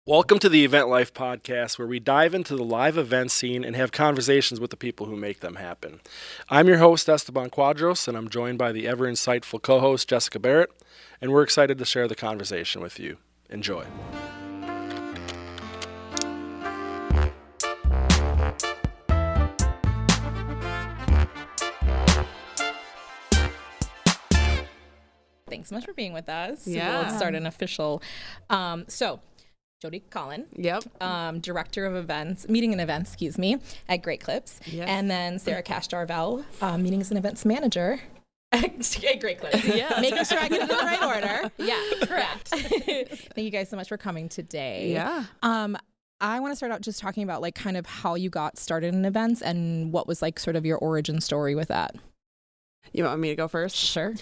Welcome to the Event Life Podcast, where we dive into the live event scene and have conversations with the people who make them happen. I'm your host, Esteban Quadros, and I'm joined by the ever-insightful co-host, Jessica Barrett, and we're excited to share the conversation with you. Enjoy. Thanks so much for being with us. Yeah. We'll start an official. Jodi Collen. Yep. Director of events, meeting and events, at Great Clips. Yes. And then Sarah Cash-Darvell, meetings and events manager at Great Clips. Yeah. Making sure I get it in the right order. Yeah, correct. Thank you guys so much for coming today. Yeah. I want to start out just talking about kind of how you got started in events and what was sort of your origin story with that. You want me to go first? Sure.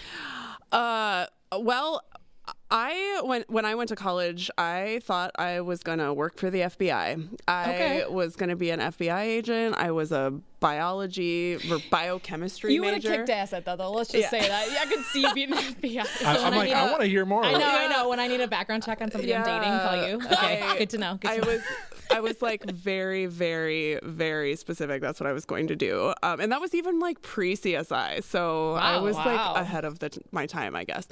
Well, when I went to college, I thought I was going to work for the FBI. I was going to be an FBI agent. I was a biology or biochemistry You major. would have kicked ass at that, though. Let's just say that. I could see you being an FBI. So I want to hear more. I know. When I need a background check on somebody I'm dating, call you. Okay, good to know. I was very, very, very specific. That's what I was going to do. And that was even pre-CSI. So I was ahead of my time, I guess.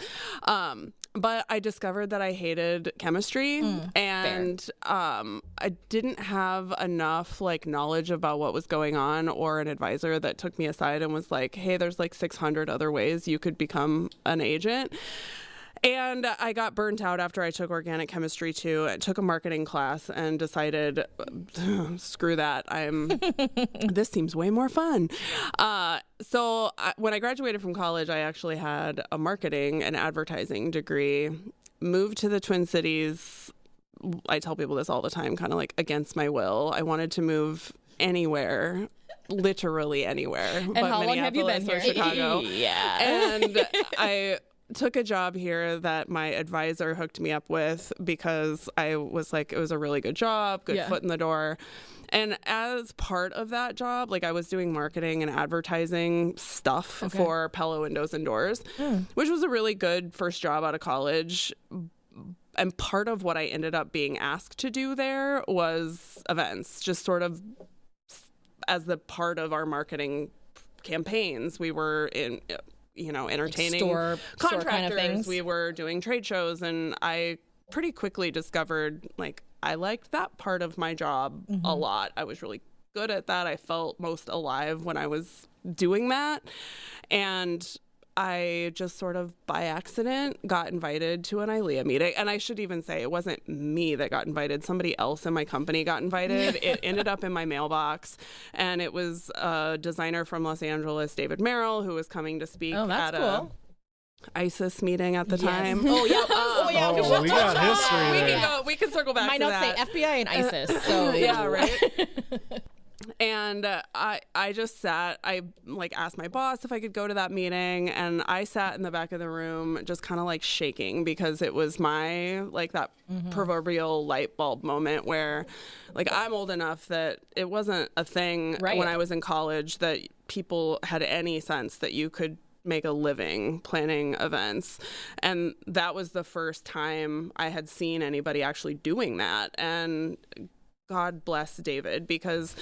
But I discovered that I hated chemistry and I didn't have enough knowledge about what was going on, or an advisor that took me aside and was like, hey, there's 600 other ways you could become an agent. And I got burnt out after I took organic chemistry too. I took a marketing class and decided, screw that. This seems way more fun. So when I graduated from college, I actually had a marketing and advertising degree, moved to the Twin Cities. I tell people this all the time, kind of against my will. I wanted to move anywhere. Literally anywhere. And but how long have you been here? Chicago. Yeah. And I took a job here that my advisor hooked me up with because I was it was a really good job, good foot in the door. And as part of that job, I was doing marketing and advertising stuff for Pella Windows and Doors, which was a really good first job out of college. And part of what I ended up being asked to do there was events, just sort of as the part of our marketing campaigns. We were in, entertaining store contractors. Kind of things. We were doing trade shows, and I pretty quickly discovered I liked that part of my job a lot. I was really good at that. I felt most alive when I was doing that. And I just sort of by accident got invited to an ILEA meeting. And I should even say it wasn't me that got invited. Somebody else in my company got invited. It ended up in my mailbox. And it was a designer from Los Angeles, David Merrill, who was coming to speak at a ISIS meeting at the time. Oh, yeah. We got history. We can circle back My to notes that. say FBI and ISIS. So yeah, right. And I just sat, I asked my boss if I could go to that meeting, and I sat in the back of the room just kind of shaking, because it was my that proverbial light bulb moment where I'm old enough that it wasn't a thing when I was in college that people had any sense that you could make a living planning events. And that was the first time I had seen anybody actually doing that. And God bless David, because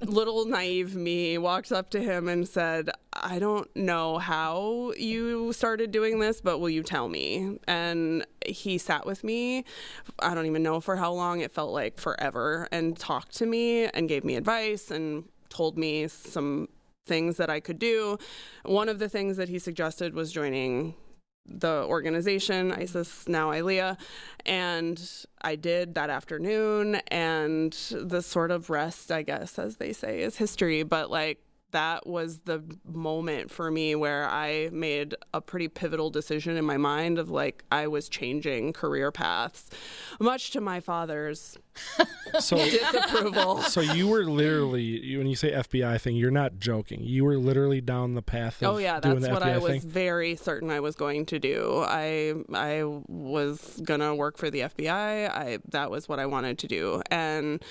little naive me walked up to him and said, I don't know how you started doing this, but will you tell me? And he sat with me. I don't even know for how long. It felt like forever, and talked to me and gave me advice and told me some things that I could do. One of the things that he suggested was joining the organization, ISIS, now ILEA, and I did that afternoon, and the sort of rest, I guess, as they say, is history. But that was the moment for me where I made a pretty pivotal decision in my mind of I was changing career paths, much to my father's disapproval. So you were literally, when you say FBI thing, you're not joking. You were literally down the path of doing the FBI thing? That's what I was very certain I was going to do. I was going to work for the FBI. That was what I wanted to do. And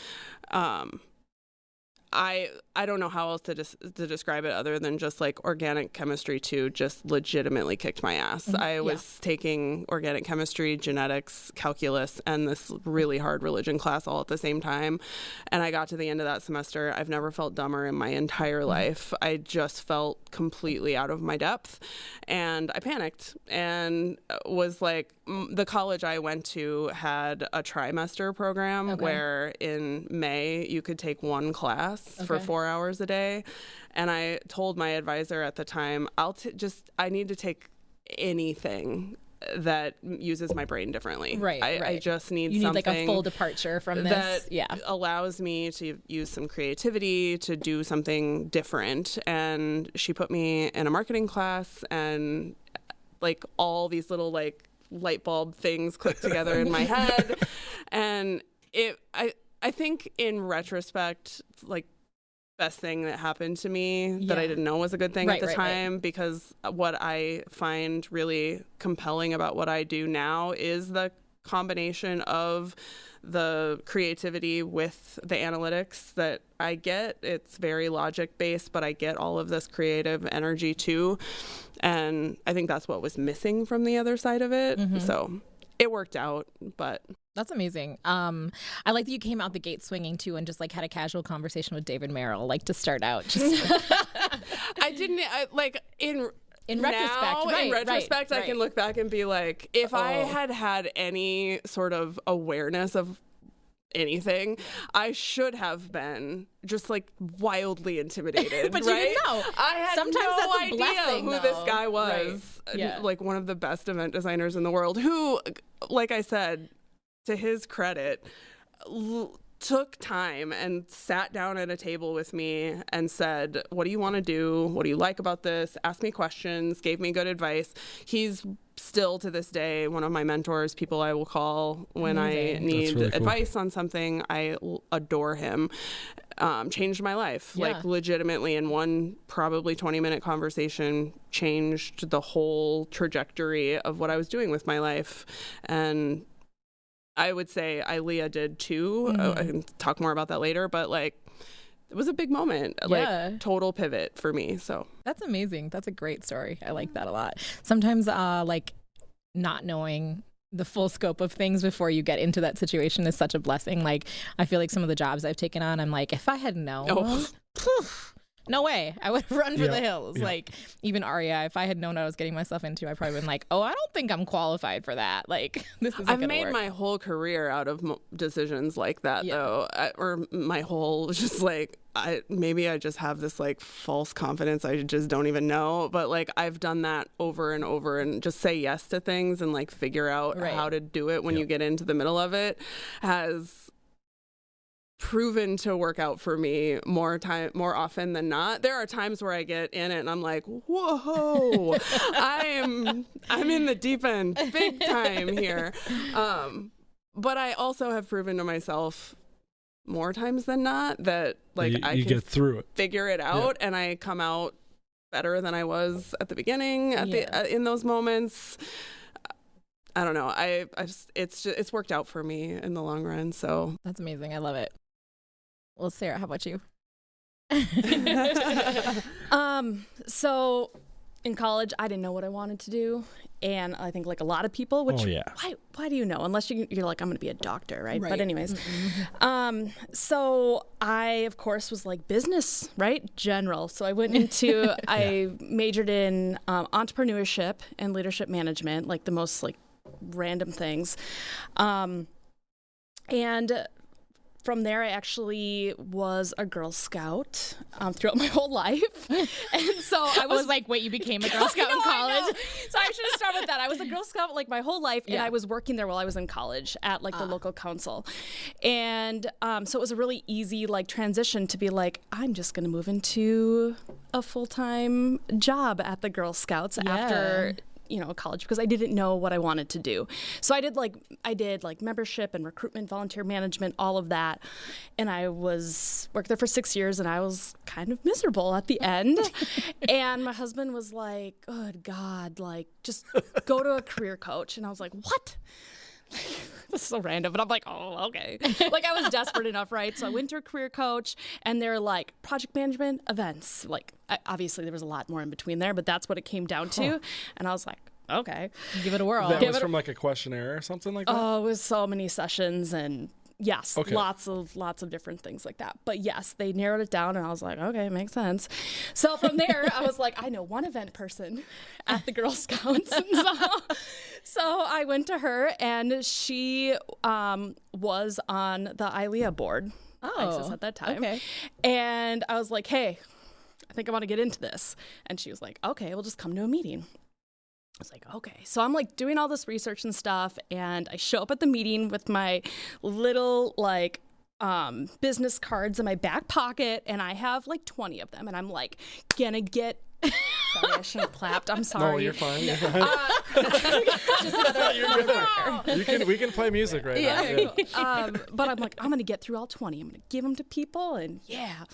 I don't know how else to describe it other than just like organic chemistry 2 just legitimately kicked my ass. I was taking organic chemistry, genetics, calculus, and this really hard religion class all at the same time. And I got to the end of that semester. I've never felt dumber in my entire life. I just felt completely out of my depth, and I panicked and was like, the college I went to had a trimester program where in May you could take one class for 4 hours a day. And I told my advisor at the time, I need to take anything that uses my brain differently. Right. I just need you something need like a full departure from this. That allows me to use some creativity to do something different. And she put me in a marketing class, and like all these little like light bulb things clicked together in my head. And I think in retrospect, like, best thing that happened to me that I didn't know was a good thing at the time, because what I find really compelling about what I do now is the combination of the creativity with the analytics that I get. It's very logic based, but I get all of this creative energy too. And I think that's what was missing from the other side of it. So it worked out, but that's amazing. I like that you came out the gate swinging too, and just like had a casual conversation with David Merrill, like to start out. Just I didn't like in retrospect. Now, in retrospect, I can look back and be like, if I had any sort of awareness of anything, I should have been just like wildly intimidated. But right? You didn't know. I had Sometimes no that's a idea blessing, who though. this guy was. Yeah. Like one of the best event designers in the world, who, like I said, to his credit, took time and sat down at a table with me and said, what do you want to do? What do you like about this? Asked me questions, gave me good advice. He's still to this day one of my mentors, people I will call when I need really advice on something. I adore him. Changed my life, like legitimately, in one probably 20-minute conversation, changed the whole trajectory of what I was doing with my life. And I would say ILEA did too. I can talk more about that later, but like, it was a big moment, like total pivot for me. So that's amazing. That's a great story. I like that a lot. Sometimes like not knowing the full scope of things before you get into that situation is such a blessing. Like, I feel like some of the jobs I've taken on, I'm like, if I had known, no way, I would have run for the hills. Like, even REI, if I had known what I was getting myself into, I probably been like, oh, I don't think I'm qualified for that. Like, this isn't I've gonna made work. my whole career out of decisions like that, though. Or my whole, just like, maybe I just have this like false confidence I just don't even know. But like, I've done that over and over, and just say yes to things and like figure out how to do it when you get into the middle of it has proven to work out for me more often than not. There are times where I get in it and I'm like, whoa, I'm in the deep end big time here. But I also have proven to myself more times than not that like I can get through it, figure it out, and I come out better than I was at the beginning in those moments. I don't know. It's worked out for me in the long run. So that's amazing. I love it. Well, Sarah, how about you? So in college, I didn't know what I wanted to do. And I think like a lot of people, which why do you know? Unless you're like, I'm going to be a doctor, right? But anyways, so I, of course, was like business, right? General. So I went into, I majored in entrepreneurship and leadership management, like the most like random things. And from there, I actually was a Girl Scout throughout my whole life. And so I was like, wait, you became a Girl Scout in college? So I should have started with that. I was a Girl Scout like my whole life, and I was working there while I was in college at like the local council. And so it was a really easy like transition to be like, I'm just going to move into a full-time job at the Girl Scouts after college, because I didn't know what I wanted to do. So I did like membership and recruitment, volunteer management, all of that. And I worked there for 6 years, and I was kind of miserable at the end. And my husband was like, good God, like just go to a career coach. And I was like, what? This is so random, but I'm like, oh, okay. Like, I was desperate enough, right? So I went to a career coach, and they're like, project management, events. Like, obviously there was a lot more in between there, but that's what it came down to. And I was like, okay. Give it a whirl. That was from like a questionnaire or something like that? Oh, it was so many sessions, and yes, Okay. lots of different things like that. But yes, they narrowed it down, and I was like, okay, makes sense. So from there, I was like, I know one event person at the Girl Scouts. So I went to her, and she was on the ILEA board. ISIS at that time. Okay. And I was like, hey, I think I want to get into this. And she was like, okay, we'll just come to a meeting. I was like, okay. So I'm like doing all this research and stuff, and I show up at the meeting with my little like business cards in my back pocket, and I have like 20 of them, and I'm like gonna get sorry, I should have clapped. I'm sorry. No, you're fine. You're fine. Just another We can play music right now. Yeah. but I'm like, I'm gonna get through all 20. I'm gonna give them to people, and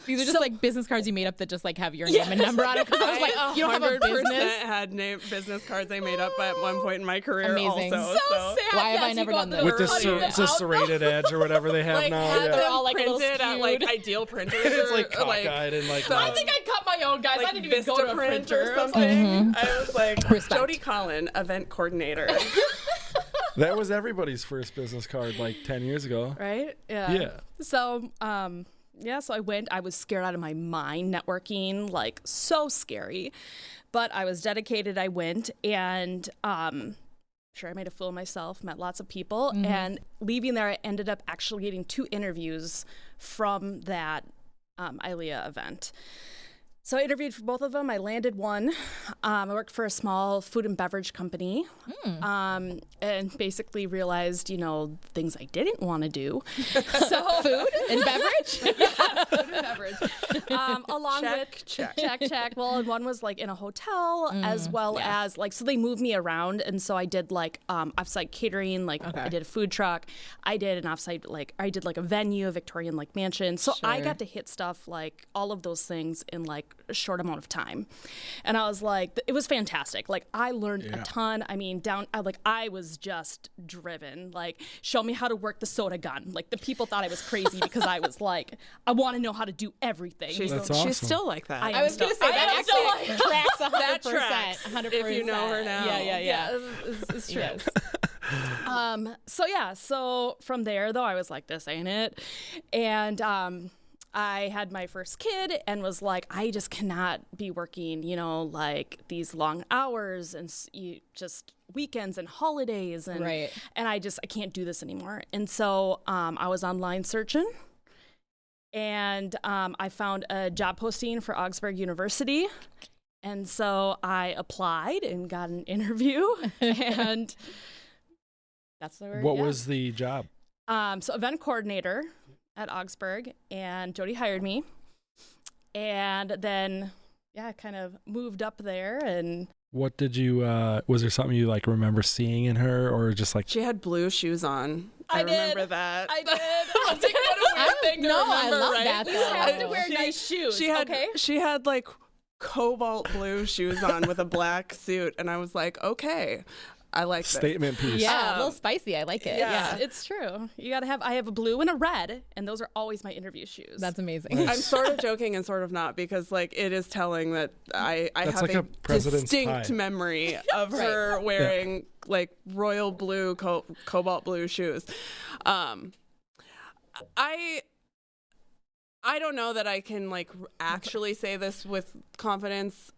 These are just like business cards you made up that just like have your name and number on it. Because I was like, you don't have a 100% business. had business cards I made up at one point in my career. Amazing. Also, so sad. Why have Yes, I never you done got this? With the the serrated edge or whatever they have like now. had Yeah. them all, like, a little printed at like skewed. Ideal Printers. It's like or, cockeyed and like. I think I cut my own, guys. I like didn't even go to a Vistaprint printer or something. I was like, Respect. Jodi Collen, event coordinator. That was everybody's first business card like 10 years ago. Right? Yeah. Yeah. So, so I went. I was scared out of my mind networking, like so scary. But I was dedicated. I went, and sure, I made a fool of myself, met lots of people, and leaving there, I ended up actually getting 2 interviews from that ILEA event. So I interviewed for both of them. I landed one. I worked for a small food and beverage company, and basically realized, things I didn't want to do. So Food and beverage? food and beverage. Along with check. Well, and one was like in a hotel as well as like, so they moved me around. And so I did like offsite catering, like I did a food truck. I did an offsite, like I did like a venue, a Victorian like mansion. So I got to hit stuff like all of those things in like a short amount of time. And I was like, it was fantastic. Like I learned a ton. I mean, I was just driven, like show me how to work the soda gun. Like the people thought I was crazy because I was like, I want to know how to do everything. That's awesome. She's still like that. I was going to say that actually tracks 100%. That tracks, 100%. if you know her now. Yeah. It's true. So from there though, I was like, this ain't it. And I had my first kid and was like, I just cannot be working, like these long hours and just weekends and holidays. And and I can't do this anymore. And so I was online searching, and I found a job posting for Augsburg University. And so I applied and got an interview, and that's where. What was the job? So event coordinator at Augsburg, and Jodi hired me, and then I kind of moved up there. And What did you? Was there something you like remember seeing in her, or just like She had blue shoes on. I remember that. I did. I think what a weird thing to remember, I love right? that, You though. have to wear nice shoes. She had like cobalt blue shoes on with a black suit, and I was like, okay, I like this. statement piece? Yeah, a little spicy. I like it. Yeah. It's true. You gotta have. I have a blue and a red, and those are always my interview shoes. That's amazing. I'm sort of joking and sort of not, because like it is telling that I That's have like a president's distinct tie. memory of her wearing like royal blue, cobalt blue shoes. I don't know that I can like actually say this with confidence,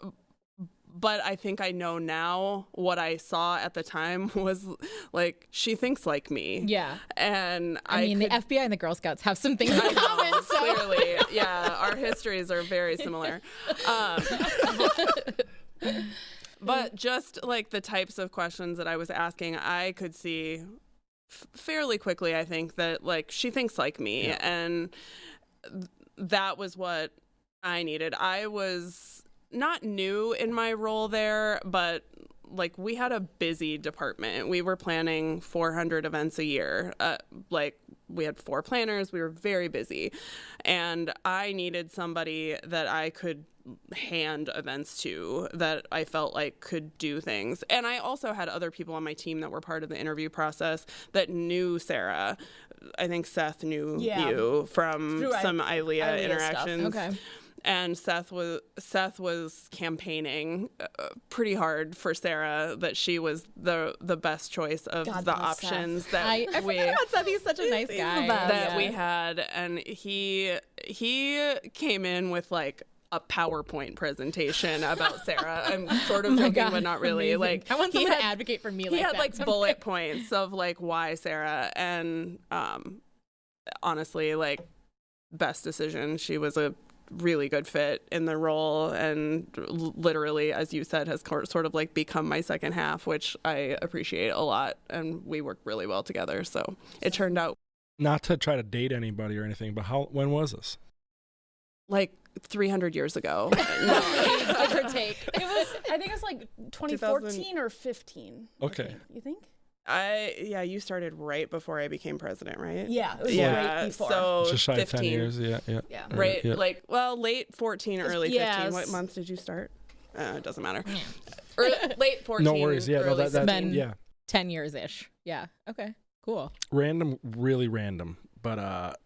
but I think I know now what I saw at the time was like, she thinks like me. Yeah. And I mean, the FBI and the Girl Scouts have some things in I common. know, So. clearly. Yeah, our histories are very similar. But just like the types of questions that I was asking, I could see fairly quickly, I think, that like she thinks like me. Yeah. And that was what I needed. I was not new in my role there, but like we had a busy department. We were planning 400 events a year. Like we had 4 planners. We were very busy. And I needed somebody that I could hand events to, that I felt like could do things. And I also had other people on my team that were part of the interview process that knew Sarah. I think Seth knew you from some ILEA interactions. Stuff. Okay. And Seth was campaigning pretty hard for Sarah, that she was the best choice of the options that I forgot about Seth. He's such a nice guy that we had, and he came in with like a PowerPoint presentation about Sarah. I'm sort of joking, but not really. Amazing. Like I want someone to advocate for me. He had like bullet points of like why Sarah, and honestly, like best decision. She was a really good fit in the role, and literally, as you said, has sort of like become my second half, which I appreciate a lot, and we work really well together. So it turned out. Not to try to date anybody or anything, but when was this? Like 300 years ago. No, give or take. I think it was like 2014 or 15. Okay. You think? You started right before I became president, right? Yeah, it was right before. So just shy 15. of 10 years, yeah. Right, yeah. like, well, late 14, early 15. What month did you start? It doesn't matter. Late 14. No worries, yeah. Early That's been 10 years-ish. Yeah, okay, cool. Random, really random, but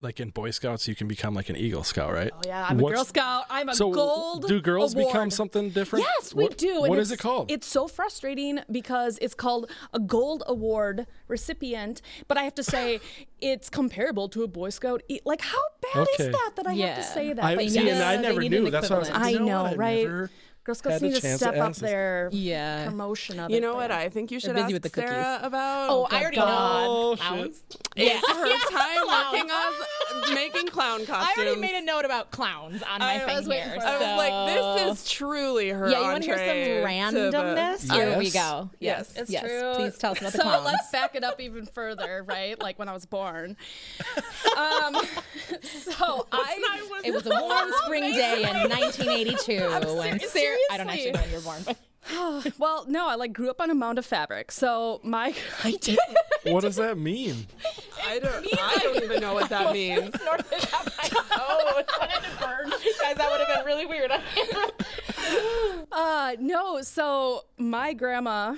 like in Boy Scouts, you can become like an Eagle Scout, right? Oh yeah, I'm a Girl Scout. I'm a gold. Do girls award. become something different? Yes, we do. What is it called? It's so frustrating because it's called a gold award recipient, but I have to say it's comparable to a Boy Scout. Like, how bad is that I have to say that? I never knew. That's what I was. I know, right? Girl Scouts need to step up their promotion of it. You know what I think you should ask Sarah about? Oh, I already know. Clowns. It's her time working on making clown costumes. I already made a note about clowns on my thing here. I was like, this is truly her you want to hear some randomness? Here we go. Yes, it's true. Please tell us about the So clowns. let's back it up even further, right? Like when I was born. It was a warm spring day in 1982 when Sarah. I don't actually know when you were born, but well, no, I like grew up on a mound of fabric. So I did. What does that mean? I don't even know what that means. Oh, it's wanted to burn. Guys, that would have been really weird. No, so my grandma,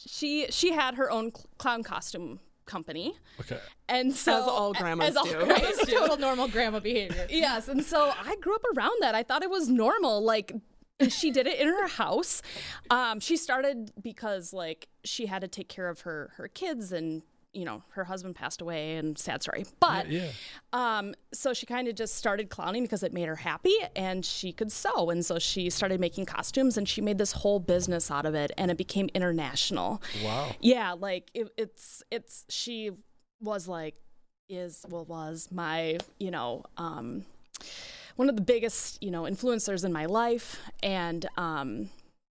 she had her own clown costume company. Okay. And so as all grandmas do. Total normal grandma behavior. Yes, and so I grew up around that. I thought it was normal. Like, she did it in her house. She started because like she had to take care of her kids, and her husband passed away, and sad story. But so she kind of just started clowning because it made her happy and she could sew, and so she started making costumes, and she made this whole business out of it, and it became international. Wow. Yeah, like it's she was like was my one of the biggest influencers in my life, and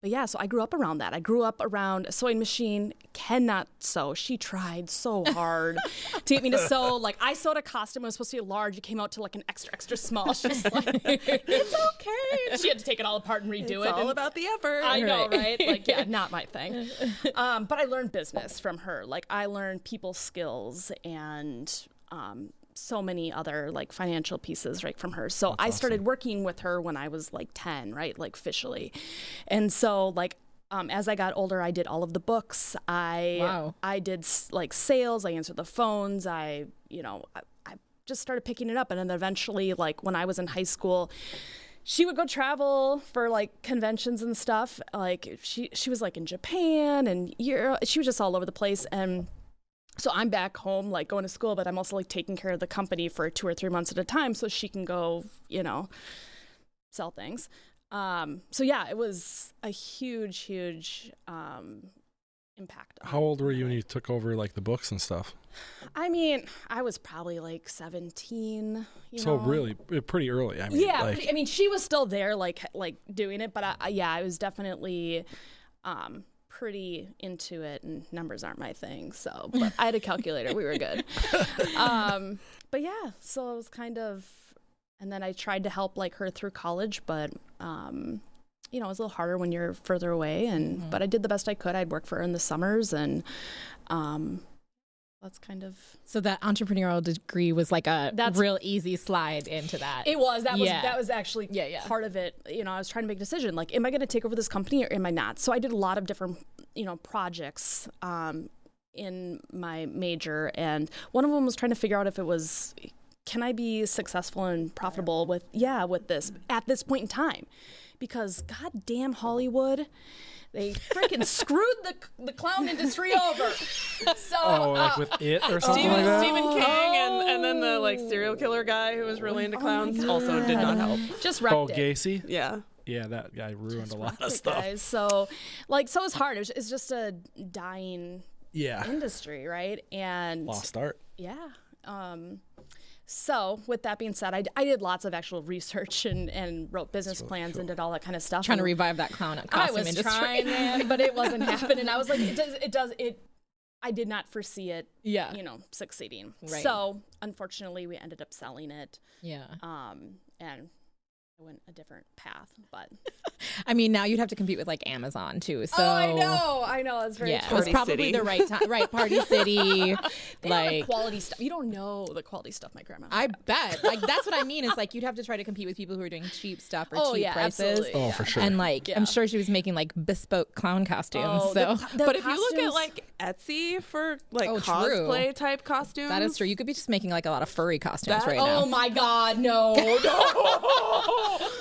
but yeah, so I grew up around that. I grew up around a sewing machine. Cannot sew. She tried so hard to get me to sew. Like, I sewed a costume. It was supposed to be large. It came out to like an extra small. She's like, it's okay. She had to take it all apart and redo it. It's all about the effort. I know, right? Like, yeah, not my thing. But I learned business from her. Like, I learned people skills and so many other like financial pieces right from her. So I started working with her when I was like 10, right? Like officially. And so like as I got older, I did all of the books. I did like sales. I answered the phones. I just started picking it up. And then eventually, like when I was in high school, she would go travel for like conventions and stuff. Like she was like in Japan and Europe. She was just all over the place. And so I'm back home, like going to school, but I'm also like taking care of the company for 2 or 3 months at a time so she can go, sell things. So yeah, it was a huge impact. How old were you when you took over like the books and stuff? I mean, I was probably like 17. So really, pretty early. I mean, yeah, like... I mean, she was still there, like doing it, but I was definitely pretty into it, and numbers aren't my thing, so but I had a calculator. We were good. But yeah, so it was kind of, and then I tried to help like her through college, but you know, it was a little harder when you're further away, and but I did the best I could. I'd work for her in the summers, and that's kind of. So that entrepreneurial degree was like that's real easy slide into that. It was. That was actually part of it. You know, I was trying to make a decision, like, am I going to take over this company or am I not? So I did a lot of different, you know, projects in my major, and one of them was trying to figure out if it was, can I be successful and profitable with this at this point in time? Because goddamn Hollywood, they freaking screwed the clown industry over. So like with It or something like that? Stephen King and then the like serial killer guy who was really into clowns also did not help. Just wrecked it. Gacy? Yeah. Yeah, that guy ruined a lot of stuff. Guys. So it's hard. It's just a dying industry, right? And lost art. Yeah. So with that being said, I did lots of actual research and wrote business plans and did all that kind of stuff. Trying to revive that clown costume industry. Trying, man, but it wasn't happening. I was like, I did not foresee it, you know, succeeding. Right. So unfortunately, we ended up selling it. Yeah. And I went a different path, but I mean, now you'd have to compete with like Amazon too. So I know, it's very it was probably the right time, right? Party City, like quality stuff. You don't know the quality stuff my grandma. I bet. Like that's what I mean. Is like you'd have to try to compete with people who are doing cheap stuff or cheap prices. Absolutely. Oh, for sure. And like I'm sure she was making like bespoke clown costumes. But if you look at like Etsy for like cosplay type costumes, that is true. You could be just making like a lot of furry costumes right now. Oh my God, no.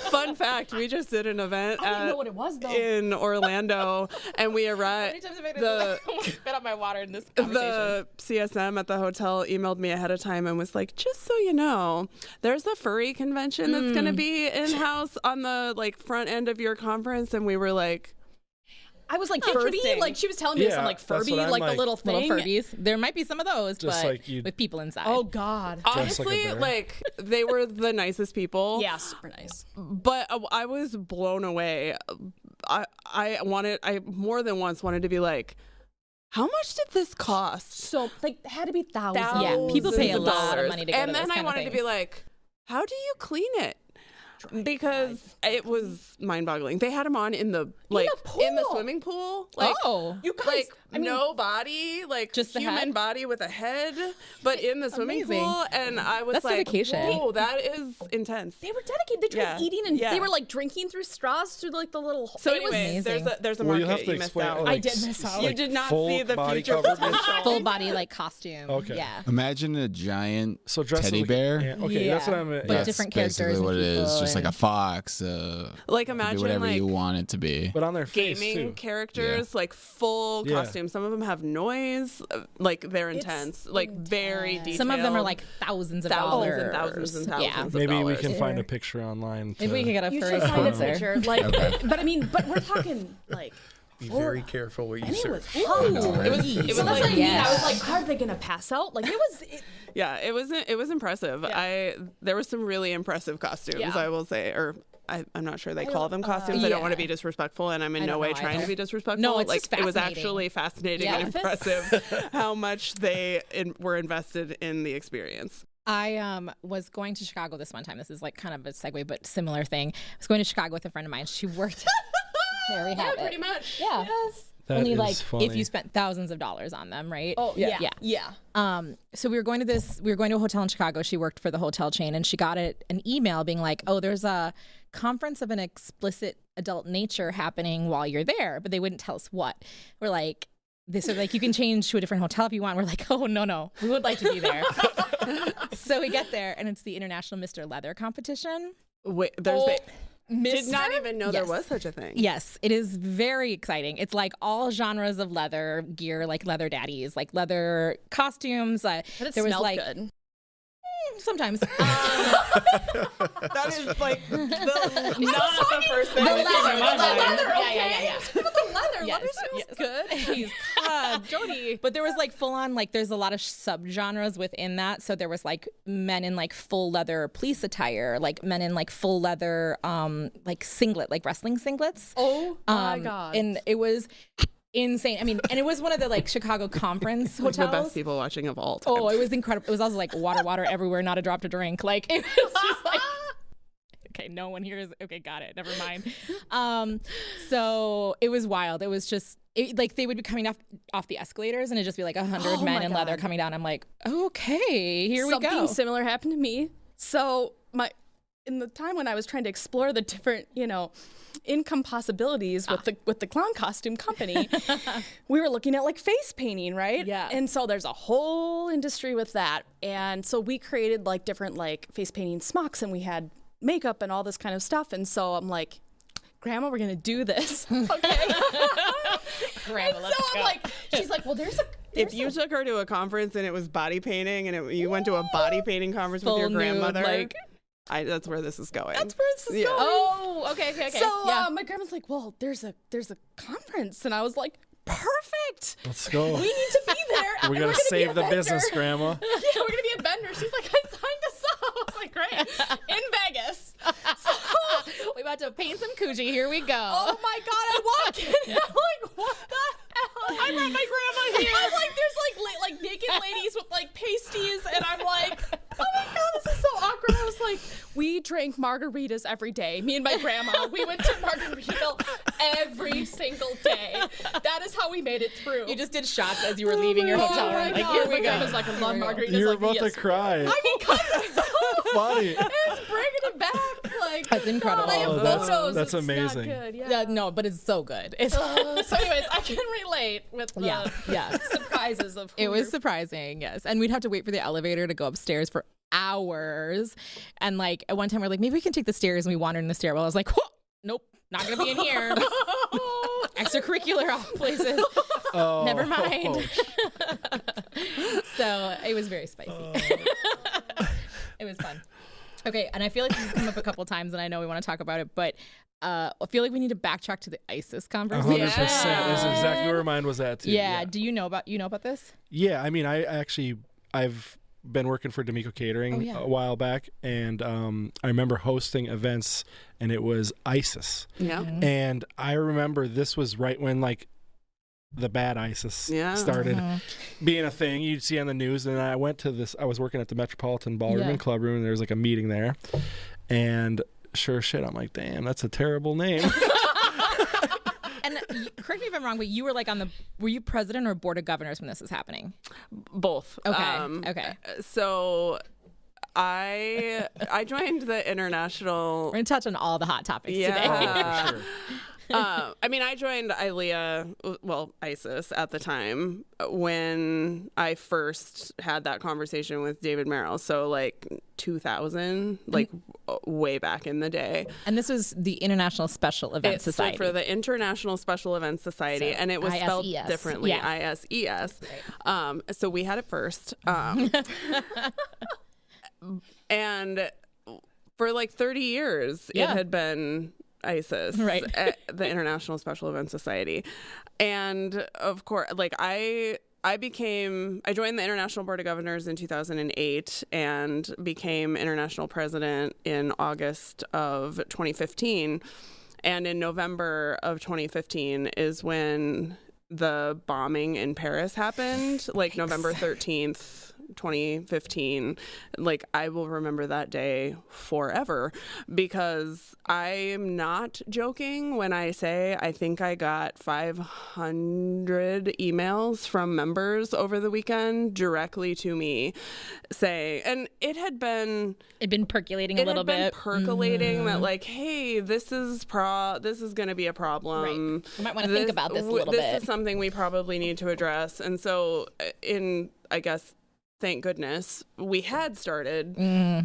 Fun fact: we just did an event I didn't know what it was, though. in Orlando, and we arrived. Spit out my water in this conversation. The CSM at the hotel emailed me ahead of time and was like, "Just so you know, there's a furry convention that's going to be in house on the like front end of your conference," and we were like. I was like Furby, like she was telling me some like Furby, like the little thing. Little Furbies. There might be some of those, just but like with people inside. Oh God! Honestly, like they were the nicest people. Yeah, super nice. But I was blown away. I more than once wanted to be like, how much did this cost? So like it had to be thousands. Yeah, people pay a lot of money to go and to then those I wanted to be like, how do you clean it? Because it was mind-boggling. They had him on in the in the swimming pool. Like, you guys, like no body, like just the human head? Body with a head, but in the swimming pool. And I was That's like, dedication. whoa, that is intense. They were dedicated. They tried eating and they were like drinking through straws through like the little. So anyway, there's a market. You have to missed out. Like, I did miss out. You did not see the future potential. Full body like costume. Okay. Yeah. Imagine a giant teddy bear. Okay, that's what I'm. But That's different basically characters. what it is. Just like a fox. Like imagine whatever like you want it to be. But on their face gaming too. characters, like full costumes. Some of them have noise. Like they're intense. Like very detailed. Some of them are like thousands of dollars. And thousands and thousands of Maybe dollars. we can find a picture online. Maybe we can get a You furry should find a sponsor. picture. Like, but I mean, but we're talking like. Be very careful what you And it search. was hot. It was So that's like, what I mean. I was like, are they gonna pass out? Like yeah, it was impressive. There were some really impressive costumes, I will say, or I'm not sure they call them costumes. I don't want to be disrespectful, and I'm in no way trying to be disrespectful. No, it's like just it was fascinating. actually fascinating and impressive how much they were invested in the experience. I was going to Chicago this one time. This is like kind of a segue, but similar thing. I was going to Chicago with a friend of mine. She worked. There we have it. Pretty much. Yeah. yes. That Only is like funny. if you spent thousands of dollars on them, right? Oh yeah. So we were going to a hotel in Chicago. She worked for the hotel chain, and she got an email being like, "Oh, there's a conference of an explicit adult nature happening while you're there," but they wouldn't tell us what. We're like, this are like, you can change to a different hotel if you want. We're like, oh no, we would like to be there. So we get there, and it's the International Mr. Leather competition. Wait, did not even know there was such a thing. Yes, it is very exciting. It's like all genres of leather gear, like leather daddies, like leather costumes. But it smells good. Sometimes. That is like not the first thing that came to my mind. Yeah. The leather. Yes, Leather smells yes. good. Jeez, Jodi. But there was like full on, like there's a lot of subgenres within that. So there was like men in like full leather police attire, like men in like full leather, like singlet, like wrestling singlets. Oh my God. And it was insane. I mean, and it was one of the like Chicago conference hotels. The best people watching of all time. Oh, it was incredible. It was also like water everywhere, not a drop to drink. Like it was just like. Okay, Okay, no one here is okay. Got it. Never mind. So it was wild. It was just like they would be coming off the escalators, and it'd just be like 100 men in leather coming down. I'm like, okay, here we go. Something similar happened to me. So in the time when I was trying to explore the different, income possibilities with the clown costume company, we were looking at like face painting, right? Yeah. And so there's a whole industry with that. And so we created like different like face painting smocks, and we had makeup and all this kind of stuff. And so I'm like, Grandma, we're gonna do this. Okay. Grandma, let's I'm go. like, she's like, well, if you took her to a conference and it was body painting, and you went to a body painting conference with your grandmother, nude, that's where this is going. That's where this is going. Oh, okay. So my grandma's like, well, there's a conference, and I was like, perfect. Let's go. We need to be there. We gotta save the business, Grandma. Yeah, we're gonna be a vendor. She's like, I signed us up. I was like, great. In Vegas. So we about to paint some coochie. Here we go. oh my God, I walk in and I'm like, what the hell? I brought my grandma here. I'm like, there's like naked ladies with like pasties, and I'm like, oh my God, this is so awkward. I was like, we drank margaritas every day. Me and my grandma, we went to Margaritaville every single day. That is how we made it through. You just did shots as you were leaving your hotel room. Like, here we go. I was like, I love margaritas. You're like, about yes. to cry. I mean, because it's so Funny. It's bringing it back. Like, That's incredible. I have Oh, that's- photos. that's It's amazing. Not good. Yeah. Yeah, no, but it's so good. It's So anyways, I can relate with the yeah. surprises of who It was you're- surprising, yes. And we'd have to wait for the elevator to go upstairs for hours. And like at one time we're like, maybe we can take the stairs, and we wandered in the stairwell. I was like, whoa, nope, not gonna be in here. Extracurricular places. Oh, Never mind. So it was very spicy. It was fun. Okay, and I feel like this has come up a couple times, and I know we want to talk about it, but I feel like we need to backtrack to the ISIS 100%. conversation. This is exactly where mine was at too. Yeah. Do you know about this? Yeah, I mean, I've been working for D'Amico Catering a while back, and I remember hosting events, and it was ISIS. Yeah. And I remember this was right when like the bad ISIS started being a thing you'd see on the news. And I went to this, I was working at the Metropolitan Ballroom and Club Room, and there was like a meeting there, and sure shit, I'm like, damn, that's a terrible name. And correct me if I'm wrong, but you were like were you president or board of governors when this was happening? Both. Okay. Okay. So I joined the international. We're going to touch on all the hot topics today. Yeah. For sure. I mean, I joined ILEA, well, ISIS at the time when I first had that conversation with David Merrill. So like 2000, like way back in the day. And this was the International Special Events Society. It stood for the International Special Events Society, and it was spelled ISES. differently, Yeah. ISES. So we had it first. And for like 30 years, it had been ISIS, Right. The International Special Events Society. And of course, like I joined the International Board of Governors in 2008 and became international president in August of 2015. And in November of 2015 is when the bombing in Paris happened, like November 13th. 2015. Like, I will remember that day forever, because I'm not joking when I say I think I got 500 emails from members over the weekend directly to me saying, and it'd been percolating a little bit. Percolating that like, hey, this is going to be a problem. Right. You might want to think about this a little bit. This is something we probably need to address. And so I guess, thank goodness, we had started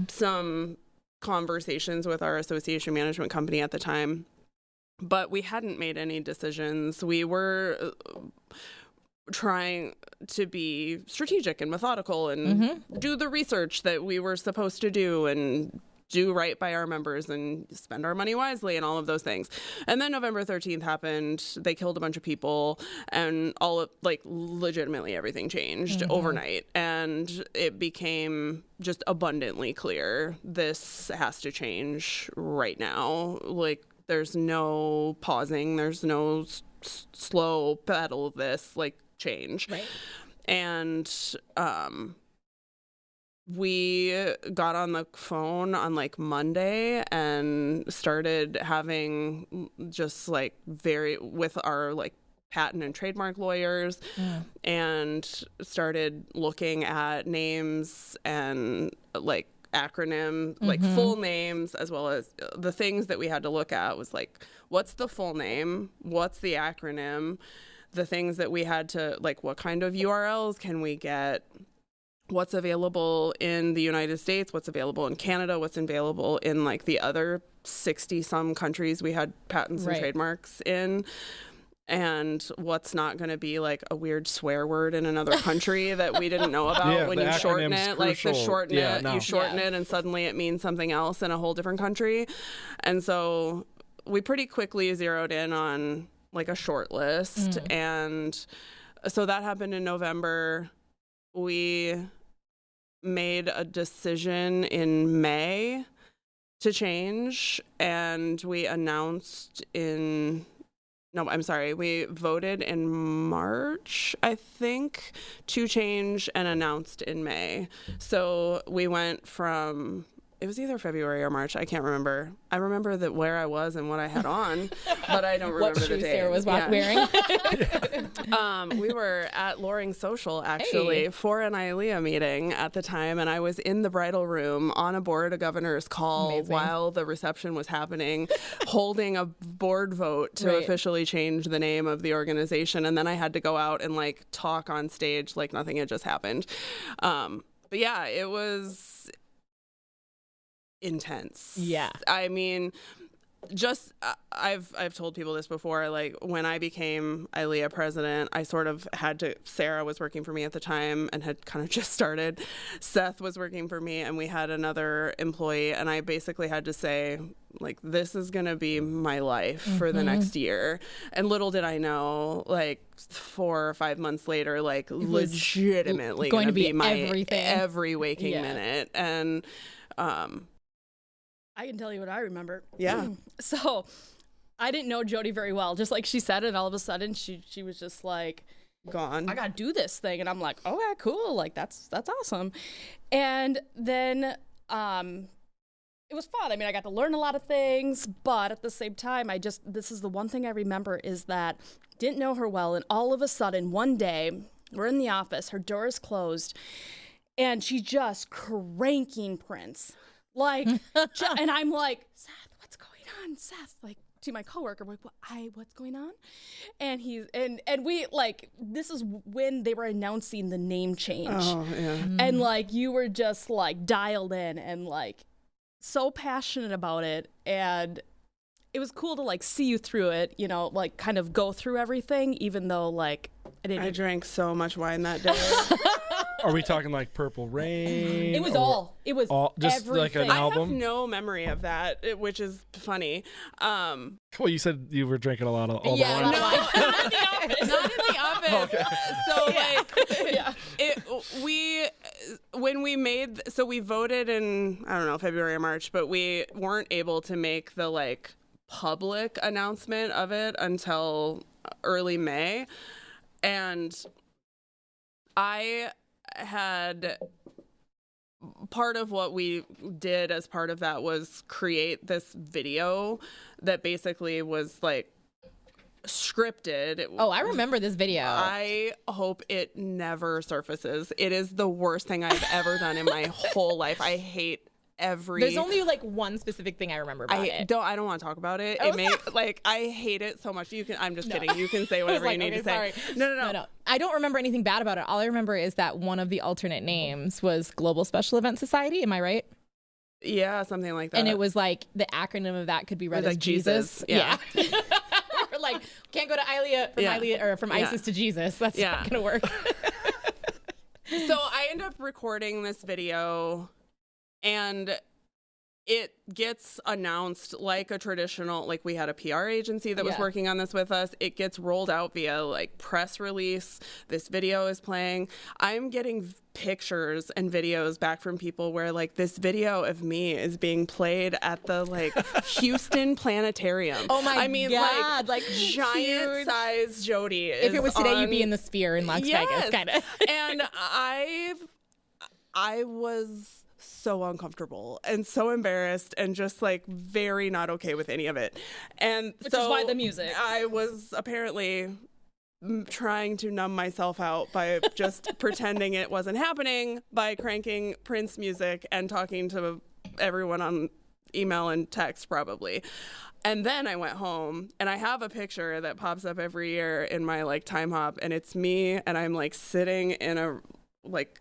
some conversations with our association management company at the time, but we hadn't made any decisions. We were trying to be strategic and methodical and do the research that we were supposed to do and do right by our members and spend our money wisely and all of those things. And then November 13th happened. They killed a bunch of people, and legitimately everything changed overnight. And it became just abundantly clear this has to change right now. Like, there's no pausing. There's no slow pedal of this, like, change. Right. And we got on the phone on like Monday and started having just like with our like patent and trademark lawyers and started looking at names and like acronym, like full names, as well as the things that we had to look at was like, what's the full name? What's the acronym? The things that we had to like, what kind of URLs can we get? What's available in the United States? What's available in Canada? What's available in like the other 60 some countries we had patents and trademarks in? And what's not going to be like a weird swear word in another country that we didn't know about when you shorten it, like you shorten it and suddenly it means something else in a whole different country. And so we pretty quickly zeroed in on like a short list. And so that happened in November. We made a decision in May to change, and we announced we voted in March, I think, to change and announced in May. So we went from, it was either February or March, I can't remember. I remember that where I was and what I had on, but I don't remember the day. Sarah was wearing. We were at Loring Social, actually, for an ILEA meeting at the time, and I was in the bridal room on a board of governors call while the reception was happening, holding a board vote to officially change the name of the organization, and then I had to go out and like talk on stage like nothing had just happened. But yeah, it was intense. Yeah. I mean, just I've told people this before, like when I became ILEA president, I sort of had to, Sarah was working for me at the time and had kind of just started. Seth was working for me and we had another employee, and I basically had to say, like, this is going to be my life for the next year. And little did I know, like 4 or 5 months later, like legitimately going to be my everything, every waking minute. And I can tell you what I remember. Yeah. So I didn't know Jodi very well, just like she said, and all of a sudden she was just like, gone. I gotta do this thing. And I'm like, okay, cool. Like that's awesome. And then it was fun. I mean, I got to learn a lot of things, but at the same time, this is the one thing I remember is that didn't know her well. And all of a sudden one day we're in the office, her door is closed, and she just cranking Prince. Like, and I'm like, Seth, what's going on? Seth, like, to my coworker, I'm like, what's going on? And and we, like, this is when they were announcing the name change. Oh, yeah. And, like, you were just, like, dialed in and, like, so passionate about it. And it was cool to, like, see you through it, you know, like, kind of go through everything, even though, like, I drank so much wine that day. Are we talking like Purple Rain? It was all just everything. like an album? I have no memory of that, which is funny. Well, you said you were drinking a lot of wine. Not in the office. Not in the office. Okay. So we voted in, I don't know, February or March, but we weren't able to make the like public announcement of it until early May. And I had, part of what we did as part of that was create this video that basically was like scripted. Oh, I remember this video. I hope it never surfaces. It is the worst thing I've ever done in my whole life. I hate There's only like one specific thing I remember about it. I don't want to talk about it. I hate it so much. I'm just kidding. You can say whatever you need to say. No. I don't remember anything bad about it. All I remember is that one of the alternate names was Global Special Event Society. Am I right? Yeah, something like that. And it was like the acronym of that could be read as like Jesus. Yeah. Or like can't go to ILEA from ILEA or from ISIS to Jesus. That's not gonna work. So I end up recording this video. And it gets announced like a traditional, like we had a PR agency that was working on this with us. It gets rolled out via like press release. This video is playing. I'm getting pictures and videos back from people where like this video of me is being played at the like Houston Planetarium. Oh my God. Like giant size Jodi. If it was today, you'd be in the Sphere in Las Vegas, kind of. And I was so uncomfortable and so embarrassed and just like very not okay with any of it. And Which is why the music. I was apparently trying to numb myself out by just pretending it wasn't happening by cranking Prince music and talking to everyone on email and text probably. And then I went home and I have a picture that pops up every year in my like time hop, and it's me and I'm like sitting in a like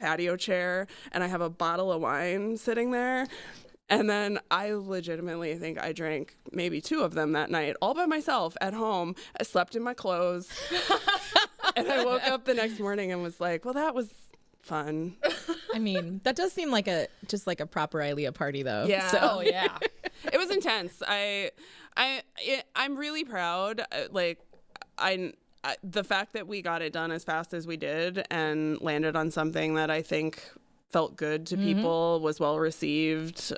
patio chair and I have a bottle of wine sitting there. And then I legitimately think I drank maybe 2 of them that night, all by myself at home. I slept in my clothes. And I woke up the next morning and was like, well, that was fun. I mean, that does seem like just like a proper ILEA party, though. Yeah. So. Oh, yeah. It was intense. I'm really proud. The fact that we got it done as fast as we did and landed on something that I think felt good to people, was well received.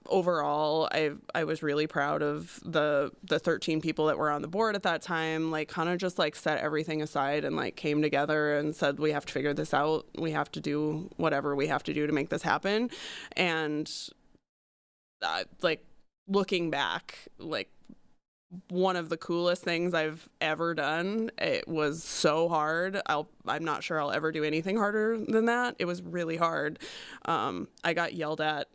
Overall, I was really proud of the 13 people that were on the board at that time, like kind of just like set everything aside and like came together and said, we have to figure this out. We have to do whatever we have to do to make this happen. And like looking back, like one of the coolest things I've ever done. It was so hard. I'm not sure I'll ever do anything harder than that. It was really hard. I got yelled at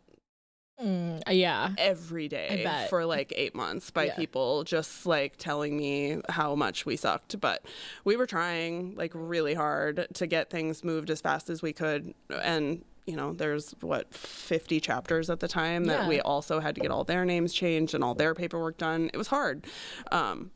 every day for like 8 months by people just like telling me how much we sucked. But we were trying like really hard to get things moved as fast as we could. And you know, there's 50 chapters at the time that we also had to get all their names changed and all their paperwork done. It was hard. And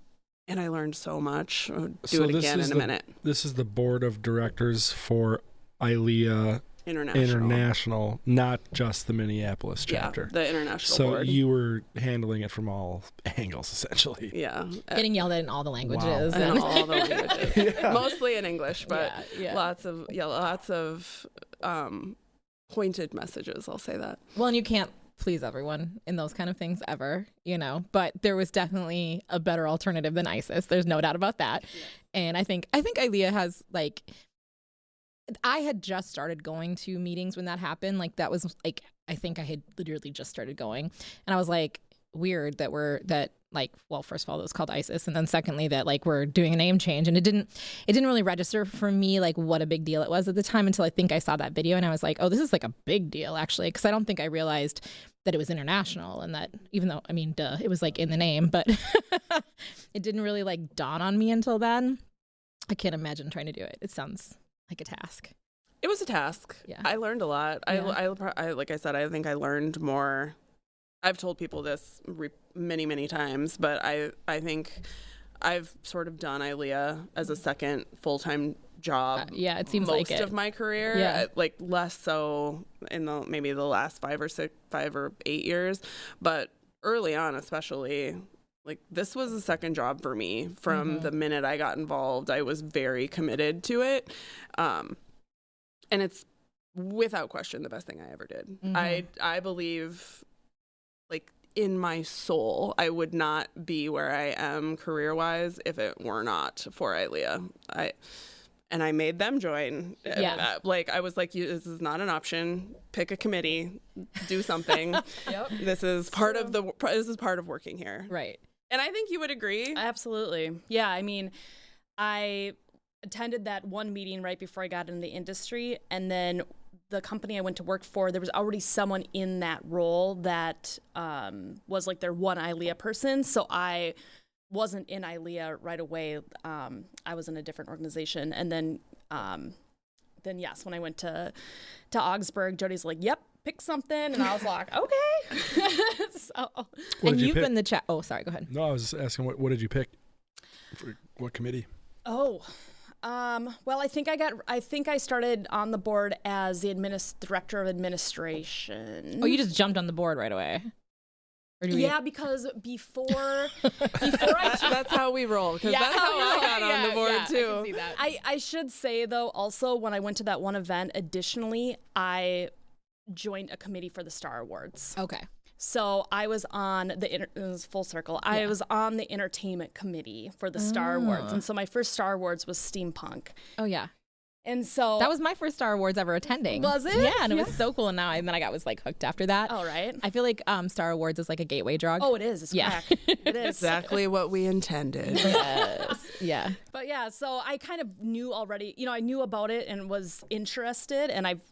I learned so much. I'll do it again in a minute. This is the board of directors for ILEA International, not just the Minneapolis chapter. Yeah, the international board. So you were handling it from all angles, essentially. Yeah. Getting yelled at in all the languages. Wow. In all the languages. Mostly in English, but lots of pointed messages, I'll say that. Well, and you can't please everyone in those kind of things ever, you know, but there was definitely a better alternative than ISIS. There's no doubt about that. Yes. And I think ILEA has like, I had just started going to meetings when that happened. Like that was like, I think I had literally just started going, and I was like, weird that first of all, it was called ISIS, and then secondly that like we're doing a name change, and it didn't really register for me like what a big deal it was at the time until I think I saw that video, and I was like, oh, this is like a big deal actually, because I don't think I realized that it was international, and that even though it was like in the name, but it didn't really like dawn on me until then. I can't imagine trying to do it. It sounds like a task. It was a task. Yeah, I learned a lot. Yeah. I like I said, I think I learned more. I've told people this many, many times, but I think I've sort of done ILEA as a second full-time job. It seems most like it. of my career. Yeah. Like less so in maybe the last 5 or 8 years, but early on, especially, like this was a second job for me. From the minute I got involved, I was very committed to it, and it's without question the best thing I ever did. I believe, like in my soul, I would not be where I am career-wise if it were not for ILEA. I made them join. Yeah. I was like, this is not an option. Pick a committee, do something. Yep. This is part of working here. Right. And I think you would agree. Absolutely. Yeah. I mean, I attended that one meeting right before I got into the industry, and then the company I went to work for, there was already someone in that role that was like their one ILEA person. So I wasn't in ILEA right away. I was in a different organization. And then yes, when I went to Augsburg, Jodi's like, yep, pick something. And I was like, okay. And you've been the chat. Oh, sorry, go ahead. No, I was just asking, what did you pick? For what committee? Oh, well, I think I started on the board as the director of administration. Oh, you just jumped on the board right away. Because before I that's how we roll. Because that's how I got on the board too. I can see that. I should say though, also when I went to that one event, additionally, I joined a committee for the Star Awards. Okay. So I was on it was full circle. I was on the entertainment committee for the Star Awards. And so my first Star Awards was steampunk. Oh, yeah. And so that was my first Star Awards ever attending. Was it? Yeah, and it was so cool. And then I got like hooked after that. Oh, right. I feel like Star Awards is like a gateway drug. Oh, it is. It's crack. It is. Exactly what we intended. Yes. Yeah. But yeah, so I kind of knew already, I knew about it and was interested, and I've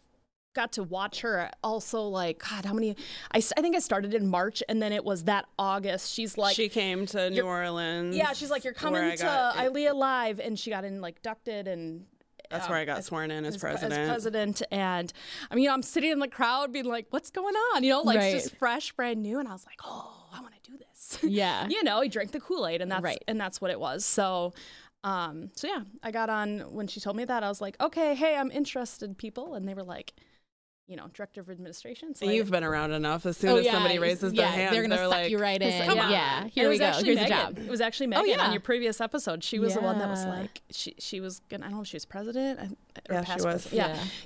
got to watch her also, like, God, how many, I think I started in March, and then it was that August. She's like, she came to New Orleans. Yeah, she's like, you're coming to ILEA Live, and she got in, like, inducted, and that's where I got sworn in as president. And I mean, I'm sitting in the crowd being like, what's going on? It's just fresh, brand new. And I was like, oh, I want to do this. Yeah. He drank the Kool-Aid, and that's what it was. So yeah, I got on when she told me that. I was like, okay, hey, I'm interested, people. And they were like, director of administration. So you've been around enough. As soon as somebody raises their hand, they're going to suck you right in. Come on. Yeah, here we go. Here's the job. It was actually Megan on your previous episode. She was the one that was like, she was gonna, I don't know if she was president. Yeah, she was.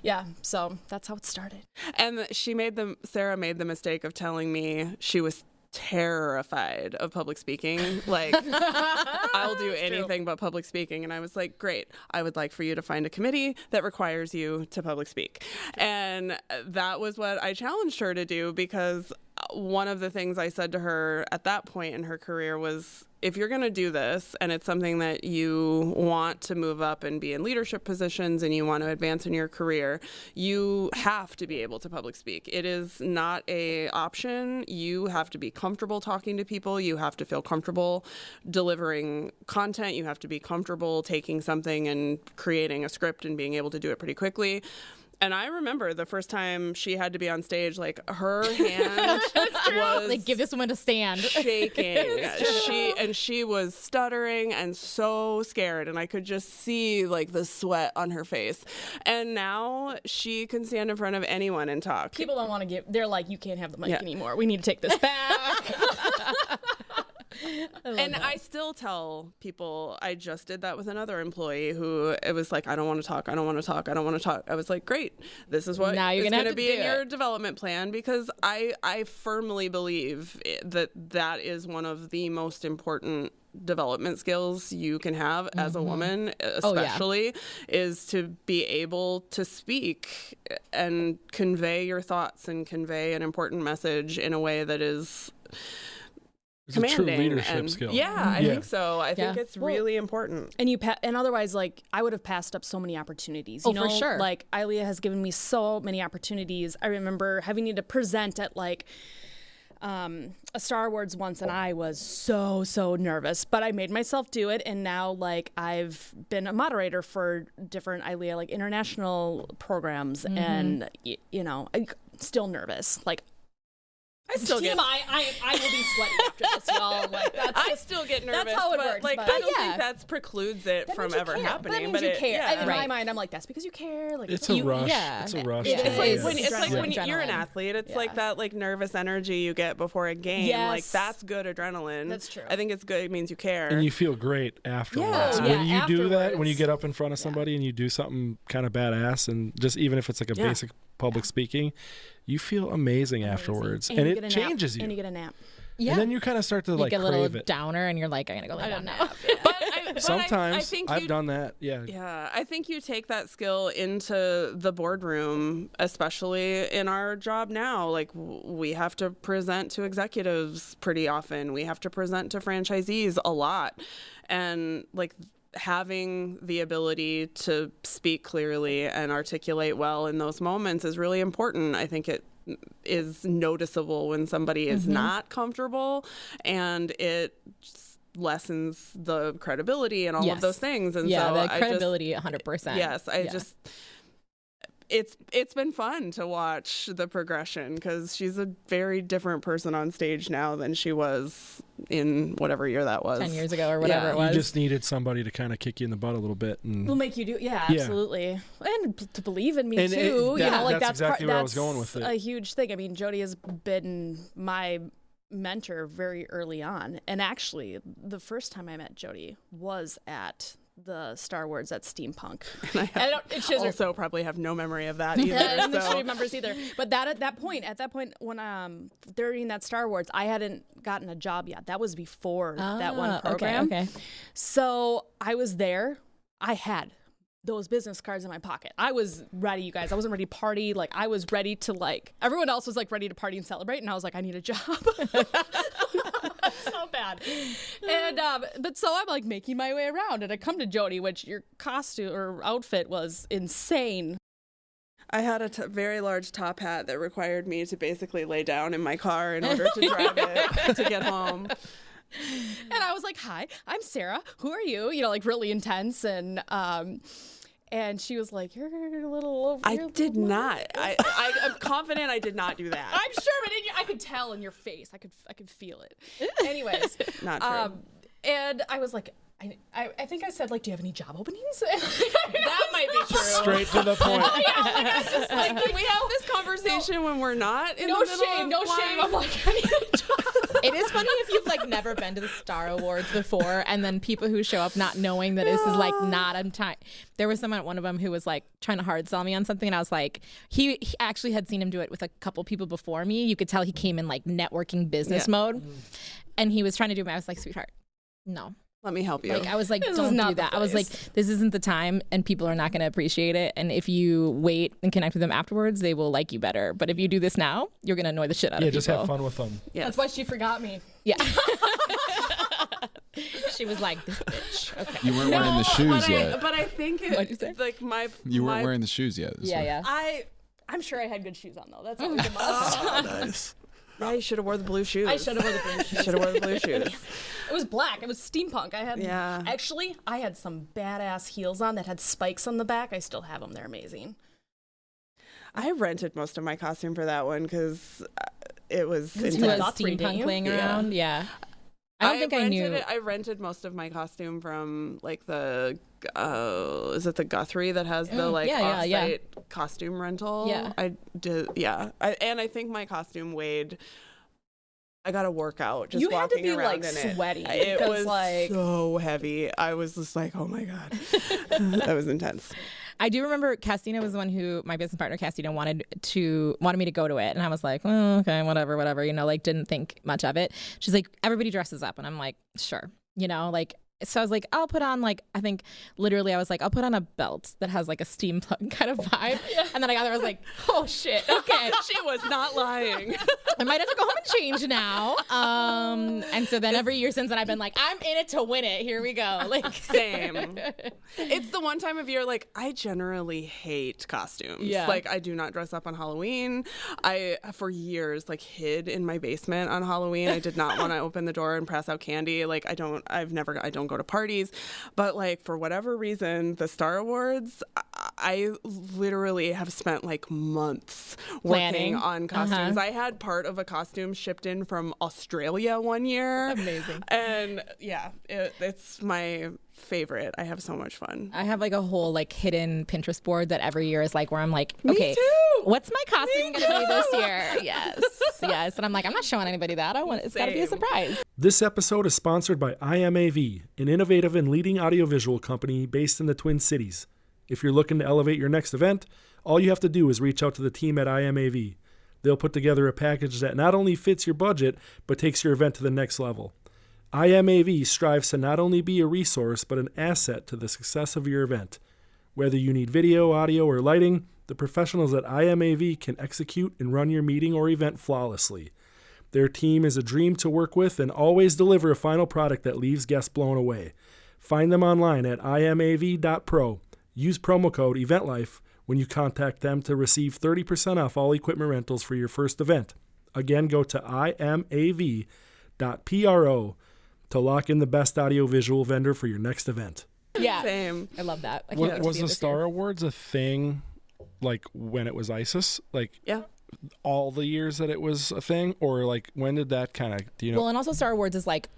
Yeah. So that's how it started. And Sarah made the mistake of telling me she was terrified of public speaking. Like, I'll do anything but public speaking. And I was like, great. I would like for you to find a committee that requires you to public speak. And that was what I challenged her to do, because one of the things I said to her at that point in her career was, if you're going to do this and it's something that you want to move up and be in leadership positions and you want to advance in your career, you have to be able to public speak. It is not an option. You have to be comfortable talking to people. You have to feel comfortable delivering content. You have to be comfortable taking something and creating a script and being able to do it pretty quickly. And I remember the first time she had to be on stage, like, her hand was like, give this woman a stand, shaking. She was stuttering and so scared, and I could just see like the sweat on her face. And now she can stand in front of anyone and talk. People don't want to give. They're like, you can't have the mic anymore. We need to take this back. I still tell people, I just did that with another employee who it was like, I don't want to talk. I was like, great, this is what is going to be in your development plan, because I firmly believe that is one of the most important development skills you can have as a woman, especially, is to be able to speak and convey your thoughts and convey an important message in a way that is it's a true leadership skill. Yeah, I think so. I think it's really important. And and otherwise, like, I would have passed up so many opportunities. You know, for sure. Like, ILEA has given me so many opportunities. I remember having to present at like a Star Awards once, and I was so nervous, but I made myself do it. And now, like, I've been a moderator for different ILEA, like, international programs, and I'm still nervous. Like, I will be sweaty after this, y'all. Like, I still get nervous. That's how it works. Like, I don't think that precludes it from ever happening. But that means you care. In my mind, I'm like, that's because you care. Like, it's a rush. Yeah. It's a rush. It's like when you're an athlete. It's like that, like, nervous energy you get before a game. Yes. Like, that's good adrenaline. That's true. I think it's good. It means you care. And you feel great afterwards. When you do that, when you get up in front of somebody and you do something kind of badass, and just even if it's like a basic public speaking, you feel amazing afterwards, and it changes you. And you get a nap. Yeah. And then you kind of start to like get a crave little it. downer, and you're like, I'm gonna go lay down now. Sometimes I've done that. Yeah, I think you take that skill into the boardroom, especially in our job now. Like, we have to present to executives pretty often. We have to present to franchisees a lot, and like, having the ability to speak clearly and articulate well in those moments is really important. I think it is noticeable when somebody is not comfortable, and it lessens the credibility and all of those things. And so the credibility, 100%. Yes, I just... It's been fun to watch the progression, because she's a very different person on stage now than she was in whatever year that was. 10 years ago or whatever it was. You just needed somebody to kind of kick you in the butt a little bit. And will make you do, absolutely. And to believe in me, too. That's exactly where I was going with it. A huge thing. I mean, Jodi has been my mentor very early on. And actually, the first time I met Jodi was at the Star Wars at Steampunk. I also probably have no memory of that either. I don't think she remembers either. But at that point when during that Star Wars, I hadn't gotten a job yet. That was before that one program. Okay. So I was there. I had those business cards in my pocket. I was ready, you guys. I wasn't ready to party. Like, I was ready to, like, everyone else was, like, ready to party and celebrate. And I was like, I need a job. So bad. And, but so I'm, like, making my way around. And I come to Jodi, which your costume or outfit was insane. I had a very large top hat that required me to basically lay down in my car in order to drive it to get home. And I was like, hi, I'm Sarah. Who are you? You know, like really intense. And she was like, you're a little over. I did not. I'm confident I did not do that. I'm sure, but I could tell in your face. I could feel it. Anyways. Not true. And I was like, I think I said, like, do you have any job openings? That might be true. Straight to the point. Like, can we have this conversation when we're not in the middle of shame. I'm like, I need a job. It is funny if you've like never been to the Star Awards before, and then people who show up not knowing that this is like not on time. There was someone at one of them who was like trying to hard sell me on something, and I was like, he actually had seen him do it with a couple people before me. You could tell he came in like networking business mode, and he was trying to do it. I was like, sweetheart, no. Let me help you. Like, I was like, don't do that. I was like, this isn't the time, and people are not going to appreciate it. And if you wait and connect with them afterwards, they will like you better. But if you do this now, you're going to annoy the shit out of people. Yeah, just have fun with them. Yes. That's why she forgot me. Yeah. She was like, this bitch. Okay. You weren't wearing the shoes yet. But I think like You weren't wearing the shoes yet. Yeah. I'm sure I had good shoes on though. That's always a must. Nice. Yeah, you should have wore the blue shoes. I should have worn the blue shoes. Should have worn the blue shoes. It was black. It was steampunk. Actually, I had some badass heels on that had spikes on the back. I still have them. They're amazing. I rented most of my costume for that one because it was It was intense. steampunk playing around. Yeah. I don't think I knew. I rented most of my costume from like the is it the Guthrie that has the like off-site costume rental? Yeah. I did. Yeah. And I think my costume weighed. I got a workout just walking around in it. You had to be like sweaty. It was like so heavy. I was just like, oh my God. That was intense. I do remember Castina was the one who my business partner Castina wanted me to go to it, and I was like, oh, okay, whatever, you know, like didn't think much of it. She's like, everybody dresses up, and I'm like, sure, you know, like. So I was like, I'll put on like, I think literally I was like, I'll put on a belt that has like a steampunk kind of vibe. And then I got there, I was like, oh shit, okay. She was not lying. I might have to go home and change now. And so then every year since then I've been like, I'm in it to win it. Here we go. Like same. It's the one time of year, like I generally hate costumes. Yeah. Like I do not dress up on Halloween. I, for years, like hid in my basement on Halloween. I did not want to open the door and pass out candy. Like I don't go to parties, but like for whatever reason, the Star Awards, I literally have spent like months working on costumes. I had part of a costume shipped in from Australia one year. Amazing. And yeah, it's my favorite. I have so much fun. I have like a whole like hidden Pinterest board that every year is like where I'm like, Me okay, too. what's my costume gonna be this year? Yes. And I'm like, I'm not showing anybody that. It's gotta be a surprise. This episode is sponsored by IMAV, an innovative and leading audiovisual company based in the Twin Cities. If you're looking to elevate your next event, all you have to do is reach out to the team at IMAV. They'll put together a package that not only fits your budget, but takes your event to the next level. IMAV strives to not only be a resource, but an asset to the success of your event. Whether you need video, audio, or lighting, the professionals at IMAV can execute and run your meeting or event flawlessly. Their team is a dream to work with and always deliver a final product that leaves guests blown away. Find them online at imav.pro. Use promo code EVENTLIFE when you contact them to receive 30% off all equipment rentals for your first event. Again, go to imav.pro to lock in the best audiovisual vendor for your next event. Yeah. Same. I love that. Was the Star Awards a thing like when it was ISIS? Like all the years that it was a thing? Or like when did that kind of, do you know? Well, and also Star Awards is like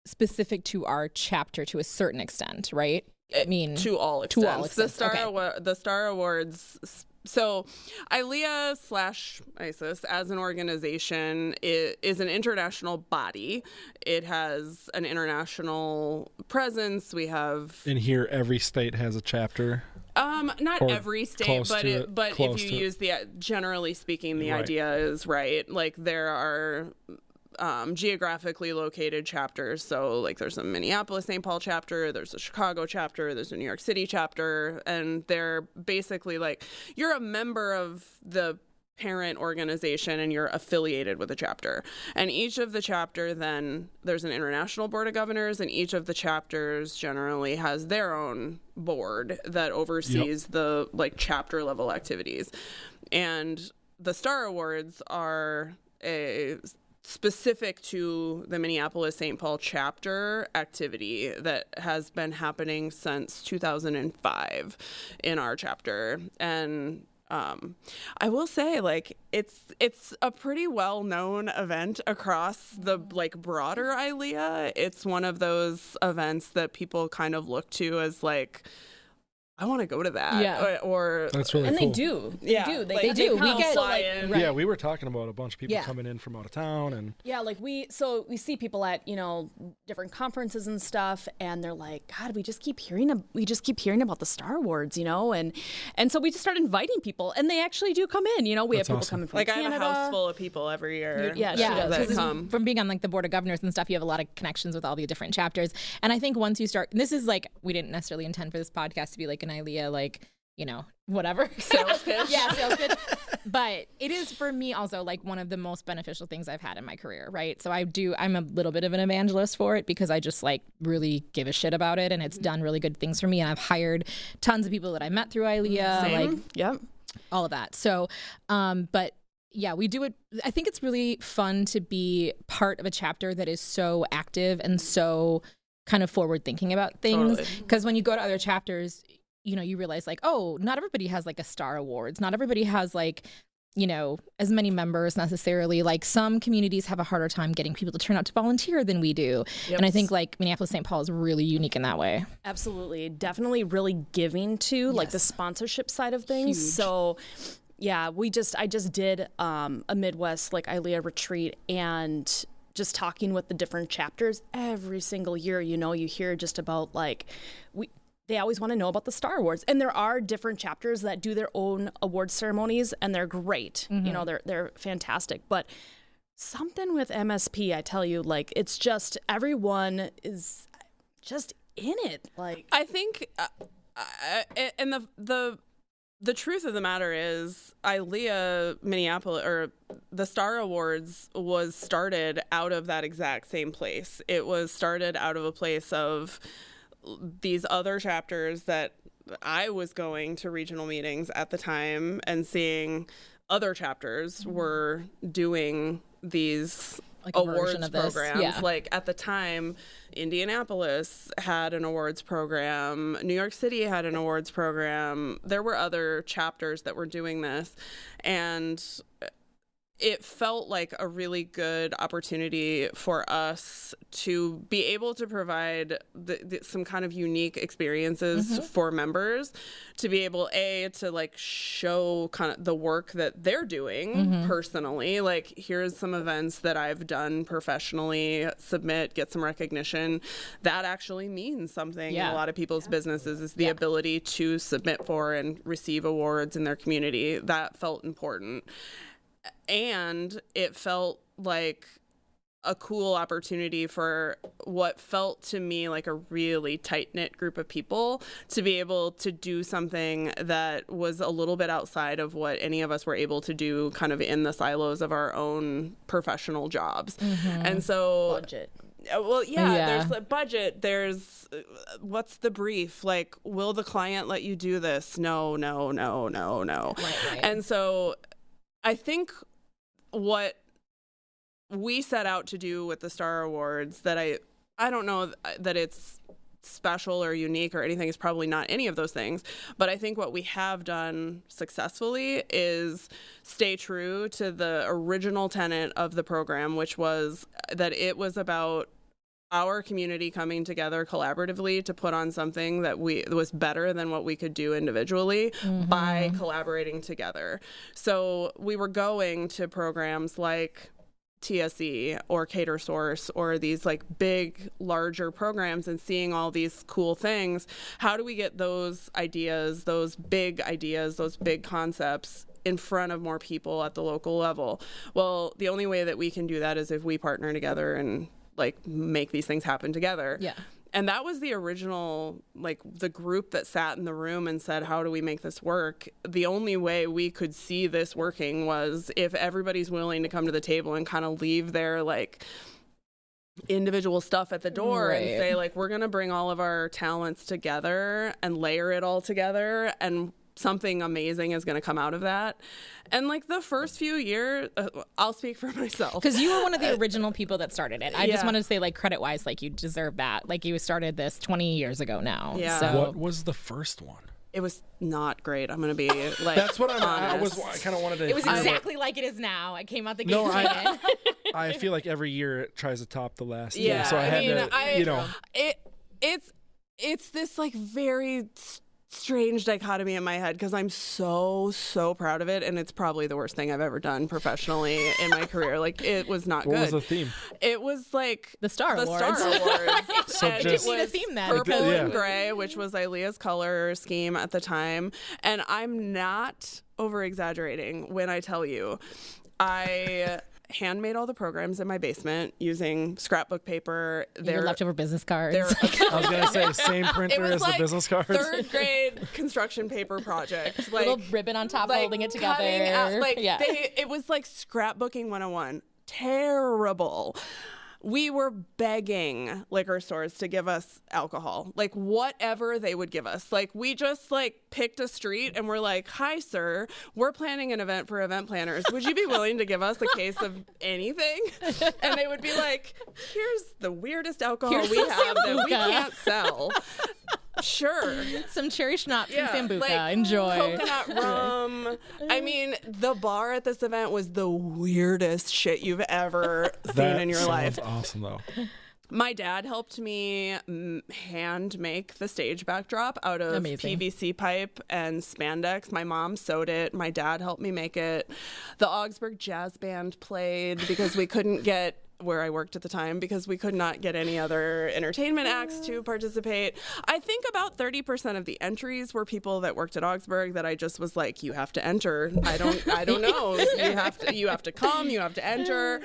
specific to our chapter to a certain extent, right? I mean, to all extents. The Star Awards. So, ILEA/ISIS as an organization is an international body. It has an international presence. We have in here, every state has a chapter. Not every state, but if you use generally speaking, the idea is right. Like there are geographically located chapters. So like there's a Minneapolis St. Paul chapter, there's a Chicago chapter, there's a New York City chapter, and they're basically like you're a member of the parent organization and you're affiliated with a chapter. And each of the chapter, then there's an international board of governors, and each of the chapters generally has their own board that oversees the like chapter level activities. And the Star Awards are specific to the Minneapolis St. Paul chapter activity that has been happening since 2005 in our chapter. And I will say, like, it's a pretty well-known event across the, like, broader ILEA. It's one of those events that people kind of look to as, like, I want to go to that. Yeah. Or That's really And cool. they do. Yeah, They do. like, They do. kinda We get- fly so, like, in. right. Yeah, we were talking about a bunch of people Yeah. coming in from out of town, and Yeah, like we see people at, you know, different conferences and stuff, and they're like, God, we just keep hearing about the Star Awards, you know, and so we just start inviting people, and they actually do come in, you know. We That's have people awesome. coming from Like, Canada. I have a house full of people every year. Yeah, she Yeah, does. that come. from being on like the board of governors and stuff, you have a lot of connections with all the different chapters. And I think once you start, and this is like, we didn't necessarily intend for this podcast to be like an ILEA, like, you know, whatever. Sales pitch. Yeah, sales pitch. But it is for me also like one of the most beneficial things I've had in my career, right? So I'm a little bit of an evangelist for it because I just like really give a shit about it, and it's done really good things for me. And I've hired tons of people that I met through ILEA, Same. like Yep. all of that. So, but yeah, we do it. I think it's really fun to be part of a chapter that is so active and so kind of forward thinking about things. Totally. Because when you go to other chapters, you know, you realize like, oh, not everybody has like a Star Awards. Not everybody has like, you know, as many members necessarily. Like some communities have a harder time getting people to turn out to volunteer than we do. Yep. And I think like Minneapolis St. Paul is really unique in that way. Absolutely. Definitely really giving to like the sponsorship side of things. Huge. So yeah, I just did a Midwest like ILEA retreat, and just talking with the different chapters every single year, you know, you hear just about like they always want to know about the Star Awards. And there are different chapters that do their own award ceremonies, and they're great. You know, they're fantastic. But something with MSP, I tell you, like, it's just everyone is just in it. Like, I think, and the truth of the matter is, ILEA Minneapolis, or the Star Awards, was started out of that exact same place. It was started out of a place of these other chapters that I was going to regional meetings at the time and seeing other chapters were doing these Like a version awards of this. programs. Yeah. Like at the time, Indianapolis had an awards program. New York City had an awards program. There were other chapters that were doing this. And it felt like a really good opportunity for us to be able to provide some kind of unique experiences for members, to be able to like show kind of the work that they're doing personally. Like, here's some events that I've done professionally, submit, get some recognition. That actually means something in a lot of people's businesses, is the ability to submit for and receive awards in their community. That felt important. And it felt like a cool opportunity for what felt to me like a really tight-knit group of people to be able to do something that was a little bit outside of what any of us were able to do kind of in the silos of our own professional jobs. And so budget. Well, Yeah. there's the budget. There's what's the brief? Like, will the client let you do this? No. Right. And so I think what we set out to do with the Star Awards, that I don't know that it's special or unique or anything, is probably not any of those things, but I think what we have done successfully is stay true to the original tenet of the program, which was that it was about our community coming together collaboratively to put on something that was better than what we could do individually by collaborating together. So we were going to programs like TSE or Cater Source or these like big, larger programs and seeing all these cool things. How do we get those ideas, those big concepts in front of more people at the local level. Well, the only way that we can do that is if we partner together and like make these things happen together. Yeah. And that was the original, like the group that sat in the room and said, how do we make this work? The only way we could see this working was if everybody's willing to come to the table and kind of leave their like individual stuff at the door and say like, we're going to bring all of our talents together and layer it all together, and something amazing is going to come out of that. And like the first few years, I'll speak for myself. Because you were one of the original people that started it. I just wanted to say, like, credit-wise, like, you deserve that. Like, you started this 20 years ago now. Yeah. So. What was the first one? It was not great. I'm going to be like, That's what I honest. kind of wanted to. It was exactly like it is now. I came out the gate. No, I feel like every year it tries to top the last year. Yeah. So I had to, you know. It's this like very strange dichotomy in my head because I'm so proud of it, and it's probably the worst thing I've ever done professionally in my career. Like, it was not good. What was the theme? It was like the Star Awards. So and just need a theme then. purple Yeah. and gray, which was ILEA's color scheme at the time. And I'm not over exaggerating when I tell you I handmade all the programs in my basement using scrapbook paper. Your leftover business cards. I was going to say, same printer as like the business cards. third grade construction paper project. Like, little ribbon on top, like holding it together. It was like scrapbooking 101. Terrible. We were begging liquor stores to give us alcohol, like whatever they would give us. Like, we just like picked a street and we're like, hi, sir, we're planning an event for event planners. Would you be willing to give us a case of anything? And they would be like, here's the weirdest alcohol we have that we can't sell. Sure. Some cherry schnapps and Sambuca. Like, enjoy. Coconut rum. I mean, the bar at this event was the weirdest shit you've ever seen in your life. Awesome, though. My dad helped me hand make the stage backdrop out of PVC pipe and spandex. My mom sewed it. My dad helped me make it. The Augsburg Jazz Band played because we couldn't get where I worked at the time because we could not get any other entertainment acts to participate. I think about 30% of the entries were people that worked at Augsburg that I just was like, you have to enter. I don't know. You have to come, you have to enter.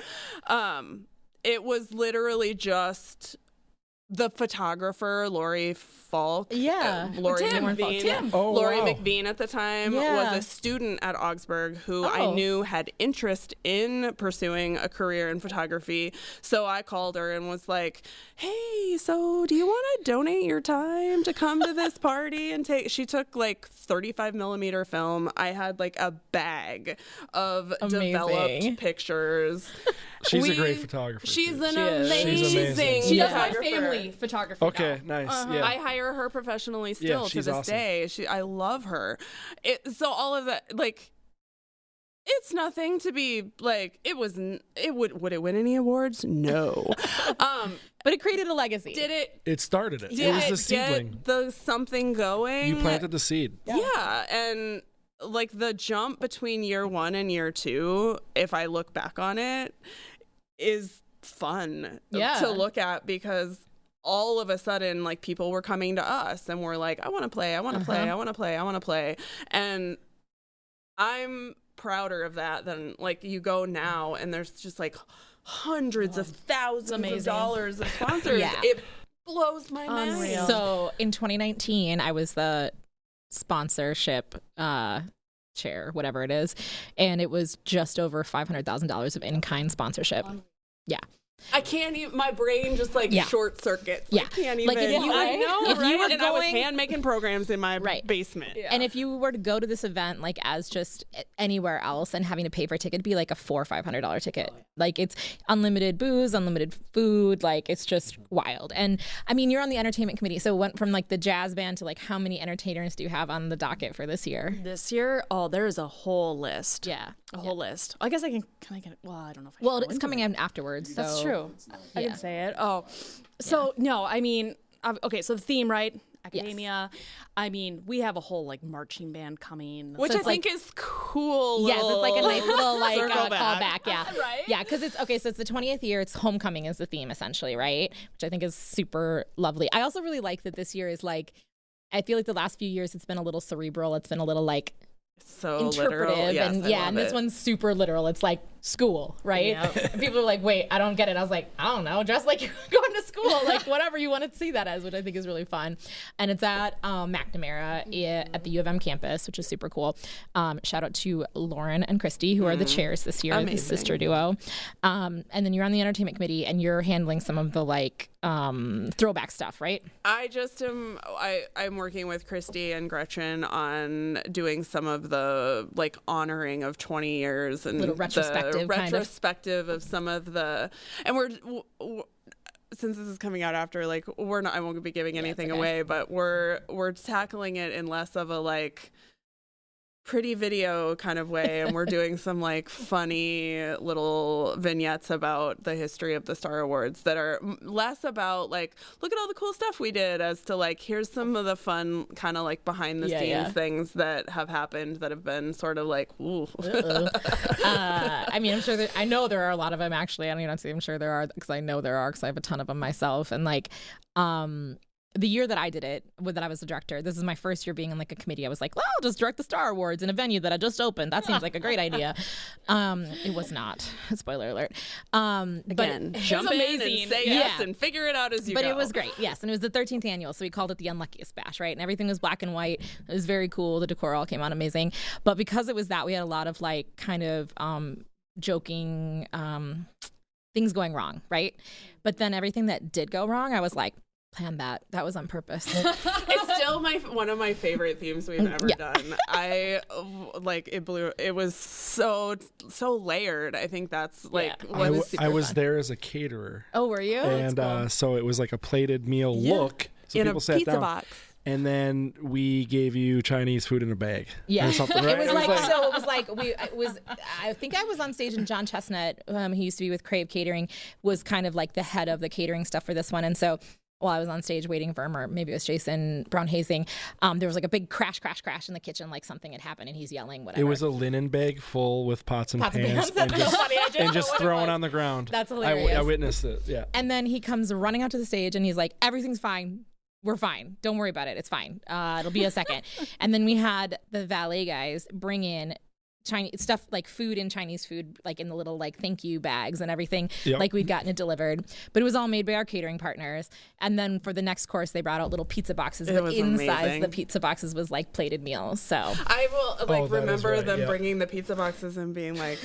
It was literally just the photographer, Lori Falk. Yeah. Lori McBean. Lori wow. McBean at the time was a student at Augsburg who I knew had interest in pursuing a career in photography. So I called her and was like, hey, so do you want to donate your time to come to this party and take... She took like 35 millimeter film. I had like a bag of developed pictures. She's a great photographer. She's too. an amazing She does my photographer. family photography. Okay, nice. Yeah. I hire her professionally still to this awesome. day. I love her. So all of that, like, it's nothing to be like. Would it win any awards? No. But it created a legacy. Did it? It started it. Did It was it the seedling. get the something going? You planted the seed. Yeah, and like the jump between year 1 and year 2, if I look back on it, is fun to look at because all of a sudden, like, people were coming to us and we're like, I want to play, I want to play, I want to play, I want to play. And I'm prouder of that than, like, you go now and there's just like hundreds of thousands of dollars of sponsors. It blows my mind. So in 2019, I was the sponsorship chair, whatever it is, and it was just over $500,000 of in-kind sponsorship. Yeah. I can't even, my brain just like short circuits. Yeah. I can't even. Like if you were, I know, if you were and I was hand making programs in my basement. Yeah. And if you were to go to this event like as just anywhere else and having to pay for a ticket, it'd be like a $400 or $500 ticket. Like it's unlimited booze, unlimited food. Like it's just wild. And I mean, you're on the entertainment committee, so it went from like the jazz band to like how many entertainers do you have on the docket for this year? This year, there's a whole list. Yeah, a whole list. I guess I can I get it? Well, I don't know if I Well, should go it's coming into out afterwards. So. That's true. I can say it. So no, I mean, okay. So the theme, right? Academia. Yes. I mean, we have a whole like marching band coming, which I think is cool. Yes, it's like a nice little like callback. Yeah, right. Yeah, because it's okay. So it's the 20th year. It's homecoming is the theme essentially, right? Which I think is super lovely. I also really like that this year is like. I feel like the last few years it's been a little cerebral. It's been a little like so interpretive literal. Yes, and I love and this it. one's super literal. It's like school, right? Yep. And people are like, wait, I don't get it. I was like, I don't know, just like you're going to school, like whatever you want to see that as, which I think is really fun. And it's at McNamara at the U of M campus, which is super cool. Shout out to Lauren and Christy, who are the chairs this year, the sister duo. And then you're on the entertainment committee and you're handling some of the like throwback stuff, right? I just am. I'm working with Christy and Gretchen on doing some of the like honoring of 20 years and Little retrospective of some of the, and we're since this is coming out after, like we're not. I won't be giving anything away, but we're tackling it in less of a like pretty video kind of way, and we're doing some like funny little vignettes about the history of the Star Awards that are less about like look at all the cool stuff we did as to like here's some of the fun kind of like behind the scenes things that have happened that have been sort of like ooh. I mean, I'm sure that I know there are a lot of them actually. I don't even say I'm sure there are because I know there are because I have a ton of them myself. And like the year that I did it, that I was the director, this is my first year being in like a committee. I was like, well, I'll just direct the Star Awards in a venue that I just opened. That seems like a great idea. It was not. Spoiler alert. Again, jump in and say yes and figure it out as you go. But it was great, yes. And it was the 13th annual, so we called it the Unluckiest Bash, right? And everything was black and white. It was very cool. The decor all came out amazing. But because it was that, we had a lot of like kind of joking things going wrong, right? But then everything that did go wrong, I was like, plan that. That was on purpose. It's still one of my favorite themes we've ever done. I like it blew. It was so layered. I think that's like I was there as a caterer. Oh, were you? And so it was like a plated meal look. So in people a sat pizza down. box. And then we gave you Chinese food in a bag. Yeah. Or something, right? It was I think I was on stage and John Chestnut, who used to be with Crave Catering, was kind of like the head of the catering stuff for this one. And so while I was on stage waiting for him, or maybe it was Jason Brown Hazing, there was like a big crash in the kitchen, like something had happened and he's yelling, whatever. It was a linen bag full with pots and pans. That's so funny. I and just thrown on the ground. That's hilarious. I witnessed it, yeah. And then he comes running out to the stage and he's like, everything's fine. We're fine. Don't worry about it. It's fine. It'll be a second. And then we had the valet guys bring in Chinese stuff, like food and Chinese food, like in the little like thank you bags and everything, like we'd gotten it delivered. But it was all made by our catering partners. And then for the next course, they brought out little pizza boxes. But inside the pizza boxes was like plated meals. So I will remember them right, bringing the pizza boxes and being like,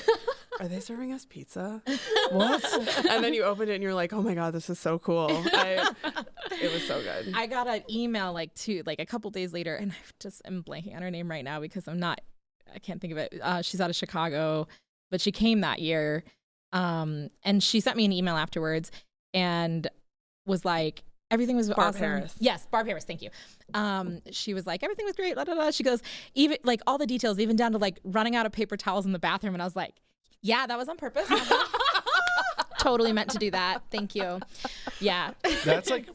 are they serving us pizza? What? And then you opened it and you're like, oh my God, this is so cool. It was so good. I got an email like a couple days later, and I just am blanking on her name right now because I can't think of it. She's out of Chicago, but she came that year. And she sent me an email afterwards and was like, everything was Barb awesome. Harris. Yes, Barb Harris, thank you. She was like, everything was great, blah, blah, blah. She goes, even like all the details, even down to like running out of paper towels in the bathroom. And I was like, yeah, that was on purpose. Totally meant to do that. Thank you. Yeah. That's like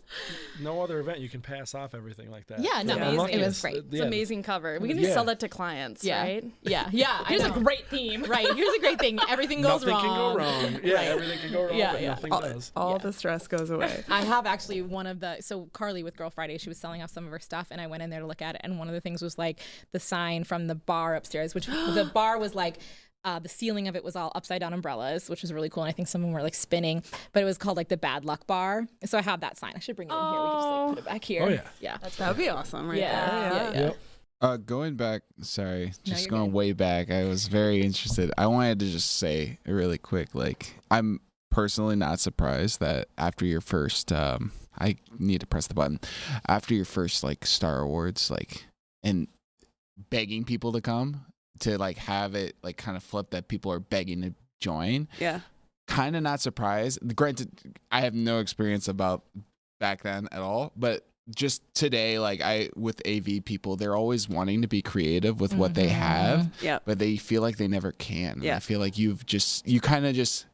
no other event you can pass off everything like that. Yeah, no, it was great. It's an amazing cover. We can just sell that to clients, right? Yeah. Here's a great theme. Right. Here's a great thing. Everything goes wrong. Nothing can go wrong. Yeah, everything can go wrong, but nothing does. All the stress goes away. I have actually so Carly with Girl Friday, she was selling off some of her stuff and I went in there to look at it. And one of the things was like the sign from the bar upstairs, which the bar was like, the ceiling of it was all upside down umbrellas, which was really cool. And I think some of them were like spinning, but it was called like the Bad Luck Bar. So I have that sign. I should bring it in here. We can just like put it back here. Oh, yeah. Yeah. That would be awesome there. Yeah. Going back, just going way back, I was very interested. I wanted to just say really quick, like, I'm personally not surprised that after your first, I need to press the button, after your first like Star Awards, like, and begging people to come, to like have it like kind of flip that people are begging to join. Yeah. Kind of not surprised. Granted, I have no experience about back then at all, but just today, like with AV people, they're always wanting to be creative with what they have, but they feel like they never can. Yeah. I feel like you kind of just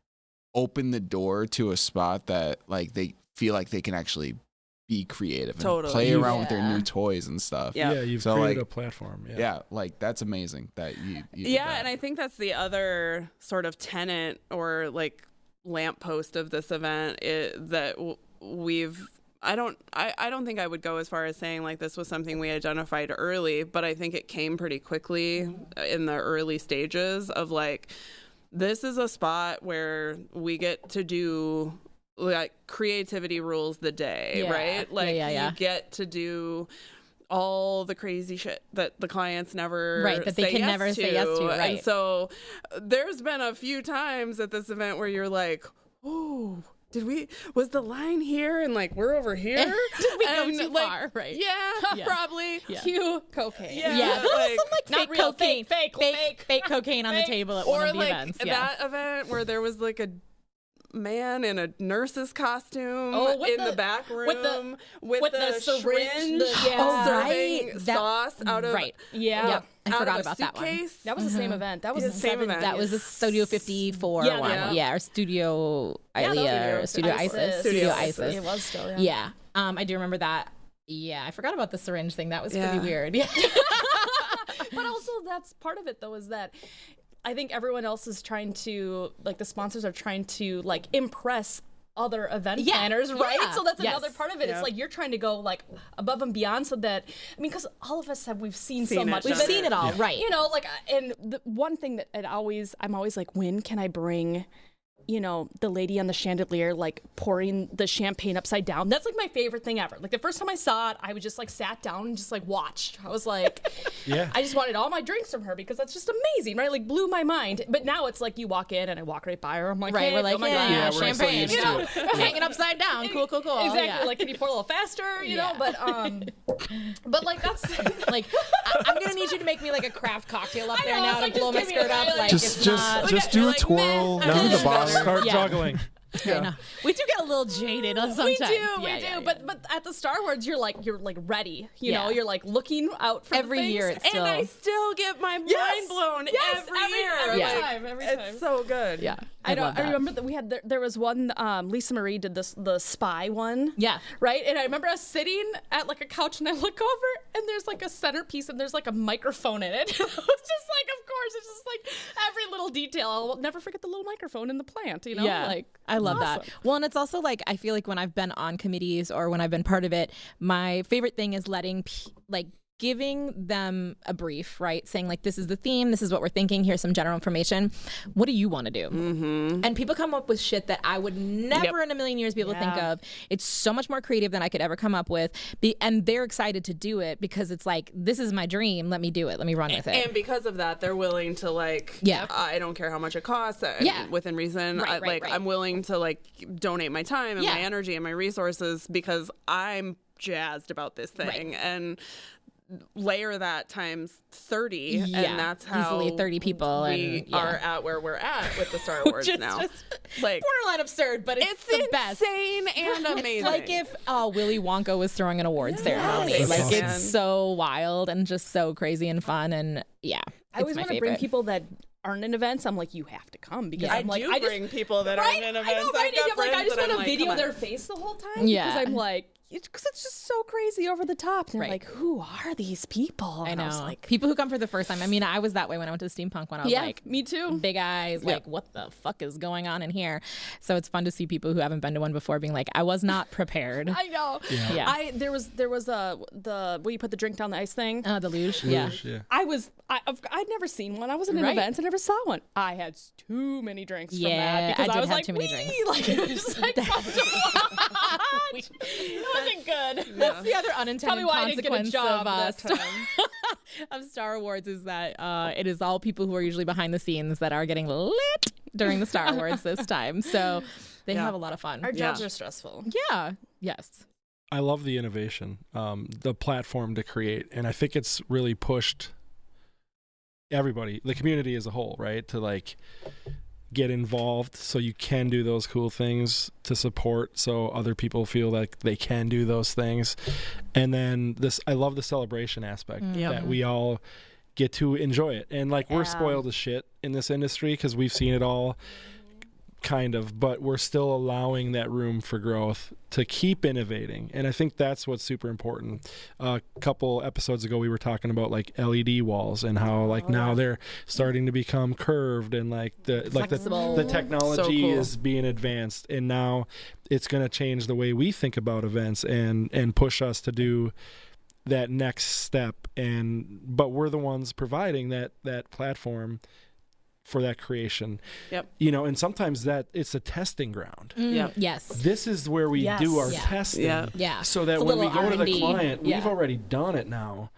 open the door to a spot that like they feel like they can actually be creative and play around with their new toys and stuff. Yeah, you've created a platform. Yeah, like that's amazing that you did that. And I think that's the other sort of tenet or like lamppost of this event that we've I don't think I would go as far as saying like this was something we identified early, but I think it came pretty quickly in the early stages of like, this is a spot where we get to do like creativity rules the day, right? Like you get to do all the crazy shit that the clients never that they can never say yes to, right? And so there's been a few times at this event where you're like, oh, was the line here and like we're over here? Did we go too far? Right. Yeah, probably. Yeah. Cue cocaine. Yeah. Like, some like not fake real, cocaine. Fake cocaine on the Fake. table at one of the like events. that event where there was like a man in a nurse's costume with in the back room with the syringe serving sauce out of Yep. I out forgot of a about that one. suitcase. That was the same event. That was Yeah, the same seven- event. That was a Studio 54 Yeah, one. yeah. Or Studio ILEA or Studio ISIS. Studio ISIS. It was still, Yeah. I do remember that. Yeah, I forgot about the syringe thing. That was pretty weird. Yeah. But also that's part of it though, is that I think everyone else is trying to, like the sponsors are trying to like impress other event planners, right? Yeah. So that's Yes. another part of it. It's like you're trying to go like above and beyond so that, I mean, because all of us we've seen so it, much. done We've seen it all, right? You know, like, and the one thing that I'm always like, when can I bring, you know, the lady on the chandelier, like pouring the champagne upside down? That's like my favorite thing ever. Like the first time I saw it, I would just like sat down and just like watched. I was like, I just wanted all my drinks from her because that's just amazing, right? Like blew my mind. But now it's like you walk in and I walk right by her. I'm like, hey, We're like, fill my glass. Yeah, we're so champagne, used you to know, it. hanging upside down. Cool. Exactly. Yeah. Like, can you pour a little faster? You know, but like that's like, I'm gonna need you to make me like a craft cocktail up there know, now it's to like, blow just my give me skirt a- up. like, Like, Just it's not. just do you're a like, twirl man, down to the bottom. Start Yeah. juggling. I know. We do get a little jaded sometimes. we do. Yeah. But at the Star Wars, you're like ready. You know, Yeah. you're like looking out for Every the things. year it's still. And I still get my mind blown every year. every Yeah. time. It's so good. Yeah. I love that. remember that we had there was one Lisa Marie did the spy one. Yeah. Right? And I remember us sitting at like a couch and I look over and there's like a centerpiece and there's like a microphone in it. It's just like, of course, it's just like every little detail. I'll never forget the little microphone in the plant, you know? Yeah, Like I love it's that. awesome. Well, and it's also like I feel like when I've been on committees or when I've been part of it, my favorite thing is giving them a brief, right? Saying like, this is the theme, this is what we're thinking, here's some general information. What do you want to do? Mm-hmm. And people come up with shit that I would never in a million years be able to think of. It's so much more creative than I could ever come up with. And they're excited to do it because it's like, this is my dream. Let me do it. Let me run with it. And because of that, they're willing to like, I don't care how much it costs. Within reason, Right. I'm willing to like donate my time and my energy and my resources because I'm jazzed about this thing. And layer that times 30 and that's how easily 30 people we are at where we're at with the Star Wars now. Like borderline absurd, but it's the best. Insane and amazing. It's like if Willy Wonka was throwing an awards ceremony. That's Like awesome. it's so wild and just so crazy and fun and I always want to bring people that aren't in events. I'm like, you have to come because I'm like, I bring people that aren't in events. I know, right? I've got Like, I friends just that want I'm to like, video come on. their face the whole time. Yeah. Because I'm like, because it's just so crazy over the top. And they're like, who are these people? I And know. was like, People who come for the first time. I mean, I was that way when I went to the steampunk one. I was like, me too. big eyes, like, what the fuck is going on in here? So it's fun to see people who haven't been to one before being like, I was not prepared. I know. Yeah. There was the where you put the drink down the ice thing. The luge. Yeah. I'd never seen one. I wasn't in Right. events. I never saw one. I had too many drinks from Yeah, that because I I did was have like, too many "Wee!" drinks. Like it was just like it wasn't good. That's the other Tell me unintended why I didn't get a consequence job of that time. of Star Wars is that it is all people who are usually behind the scenes that are getting lit during the Star Wars this time. So they have a lot of fun. Our jobs are stressful. Yeah. Yes. I love the innovation, the platform to create, and I think it's really pushed everybody, the community as a whole, right, to like get involved so you can do those cool things to support so other people feel like they can do those things. And then I love the celebration aspect that we all get to enjoy it. And like we're spoiled as shit in this industry because we've seen it all kind of, but we're still allowing that room for growth to keep innovating. And I think that's what's super important. A couple episodes ago, we were talking about like LED walls and how like now they're starting to become curved and like the technology So cool. is being advanced, and now it's going to change the way we think about events and push us to do that next step. But we're the ones providing that platform for that creation. Yep. And sometimes that it's a testing ground. Yep. Yes. This is where we do our testing. Yeah. Yeah. So that It's a when we little go to the R&D. client, Yeah. we've already done it now.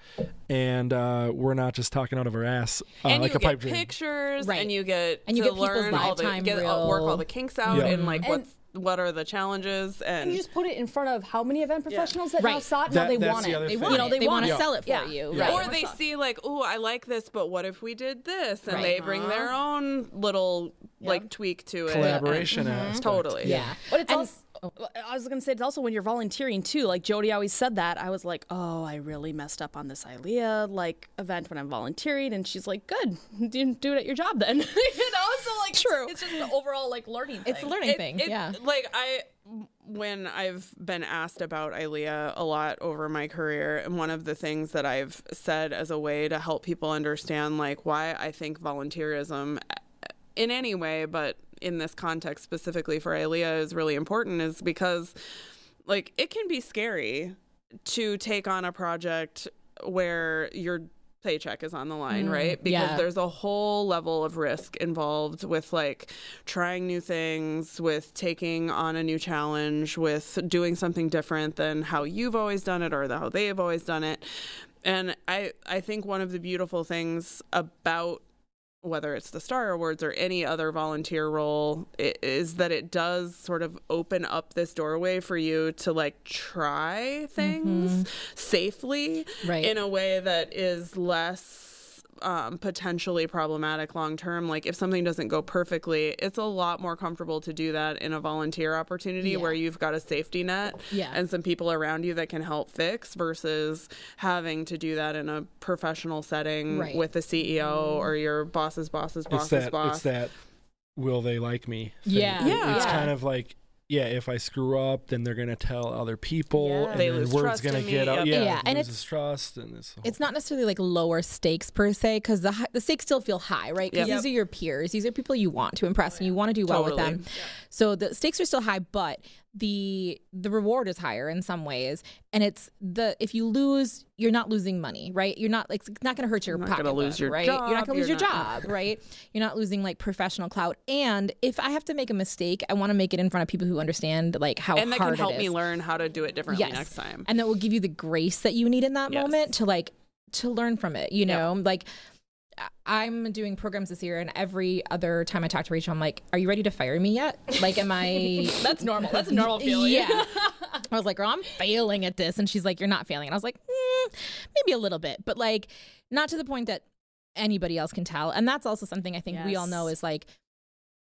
And we're not just talking out of our ass And like you a pipe get dream. pictures, Right. and you get And you to get people's learn all lifetime work all the kinks out, Yeah. and like And- what are the challenges, and You just put it in front of how many event professionals that now Right. saw it. Now they That's want the it. other They thing. want it. They want to Yeah. sell it for Yeah. you. Yeah. Right. or they see like, oh, I like this, but what if we did this? And Right. they bring their own little like tweak to it. Collaboration And- aspect. Totally. Yeah. But it's And- also, I was going to say, it's also when you're volunteering too. Like Jodi always said that. I was like, oh, I really messed up on this ILEA like event when I'm volunteering. And she's like, good. You didn't do it at your job then. So like, True. It's just an overall like learning thing. It's a learning thing. Yeah. Like when I've been asked about ILEA a lot over my career, and one of the things that I've said as a way to help people understand like why I think volunteerism in any way, but in this context specifically for ILEA is really important, is because like it can be scary to take on a project where your paycheck is on the line, right? Because yeah. there's a whole level of risk involved with like trying new things, with taking on a new challenge, with doing something different than how you've always done it or how they've always done it. And I think one of the beautiful things about whether it's the Star Awards or any other volunteer role, is that it does sort of open up this doorway for you to like try things safely Right. in a way that is less potentially problematic long term. Like if something doesn't go perfectly, it's a lot more comfortable to do that in a volunteer opportunity Yeah. where you've got a safety net Yeah. and some people around you that can help fix, versus having to do that in a professional setting Right. with the CEO or your boss's boss's boss. It's that will they like me thing. Yeah. Yeah. It's Yeah. kind of like, if I screw up, then they're going to tell other people. Yeah. And They then lose word's trust going in to me. get out. Yep. Yeah, and loses trust. And it's not necessarily like lower stakes per se, because the stakes still feel high, right? Because Yep. these are your peers, these are people you want to impress, and you want to do well with Totally. them. So the stakes are still high, but the reward is higher in some ways. And it's if you lose, you're not losing money, right? You're not like, it's not going to hurt your You're not gonna pocketbook, lose your right? job, You're not going to lose you're your not- job, right? You're not losing like professional clout. And if I have to make a mistake, I want to make it in front of people who understand like how And that hard can help it me is. learn how to do it differently next time. And that will give you the grace that you need in that Yes. moment to learn from it, you know? Like I'm doing programs this year, and every other time I talk to Rachel, I'm like, are you ready to fire me yet? Like, am I... That's normal. That's a normal feeling. Yeah. I was like, girl, I'm failing at this. And she's like, you're not failing. And I was like, maybe a little bit, but like not to the point that anybody else can tell. And that's also something I think we all know is like,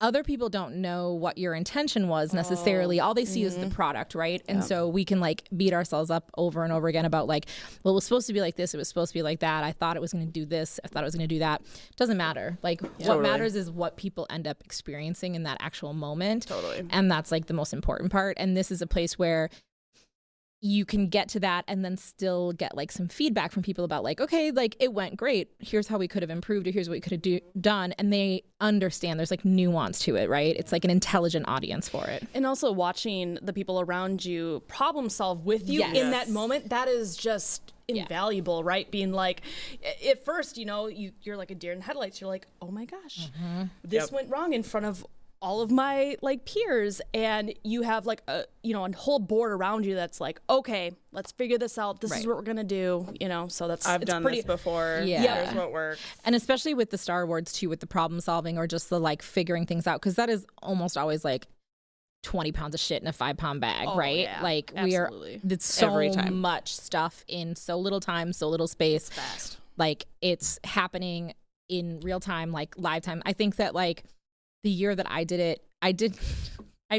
other people don't know what your intention was necessarily. All they see is the product, right? And so we can like beat ourselves up over and over again about like, well, it was supposed to be like this. It was supposed to be like that. I thought it was going to do this. I thought it was going to do that. Doesn't matter. Like what matters is what people end up experiencing in that actual moment. Totally. And that's like the most important part. And this is a place where you can get to that and then still get like some feedback from people about like, okay, like it went great. Here's how we could have improved, or here's what we could have done. And they understand there's like nuance to it, right? It's like an intelligent audience for it. And also watching the people around you problem solve with you Yes. in that moment, that is just invaluable, right? Being like, at first, you're like a deer in headlights. You're like, oh my gosh, this went wrong in front of all of my like peers, and you have like a whole board around you that's like, okay, let's figure this out. This is what we're gonna do. So I've done this before. Yeah. Here's what works. And especially with the Star Awards too, with the problem solving or just the like figuring things out, because that is almost always like 20 pounds of shit in a 5-pound bag, right? yeah. Like Absolutely. it's so Every time. much stuff in so little time, so little space. fast. Like it's happening in real time, like live time. I think that like the year that I did it, I'd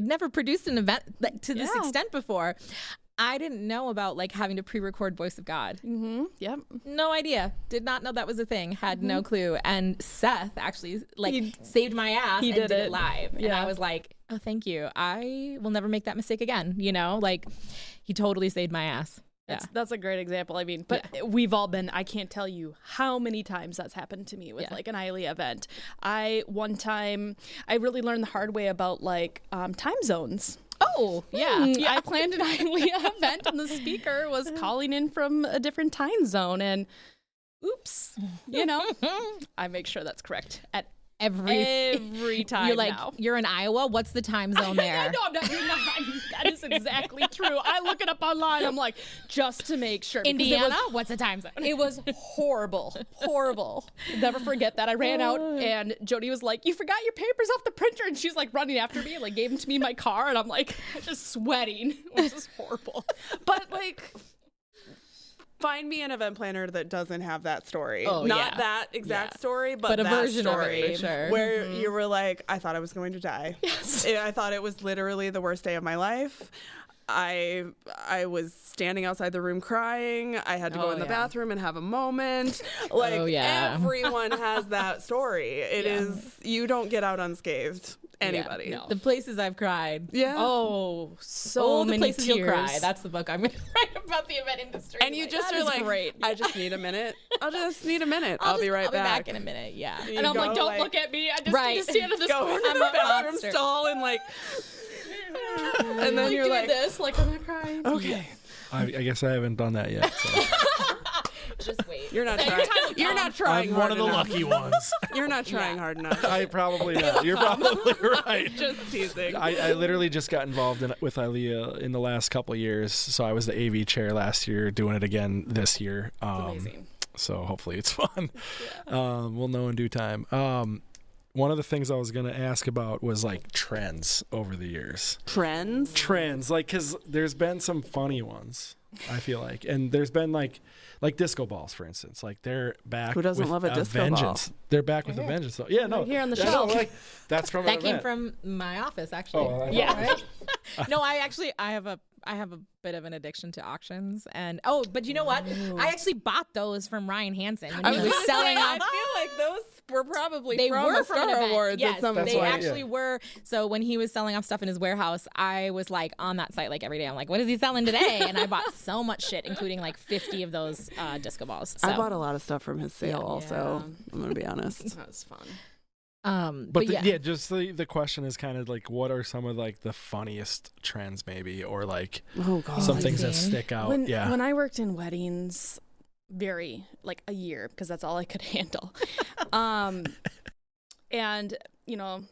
never produced an event to this extent before. I didn't know about like having to pre-record Voice of God. Mm-hmm. Yep. No idea. Did not know that was a thing. Had no clue. And Seth actually like saved my ass he and did did it. it live. And Yeah. I was like, oh, thank you. I will never make that mistake again. You know, like he totally saved my ass. Yeah. That's a great example. I mean, but we've all been, I can't tell you how many times that's happened to me with like an ILEA event. One time, I really learned the hard way about like time zones. Oh, yeah. I planned an ILEA event and the speaker was calling in from a different time zone and oops, you know, I make sure that's correct at every time. You're like, now. you're in Iowa. What's the time zone there? No, you're not. That is exactly true. I look it up online. I'm like, just to make sure. because Indiana? What's the time zone? It was horrible. Horrible. Never forget that. I ran out and Jodi was like, you forgot your papers off the printer. And she's like running after me and like gave them to me in my car. And I'm like, just sweating. It was just horrible. But like, find me an event planner that doesn't have that story. Oh, Not yeah. that exact story, but But a that version of story it, for sure. where you were like, I thought I was going to die. Yes. I thought it was literally the worst day of my life. I was standing outside the room crying. I had to go in the bathroom and have a moment. Like everyone has that story. It is, you don't get out unscathed. Anybody. No. The places I've cried. Yeah. Oh, so the many places tears. you'll cry. That's the book I'm going to write about the event industry. And you just that are is like, great. I just need a minute. I'll just need a minute. I'll be right back. in a minute. Yeah. You And I'm go, like, don't look at me. I just Right. need to stand in this Go corner. into the a bathroom monster. stall and like, and then you're doing like, this, like I'm not crying. okay. I guess I haven't done that yet. So. Just wait. You're not trying. You're not trying. I'm one hard of the enough. lucky ones. You're not trying hard enough. I probably not. You're probably right. Just teasing. I literally just got involved with ILEA in the last couple of years. So I was the AV chair last year, doing it again this year. Amazing. So hopefully it's fun. We'll know in due time. One of the things I was going to ask about was like trends over the years. Trends? Like, because there's been some funny ones, I feel like. And there's been like disco balls, for instance. Like, they're back Who doesn't with love a disco ball? vengeance. They're back with a vengeance. So, yeah, no. Right here on the I know, shelf. like, that's from That an came event. from my office, actually. Oh, Yeah. No, I have a bit of an addiction to auctions, and but you know what? I actually bought those from Ryan Hansen when he was selling I off. feel like those were probably They from were the from an Star event. Awards Yes, at some That's they why, point. actually were. So when he was selling off stuff in his warehouse, I was like on that site like every day. I'm like, what is he selling today? And I bought so much shit, including like 50 of those disco balls. So. I bought a lot of stuff from his sale also. I'm going to be honest. That was fun. But just the question is kind of like, what are some of like the funniest trends maybe, or like Oh, God. some things that stick out? When I worked in weddings, like a year, because that's all I could handle. And, you know,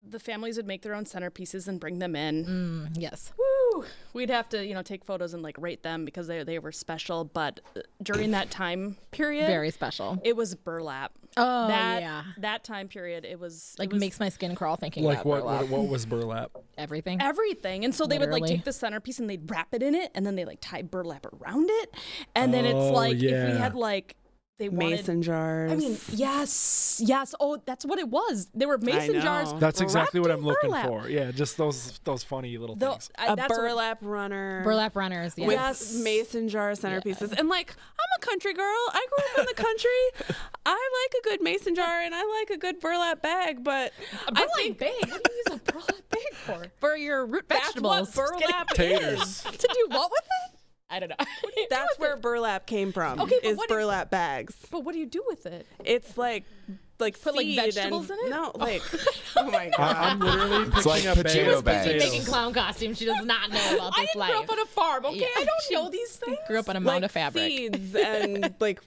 the families would make their own centerpieces and bring them in. Yes. Woo! We'd have to, take photos and like rate them because they were special. But during that time period, Very special. it was burlap. Oh, That time period, it was makes my skin crawl thinking like about burlap. what was burlap? Everything. everything. And so they would like Literally. take the centerpiece and they'd wrap it in it, and then they like tie burlap around it, and then it's like if we had like they wanted Mason jars. I mean, yes. Oh, that's what it was. They were mason know. jars. That's exactly what wrapped I'm in looking burlap. for. Yeah, just those funny little things. a That's what- burlap runner. Burlap runners. With Yes. mason jar centerpieces. And like, I'm a country girl. I grew up in the country. I like a good mason jar and I like a good burlap bag, but A I burlap think bag. What do you use a burlap bag for? For your root that's vegetables. what burlap Taters. is. To do what with it? I don't know. That's where burlap came from. Okay, but is what do you- burlap bags. But what do you do with it? It's like Put, like, seed vegetables and, in it? No, like oh my god. I'm literally It's like picking up potato bags of bags. Making clown costumes. She does not know about I this didn't life. grow up on a farm, okay? Yeah. I don't She know these things. Grew up on a mound like of fabric. seeds and like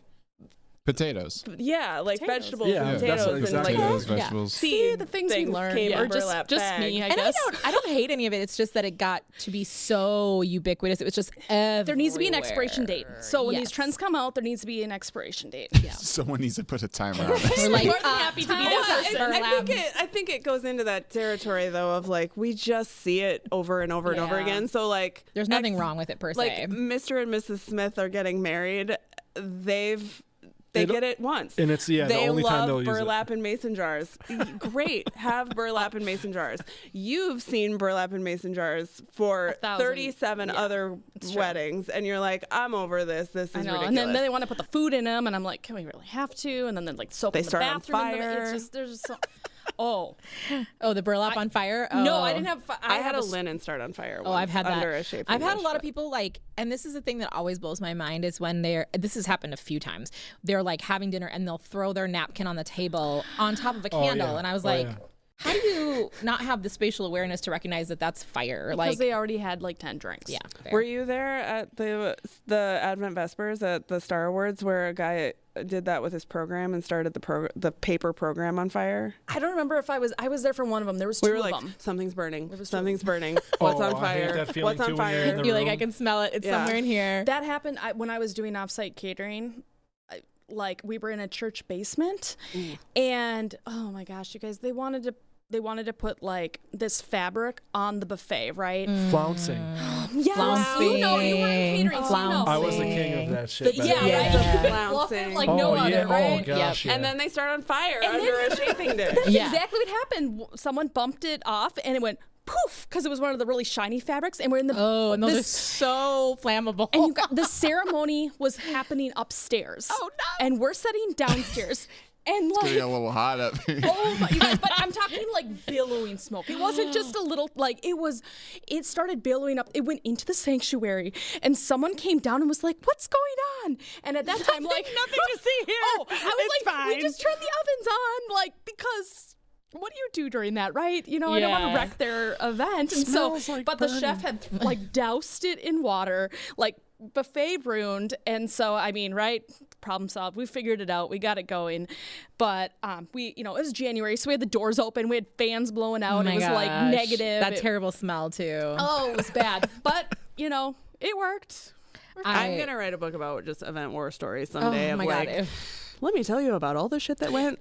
Potatoes. yeah, like Potatoes. vegetables Yeah, and that's potatoes exactly and like Potatoes, vegetables. seed the things we learned, came yeah. in a Or just burlap just bag. me, I And guess. I don't hate any of it. It's just that it got to be so ubiquitous. It was just everywhere. There needs to be an expiration date. So when Yes. these trends come out, there needs to be an expiration date. Someone needs to put a timer on it. We're like, More than happy to be that person. I think it goes into that territory though of like we just see it over and over and over Yeah. again. So like There's nothing wrong with it per like se. Mr. and Mrs. Smith are getting married. They've They get it once. And it's, the only time they'll use it. They love burlap and mason jars. Great. Have burlap and mason jars. You've seen burlap and mason jars for 37 other weddings. And you're like, I'm over this. This is ridiculous. And then they want to put the food in them. And I'm like, can we really have to? And then they're like soap in the bathroom. On fire. It's just, there's just so... the burlap on fire? No, I didn't have I had a linen start on fire once. I've had that. Under a chafing I've had a dish, lot of people like, and this is the thing that always blows my mind is when this has happened a few times. They're like having dinner and they'll throw their napkin on the table on top of a candle. And I was like, how do you not have the spatial awareness to recognize that that's fire? Because they already had like 10 drinks. Yeah. Fair. Were you there at the Advent Vespers at the Star Awards where a guy did that with his program and started the paper program on fire? I don't remember if I was there for one of them. There was two of them. Something's burning. Something's burning. What's on fire? I hate that feeling What's on too when you're in fire? the You're like, room. I can smell it. It's somewhere in here. That happened when I was doing offsite catering. Like we were in a church basement, and oh my gosh, you guys, they wanted to put like this fabric on the buffet, right? Flouncing. Yes. Flouncing. You know, you were in catering, so you know. I was the king of that shit. Right? Flouncing. Like no other, right? Oh, gosh, And then they start on fire And under a chafing dish. That's exactly what happened. Someone bumped it off, and it went poof because it was one of the really shiny fabrics, and we're in the and those are so flammable. And you got, the ceremony was happening upstairs. Oh no! And we're sitting downstairs. And like, Getting a little hot up here. Oh my, you guys, but I'm talking like billowing smoke. It wasn't just a little, like it started billowing up. It went into the sanctuary, and someone came down and was like, "What's going on?" And at that time, like nothing to see here. Oh, I was It's like, fine. we just turned the ovens on, like because. What do you do during that, right? You know, I don't want to wreck their event. And so, but the chef had like doused it in water, like buffet ruined. And so, I mean, right? Problem solved. We figured it out. We got it going. But it was January, so we had the doors open. We had fans blowing out. It was like negative. That terrible smell too. Oh, it was bad. But, it worked. I'm going to write a book about just event war stories someday. Oh my God. Let me tell you about all the shit that went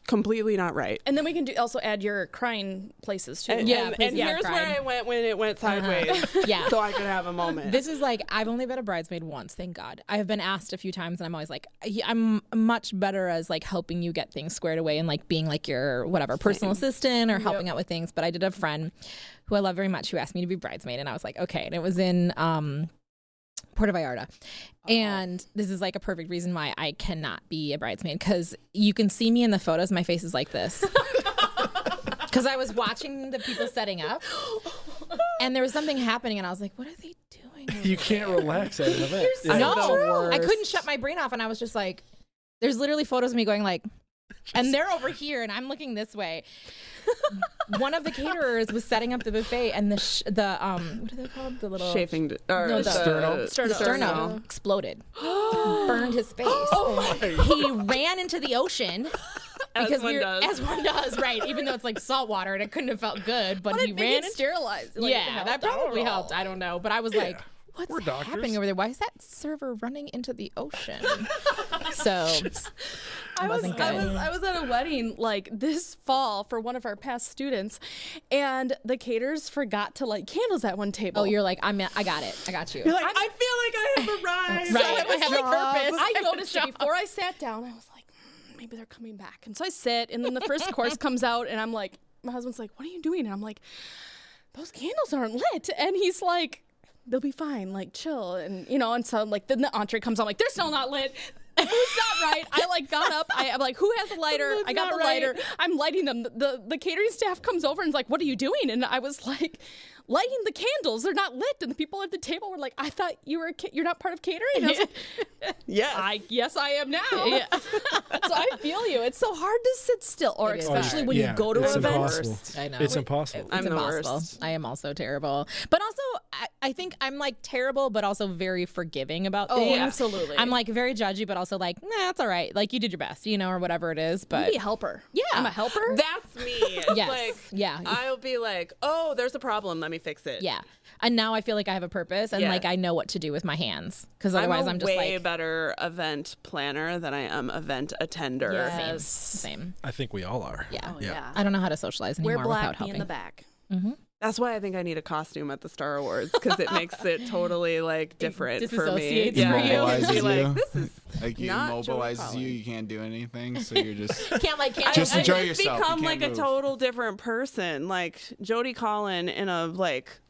completely not right. And then we can also add your crying places too. And here's where I went when it went sideways. So I could have a moment. This is like, I've only been a bridesmaid once, thank God. I have been asked a few times, and I'm always like, I'm much better as like helping you get things squared away and like being like your whatever personal assistant or helping out with things. But I did have a friend who I love very much who asked me to be bridesmaid, and I was like, okay. And it was in Puerto Vallarta. And this is like a perfect reason why I cannot be a bridesmaid, because you can see me in the photos. My face is like this. Because I was watching the people setting up, and there was something happening, and I was like, what are they doing? You can't relax at an event. No, I couldn't shut my brain off, and I was just like, there's literally photos of me going like, and they're over here, and I'm looking this way. One of the caterers was setting up the buffet, and the what are they called? The little chafing sterno exploded, burned his face. He ran into the ocean. Because as one does, right? Even though it's like salt water and it couldn't have felt good, but he ran and sterilized. That probably helped. I don't know, but I was like, what's happening over there? Why is that server running into the ocean? So it wasn't good. I was at a wedding like this fall for one of our past students, and the caterers forgot to light candles at one table. Oh, you're like, I got it. I got you. You're like, I feel like I have arrived. Right. I have a purpose. I noticed it before I sat down. I was like, maybe they're coming back. And so I sit, and then the first course comes out, and I'm like, my husband's like, what are you doing? And I'm like, those candles aren't lit. And he's like, they'll be fine, like chill. And and so like then the entree comes on, like they're still not lit. Who's not right? I like got up. I'm like, who has a lighter? I got the lighter. I'm lighting them. The catering staff comes over and is like, what are you doing? And I was like, lighting the candles. They're not lit. And the people at the table were like, I thought you're not part of catering. And I was like, yes, I am now. Yeah. So I feel you. It's so hard to sit still, or especially when you go to an event. Impossible. I know. It's impossible. I'm the worst. I am also terrible. But also, I think I'm like terrible, but also very forgiving about things. Oh, absolutely. I'm like very judgy, but also like, nah, that's all right. Like you did your best, or whatever it is. But be a helper. Yeah. I'm a helper. That's me. It's Yes. like, Yeah. I'll be like, oh, there's a problem. Let me fix it. Yeah. And now I feel like I have a purpose and like I know what to do with my hands, because otherwise I'm just way like better event planner than I am event attender. Same. I think we all are. Yeah. Oh, yeah. I don't know how to socialize anymore Wear black, without be helping. in the back. That's why I think I need a costume at the Star Awards, because it makes it totally like different for me. disassociates for you. Mobilizes Be like, you. this is Like it not Jodi immobilizes Collen. you. You can't do anything. So you're just Can't Just I enjoy just yourself. You become can't like move. a total different person. Like Jodi Collen in a like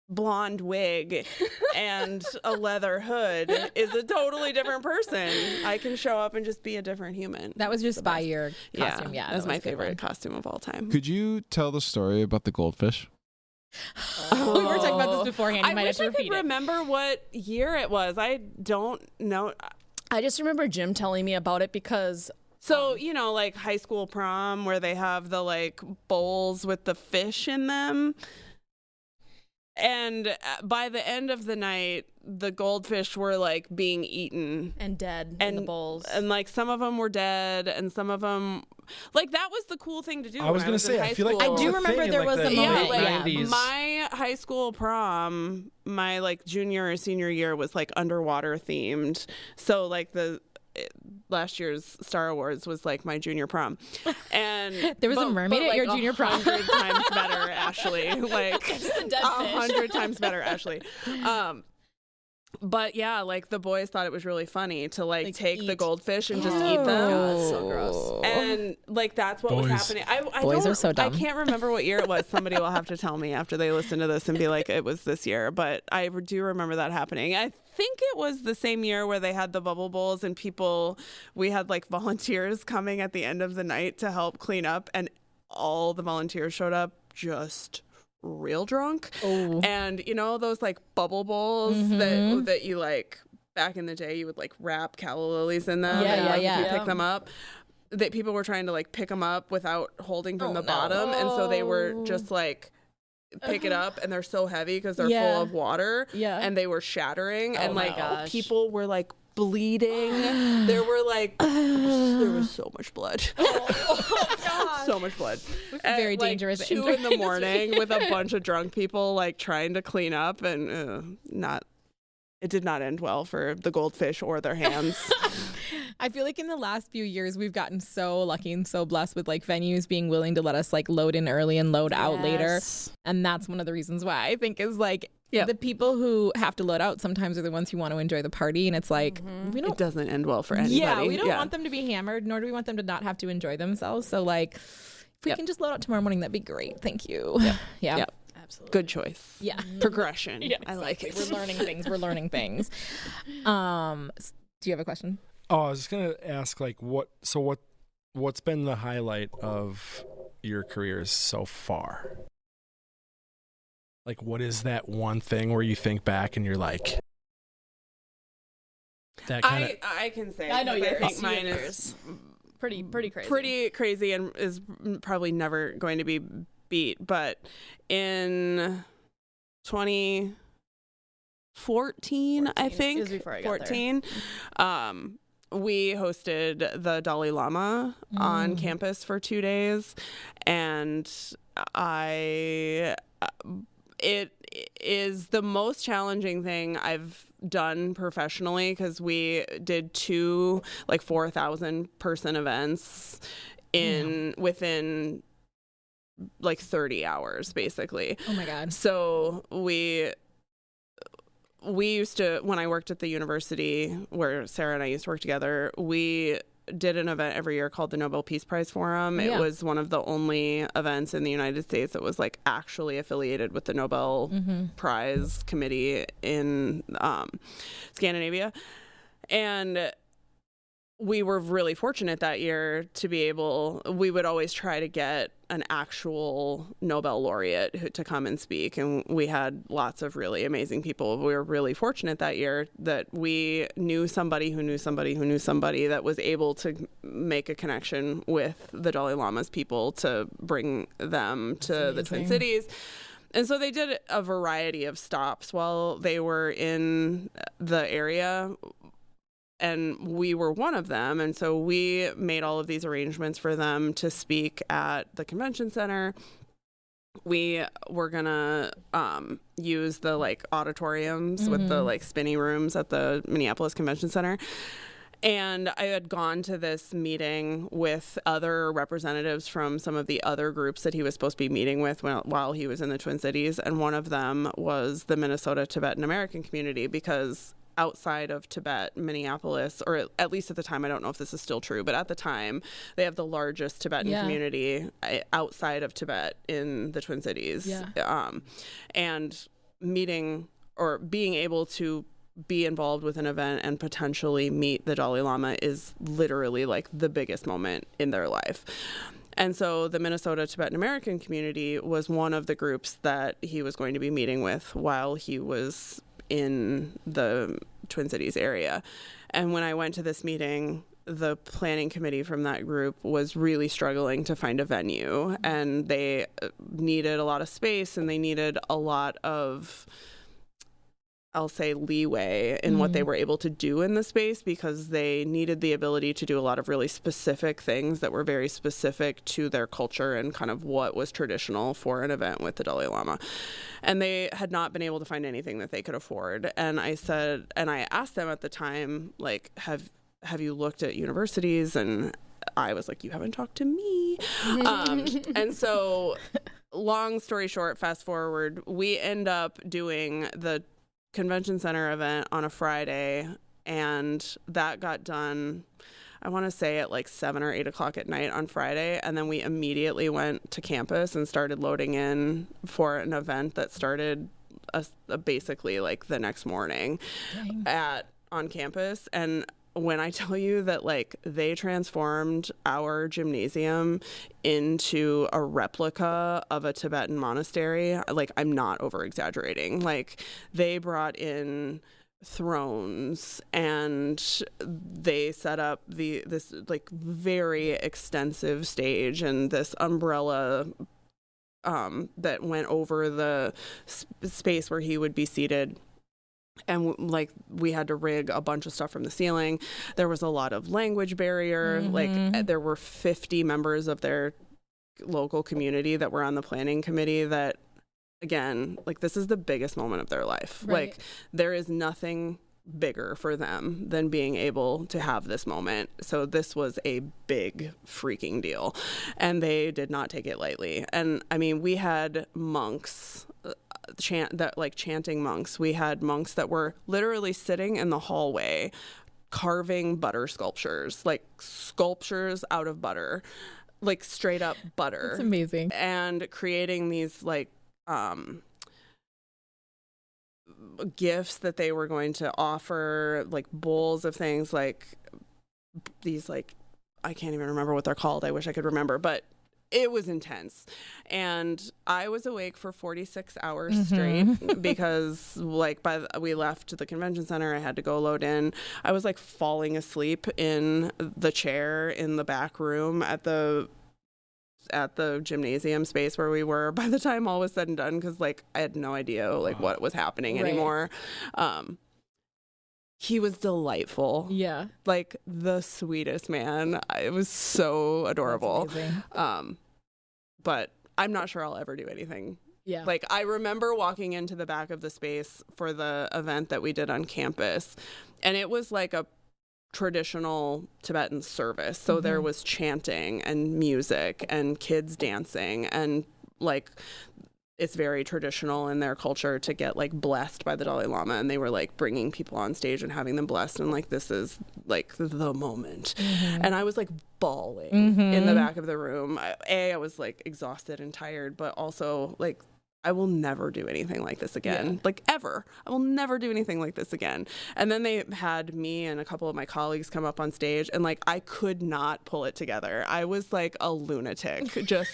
blonde wig and a leather hood is a totally different person. I can show up and just be a different human. That was just by your costume. Yeah, Yeah, that's that my was a good favorite one. costume of all time. Could you tell the story about the goldfish? We were talking about this beforehand. You I might wish have I to could repeat it. remember what year it was. I don't know. I just remember Jim telling me about it because So, you know, like high school prom where they have the like bowls with the fish in them. And by the end of the night, the goldfish were like being eaten. and dead in the bowls. And like some of them were dead and some of them, like that was the cool thing to do. I was going to say, I feel like I that was do a remember thing in, there like, was the a moment, late yeah. 90s. My high school prom, my like junior or senior year was like underwater themed. So like last year's Star Awards was like my junior prom, and There was a mermaid at your junior prom. 100 times better, Ashley. Like a dead 100 times better, Ashley. But yeah, like the boys thought it was really funny to like take the eat. goldfish and just eat them. God, so gross. And like that's what was Boys. happening. I Boys don't- are so dumb. I can't remember what year it was. Somebody will have to tell me after they listen to this and be like, it was this year. But I do remember that happening. I think it was the same year where they had the bubble bowls and we had like volunteers coming at the end of the night to help clean up, and all the volunteers showed up just real drunk. Oh. And you know those like bubble bowls that you like back in the day you would like wrap calla lilies in them Yeah, and yeah, like, yeah. you pick them up, that people were trying to like pick them up without holding from Oh, the no. bottom, and so they were just like pick it up, and they're so heavy because they're Yeah. full of water, Yeah. and they were shattering, and my like gosh. people were like bleeding. There were like there was so much blood. So much blood. At, very like, dangerous 2 in the morning with a bunch of drunk people like trying to clean up, and it did not end well for the goldfish or their hands. I feel like in the last few years we've gotten so lucky and so blessed with like venues being willing to let us like load in early and load out later. And that's one of the reasons why I think is like the people who have to load out sometimes are the ones who want to enjoy the party, and it's like we It don't doesn't end well for anybody. Yeah, we don't want them to be hammered, nor do we want them to not have to enjoy themselves. So like if we can just load out tomorrow morning, that'd be great. Thank you. Yeah. Yep. Absolutely. Good choice. Yeah. Progression. I like it. We're learning things. We're learning things. Do you have a question? Oh, I was just gonna ask, like, what's been the highlight of your careers so far? Like, what is that one thing where you think back and you're like, that kind of? I can say. I know because yours. I think mine Yours. is Pretty crazy. pretty crazy and is probably never going to be beat. But in 2014, I think, It was before I got there. 14, we hosted the Dalai Lama on campus for 2 days, and it is the most challenging thing I've done professionally, because we did 2 like 4,000 person events within like 30 hours basically. Oh my God. So we used to, when I worked at the university where Sarah and I used to work together, we did an event every year called the Nobel Peace Prize Forum. Yeah. It was one of the only events in the United States that was like actually affiliated with the Nobel Prize Committee in Scandinavia. And we were really fortunate that year to be able, we would always try to get an actual Nobel laureate to come and speak. And we had lots of really amazing people. We were really fortunate that year that we knew somebody who knew somebody who knew somebody that was able to make a connection with the Dalai Lama's people to bring them to the Twin Cities. And so they did a variety of stops while they were in the area, and we were one of them. And so we made all of these arrangements for them to speak at the convention center. We were gonna use the like auditoriums with the like spinny rooms at the Minneapolis Convention Center. And I had gone to this meeting with other representatives from some of the other groups that he was supposed to be meeting with while he was in the Twin Cities. And one of them was the Minnesota Tibetan American community, because outside of Tibet, Minneapolis, or at least at the time, I don't know if this is still true, but at the time, they have the largest Tibetan community outside of Tibet in the Twin Cities. Yeah. And meeting or being able to be involved with an event and potentially meet the Dalai Lama is literally like the biggest moment in their life. And so the Minnesota Tibetan American community was one of the groups that he was going to be meeting with while he was in the Twin Cities area. And when I went to this meeting, the planning committee from that group was really struggling to find a venue, and they needed a lot of space, and they needed a lot of, I'll say, leeway in what they were able to do in the space, because they needed the ability to do a lot of really specific things that were very specific to their culture and kind of what was traditional for an event with the Dalai Lama. And they had not been able to find anything that they could afford. And I asked them at the time, like, have you looked at universities? And I was like, you haven't talked to me. And so long story short, fast forward, we end up doing the convention center event on a Friday, and that got done, I want to say at like 7 or 8 o'clock at night on Friday. And then we immediately went to campus and started loading in for an event that started basically like the next morning on campus. And when I tell you that, like, they transformed our gymnasium into a replica of a Tibetan monastery, like, I'm not over exaggerating. Like, they brought in thrones, and they set up this like very extensive stage and this umbrella that went over the space where he would be seated. And like, we had to rig a bunch of stuff from the ceiling. There was a lot of language barrier. Like, there were 50 members of their local community that were on the planning committee that, again, like, this is the biggest moment of their life. Right. Like, there is nothing bigger for them than being able to have this moment. So this was a big freaking deal. And they did not take it lightly. And I mean, we had monks chanting monks. We had monks that were literally sitting in the hallway carving butter sculptures, like sculptures out of butter, like straight up butter. That's amazing. And creating these like gifts that they were going to offer, like bowls of things, like these, like, I can't even remember what they're called. I wish I could remember, but it was intense. And I was awake for 46 hours straight because, like, we left the convention center. I had to go load in. I was like falling asleep in the chair in the back room at the gymnasium space where we were by the time all was said and done, because like I had no idea like what was happening anymore. He was delightful. Yeah. Like the sweetest man. It was so adorable. But I'm not sure I'll ever do anything. Yeah. Like, I remember walking into the back of the space for the event that we did on campus, and it was like a traditional Tibetan service. So there was chanting and music and kids dancing, and like, it's very traditional in their culture to get like blessed by the Dalai Lama, and they were like bringing people on stage and having them blessed, and like, this is like the moment. And I was like bawling in the back of the room. I was like exhausted and tired, but also like, I will never do anything like this again. Like, ever. I will never do anything like this again. And then they had me and a couple of my colleagues come up on stage, and like, I could not pull it together. I was like a lunatic, just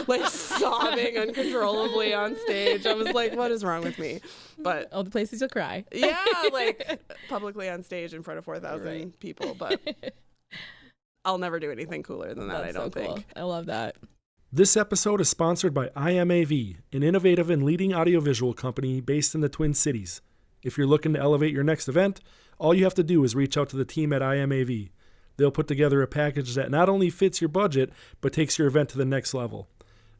like sobbing uncontrollably on stage. I was like, what is wrong with me? But all the places you'll cry. Yeah, like publicly on stage in front of 4,000 people. But I'll never do anything cooler than that. That's I don't think. I love that. This episode is sponsored by IMAV, an innovative and leading audiovisual company based in the Twin Cities. If you're looking to elevate your next event, all you have to do is reach out to the team at IMAV. They'll put together a package that not only fits your budget, but takes your event to the next level.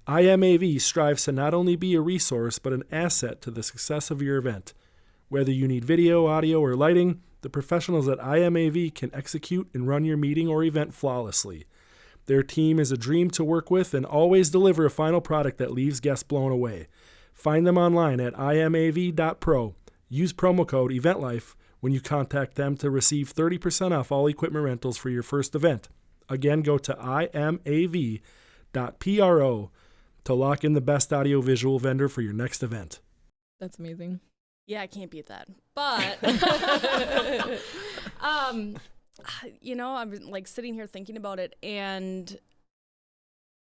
IMAV strives to not only be a resource, but an asset to the success of your event. Whether you need video, audio, or lighting, the professionals at IMAV can execute and run your meeting or event flawlessly. Their team is a dream to work with and always deliver a final product that leaves guests blown away. Find them online at imav.pro. Use promo code EVENTLIFE when you contact them to receive 30% off all equipment rentals for your first event. Again, go to imav.pro to lock in the best audiovisual vendor for your next event. That's amazing. Yeah, I can't beat that. But, you know, I'm like sitting here thinking about it, and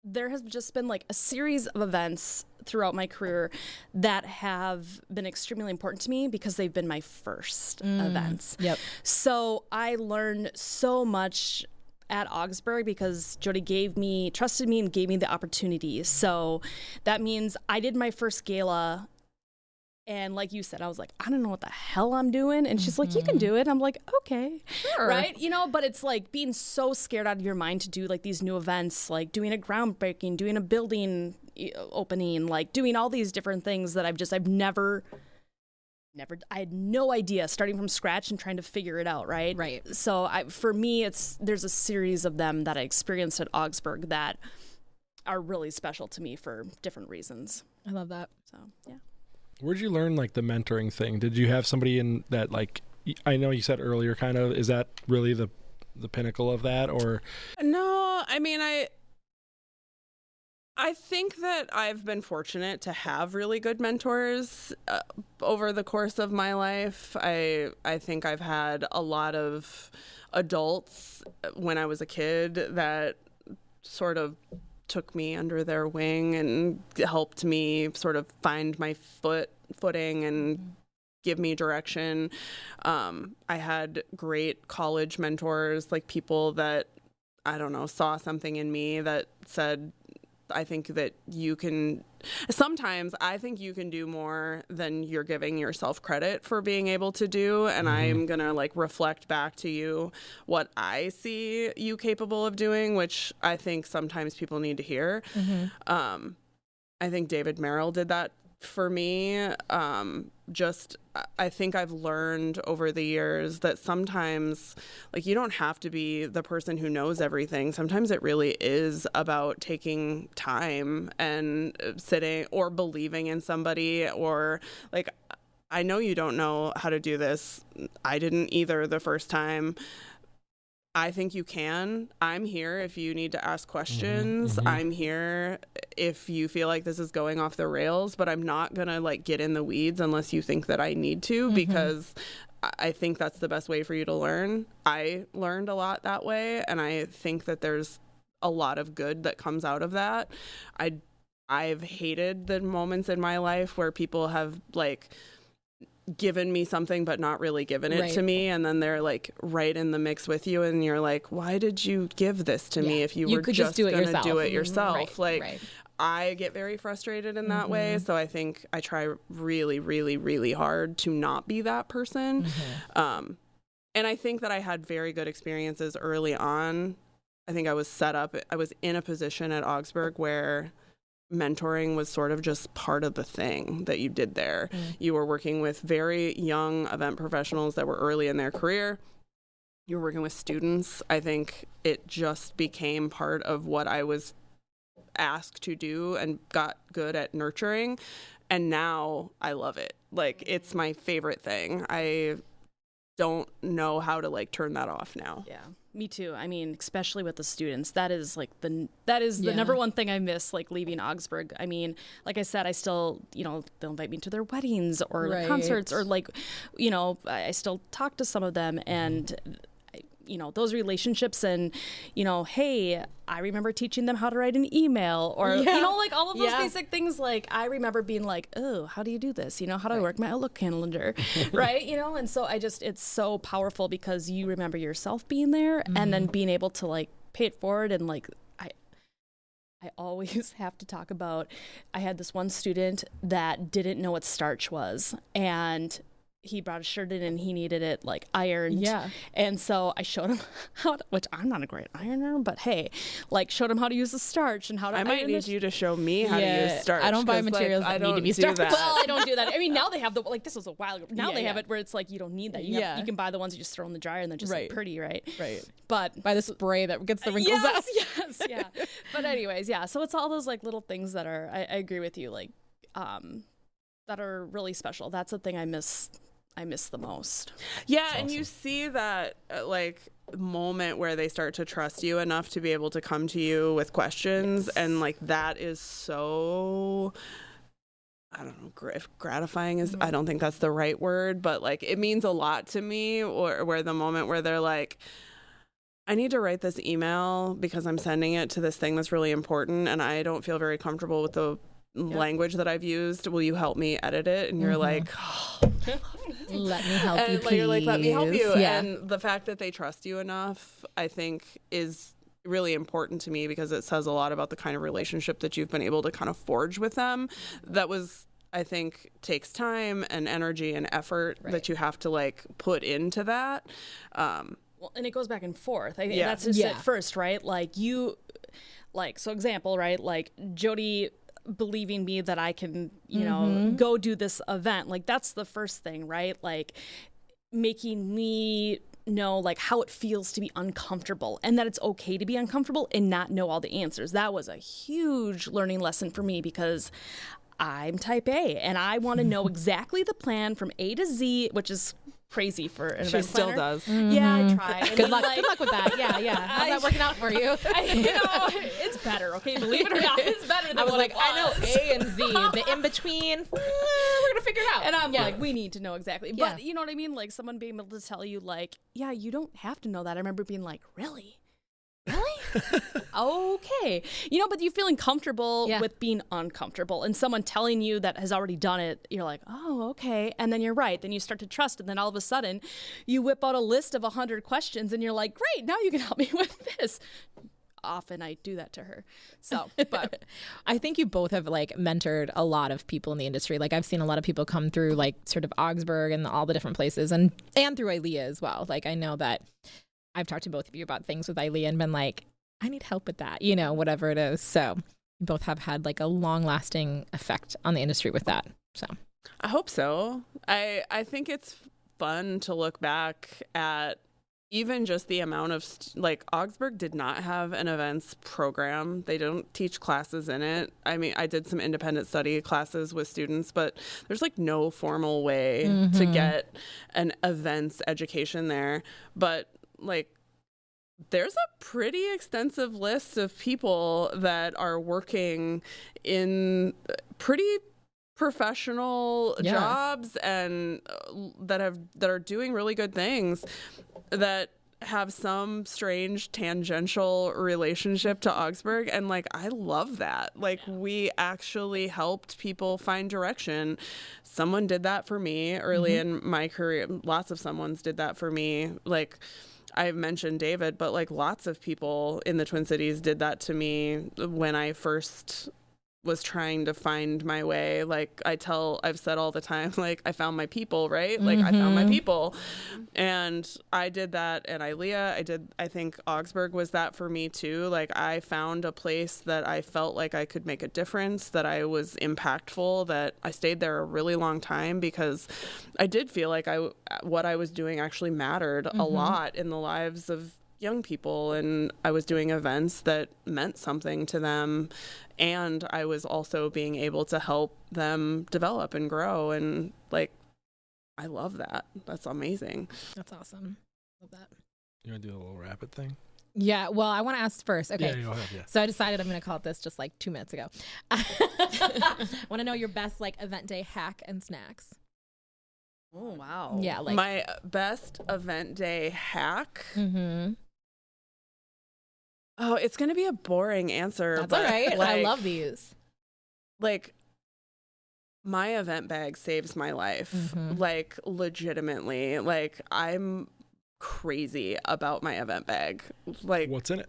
there has just been like a series of events throughout my career that have been extremely important to me because they've been my first events. Yep. So I learned so much at Augsburg because Jodi trusted me and gave me the opportunity. So that means I did my first gala, and like you said, I was like, I don't know what the hell I'm doing. And she's like, you can do it. I'm like, okay. Sure. Right? You know, but it's like being so scared out of your mind to do like these new events, like doing a groundbreaking, doing a building opening, like doing all these different things that I've never, I had no idea, starting from scratch and trying to figure it out. Right. Right. So for me, there's a series of them that I experienced at Augsburg that are really special to me for different reasons. I love that. So, yeah. Where'd you learn like the mentoring thing? Did you have somebody in that, like, I know you said earlier, kind of, is that really the pinnacle of that, or? No, I mean, I think that I've been fortunate to have really good mentors over the course of my life. I think I've had a lot of adults when I was a kid that sort of took me under their wing and helped me sort of find my footing and give me direction. I had great college mentors, like people that, I don't know, saw something in me that said, I think that you can, sometimes I think you can do more than you're giving yourself credit for being able to do. And I'm going to like reflect back to you what I see you capable of doing, which I think sometimes people need to hear. I think David Merrill did that for me. I think I've learned over the years that sometimes, like, you don't have to be the person who knows everything. Sometimes it really is about taking time and sitting or believing in somebody, or like, I know you don't know how to do this. I didn't either the first time. I think you can. I'm here if you need to ask questions. I'm here if you feel like this is going off the rails, but I'm not going to like get in the weeds unless you think that I need to, because I think that's the best way for you to learn. I learned a lot that way, and I think that there's a lot of good that comes out of that. I've hated the moments in my life where people have like given me something but not really given it to me, and then they're like right in the mix with you, and you're like, why did you give this to me if you were could just gonna do it yourself? I get very frustrated in that way, so I think I try really, really, really hard to not be that person. And I think that I had very good experiences early on. I think I was set up, I was in a position at Augsburg where mentoring was sort of just part of the thing that you did there. You were working with very young event professionals that were early in their career. You were working with students. I think it just became part of what I was asked to do and got good at nurturing. And now I love it. Like, it's my favorite thing. I don't know how to like turn that off now. Yeah. Me too. I mean, especially with the students, that is the number one thing I miss, like leaving Augsburg. I mean, like I said, I still, they'll invite me to their weddings or concerts, or like, I still talk to some of them, and those relationships, and hey, I remember teaching them how to write an email, or like all of those basic things. Like, I remember being like, oh, how do you do this? How do I work my Outlook calendar? Right. And so it's so powerful because you remember yourself being there, and then being able to like pay it forward. And like, I always have to talk about, I had this one student that didn't know what starch was, and he brought a shirt in and he needed it like ironed. Yeah. And so I showed him how to, which I'm not a great ironer, but hey, like showed him how to use the starch and how to I might need you to show me how to use starch. I don't buy 'cause, materials like, that need to be do starched. that. Well, I don't do that. I mean, now they have like this was a while ago. Now Yeah, they have yeah. it where it's like you don't need that. You can buy the ones you just throw in the dryer and they're just like, Right. pretty, right? Right. But By the spray that gets the wrinkles out. yes, yeah. But anyways, yeah. So it's all those like little things that are. I agree with you. Like, that are really special. That's the thing I miss the most. Yeah, and you see that like moment where they start to trust you enough to be able to come to you with questions, and like that is so, I don't know if gratifying is, I don't think that's the right word, but like it means a lot to me, or where the moment where they're like, I need to write this email because I'm sending it to this thing that's really important and I don't feel very comfortable with the language that I've used. Will you help me edit it? And you're like, Let me help you, and please. you're like, let me help you. Yeah. And the fact that they trust you enough, I think, is really important to me because it says a lot about the kind of relationship that you've been able to kind of forge with them. That was, I think, takes time and energy and effort that you have to like put into that. Well, and it goes back and forth. I think Yeah. that's just Yeah. at first, right? Like so example, right? Like Jodi believing me that I can, you know, go do this event. Like that's the first thing, right? Like making me know like how it feels to be uncomfortable and that it's okay to be uncomfortable and not know all the answers. That was a huge learning lesson for me because I'm type A and I want to know exactly the plan from A to Z, which is crazy for an She event still planner. does. Yeah, I try. I Good mean, luck. like- Good luck with that. Yeah, yeah. How's that working out for you? It's better, okay? Believe it or not, it's better than I was what like, it I know was. A and Z. The in between, we're gonna figure it out. And I'm like, we need to know exactly. Yeah. But you know what I mean? Like someone being able to tell you, like, yeah, you don't have to know that. I remember being like, really? Okay. You know, but you feeling comfortable with being uncomfortable and someone telling you that has already done it, you're like, oh, okay. And then you're right. Then you start to trust. And then all of a sudden you whip out a list of 100 questions and you're like, great, now you can help me with this. Often I do that to her. So, but I think you both have like mentored a lot of people in the industry. Like I've seen a lot of people come through like sort of Augsburg and all the different places and through ILEA as well. Like I know that I've talked to both of you about things with ILEA and been like, I need help with that, you know, whatever it is. So you both have had like a long lasting effect on the industry with that. So I hope so. I think it's fun to look back at even just the amount of like Augsburg did not have an events program. They don't teach classes in it. I mean, I did some independent study classes with students, but there's like no formal way to get an events education there. But like there's a pretty extensive list of people that are working in pretty professional jobs and that are doing really good things that have some strange tangential relationship to Augsburg. And like, I love that. Like we actually helped people find direction. Someone did that for me early in my career. Lots of someone's did that for me. Like I mentioned David, but like lots of people in the Twin Cities did that to me when I first was trying to find my way. Like I've said all the time, like I found my people, right? Like I found my people. And I did that at ILEA. I think Augsburg was that for me too. Like I found a place that I felt like I could make a difference, that I was impactful, that I stayed there a really long time because I did feel like what I was doing actually mattered a lot in the lives of young people, and I was doing events that meant something to them, and I was also being able to help them develop and grow, and like I love that. That's amazing. that's awesome. Love that. You want to do a little rapid thing? Yeah. Well, I want to ask first. Okay. Yeah, go ahead. Yeah. So I decided I'm going to call it this just like 2 minutes ago. Want to know your best like event day hack and snacks? oh, wow. Yeah. Like My best event day hack. Oh, it's gonna be a boring answer. That's but all right. I like, love these. like my event bag saves my life. Like legitimately. Like I'm crazy about my event bag. Like What's in it?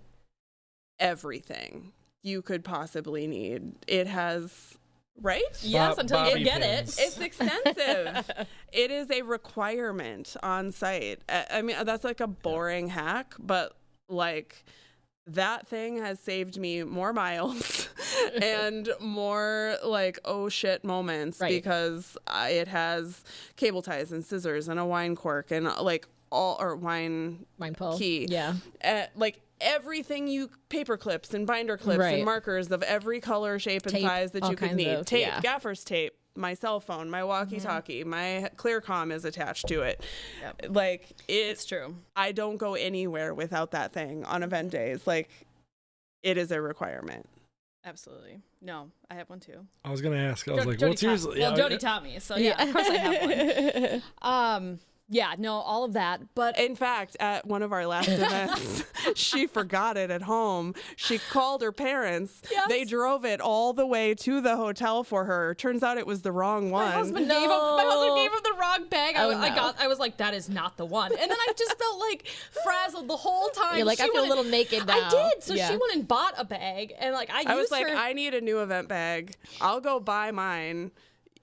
everything you could possibly need. It has Right? Yes, until Bobby you get pins. it. It's expensive. It is a requirement on site. I mean, that's like a boring hack, but like that thing has saved me more miles and more like oh shit moments because it has cable ties and scissors and a wine cork and like wine pull. key. Yeah. Like everything paper clips and binder clips and markers of every color, shape, and Tape, size that all you could kinds need. of- Tape, yeah. gaffer's tape, my cell phone, my walkie-talkie, my ClearComm is attached to it. Like It's true. I don't go anywhere without that thing on event days. Like it is a requirement. Absolutely. No, I have one too. I was gonna ask. I was like, Jodi what's yours? Jodi taught me, so yeah, of course I have one. Yeah, no, all of that. But In fact, at one of our last events, she forgot it at home. She called her parents. Yes. They drove it all the way to the hotel for her. Turns out it was the wrong one. my husband gave him the wrong bag. Oh, I was like, that is not the one. And then I just felt like frazzled the whole time. You're like, I feel a little naked now. I did. So Yeah. she went and bought a bag, and like I was used like, her. I need a new event bag. I'll go buy mine.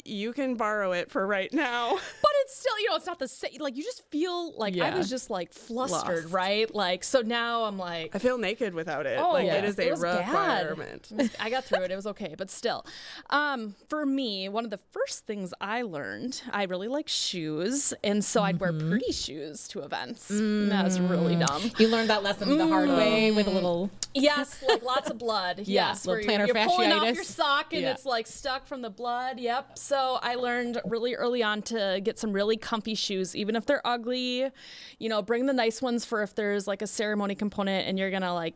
You can borrow it for right now. But it's still, it's not the same. Like, you just feel like I was just like flustered, Lost. right? Like, so now I'm like, I feel naked without it. Oh, like yeah. it is It a was bad. requirement. I got through it. It was okay, but still. For me, one of the first things I learned, I really like shoes, and so I'd wear pretty shoes to events. That was really dumb. You learned that lesson the hard way with a little. Yes, like lots of blood. Yeah, Yes, little where you're pulling off fasciitis. your sock and Yeah. it's like stuck from the blood. Yep. So I learned really early on to get some really comfy shoes, even if they're ugly. Bring the nice ones for if there's like a ceremony component and you're gonna like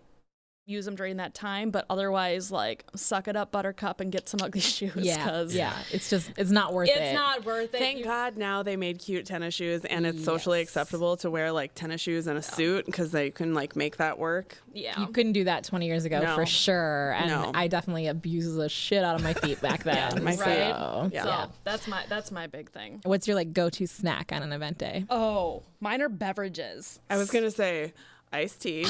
use them during that time, but otherwise like suck it up, buttercup, and get some ugly shoes. It's not worth it. It's not worth it. Thank God now they made cute tennis shoes and it's socially acceptable to wear like tennis shoes and a suit because they can like make that work. Yeah. You couldn't do that 20 years ago No. for sure. And No. I definitely abused the shit out of my feet back then. my so. feet. Yeah. So that's my big thing. What's your like go-to snack on an event day? Oh, mine are beverages. I was gonna say iced tea.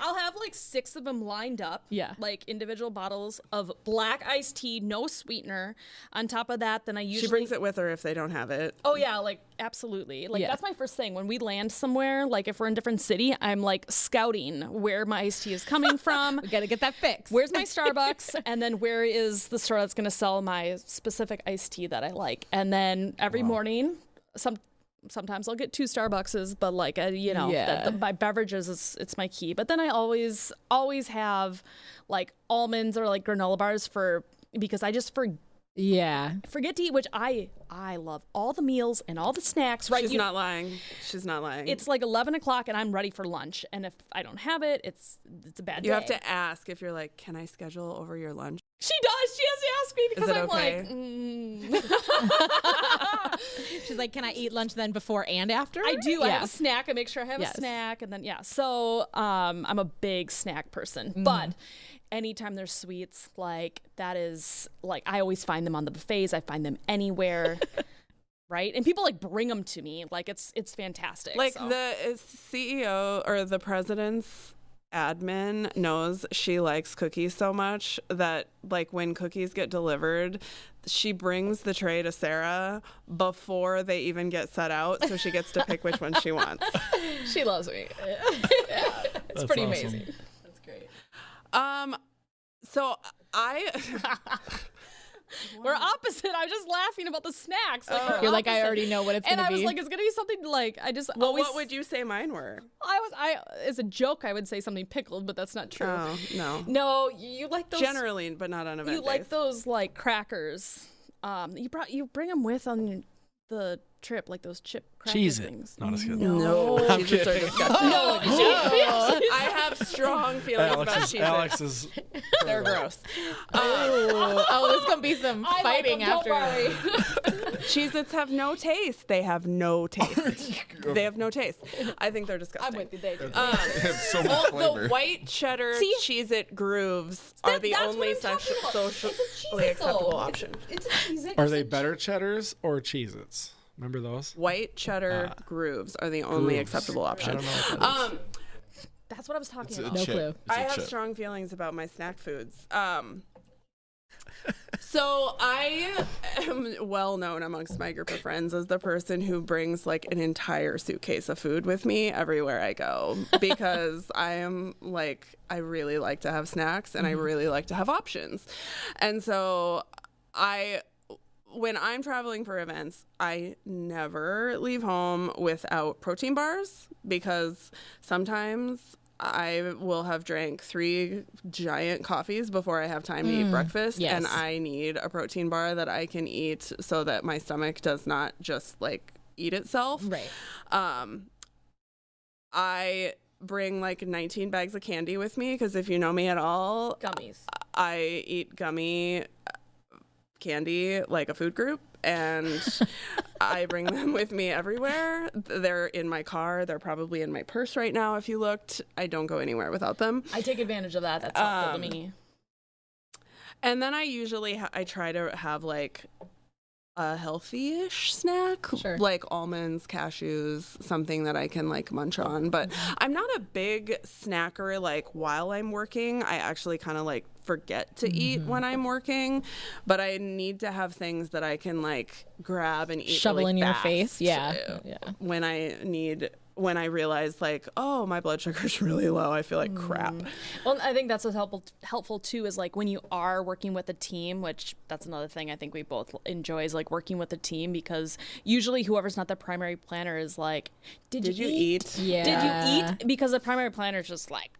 I'll have like 6 of them lined up. Yeah. Like individual bottles of black iced tea, no sweetener. On top of that, then I usually She brings it with her if they don't have it. Oh yeah, like absolutely. Like Yeah. that's my first thing. When we land somewhere, like if we're in a different city, I'm like scouting where my iced tea is coming from. We got to get that fixed. Where's my Starbucks? And then where is the store that's going to sell my specific iced tea that I like? And then every morning, sometimes I'll get 2 Starbuckses, but like, my beverages it's my key. But then I always have like almonds or like granola bars because I just forget to eat, which I love all the meals and all the snacks, right? She's not lying. She's not lying. It's like 11 o'clock and I'm ready for lunch. And if I don't have it, it's a bad day. You have to ask if you're like, can I schedule over your lunch? She does. She has to ask me because Is it I'm okay? like, She's like, can I eat lunch then before and after? I do. I Yeah. have a snack. I make sure I have Yes. a snack. And then, So I'm a big snack person. But anytime there's sweets, like that is like, I always find them on the buffets. I find them anywhere. Right. And people like bring them to me. Like it's fantastic. Like so. the CEO or the president's admin knows she likes cookies so much that like when cookies get delivered, she brings the tray to Sarah before they even get set out, so she gets to pick which one she wants. She loves me. It's pretty awesome. amazing. That's great. So We're opposite. I'm just laughing about the snacks. Like, we're You're like, I opposite. already know what it's And going to I be. was like, it's gonna be something like well, what would you say mine were? I as a joke I would say something pickled, but that's not true. Oh, no. No, you like those Generally, but not on event you like days. those like crackers. You bring them with on the trip, like those chip cracker Cheese it. things. Not as good. No, I'm cheeses are kidding. disgusting. No, I have strong feelings about cheeses. Alex is. They're gross. oh, there's going to be some I like fighting them, don't after. worry. Cheez-Its have no taste. They have no taste. They have no taste. I think they're disgusting. I'm with you. They do. They have so much flavor. The white cheddar See? Cheez-It grooves are the That's what only I'm talking about. socially It's a Cheez-It, acceptable though. option. It's a Cheez-It. Are they better cheddars or Cheez-Its? Remember those? White cheddar grooves are the only Grooves. acceptable I option. don't know what that is. That's what I was talking It's a about. No chip. clue. It's I a have chip. strong feelings about my snack foods. So I am well known amongst my group of friends as the person who brings like an entire suitcase of food with me everywhere I go because I really like to have snacks and I really like to have options. And so when I'm traveling for events, I never leave home without protein bars because sometimes I will have drank 3 giant coffees before I have time to eat breakfast. Yes. And I need a protein bar that I can eat so that my stomach does not just like eat itself. Right. I bring like 19 bags of candy with me because if you know me at all, Gummies. I eat gummy candy like a food group, and I bring them with me everywhere. They're in my car. They're probably in my purse right now. If you looked, I don't go anywhere without them. I take advantage of that. That's helpful to me. And then I usually I try to have like a healthy-ish snack, Sure. like almonds, cashews, something that I can like munch on. But I'm not a big snacker. Like while I'm working, I actually kind of like forget to eat when I'm working. But I need to have things that I can like grab and eat. Shovel really in your fast face. Yeah. When I realize like, oh, my blood sugar's really low, I feel like crap. Well, I think that's what's helpful too is like when you are working with a team, which that's another thing I think we both enjoy is like working with a team because usually whoever's not the primary planner is like, did you eat? Yeah. Did you eat? Because the primary planner is just like,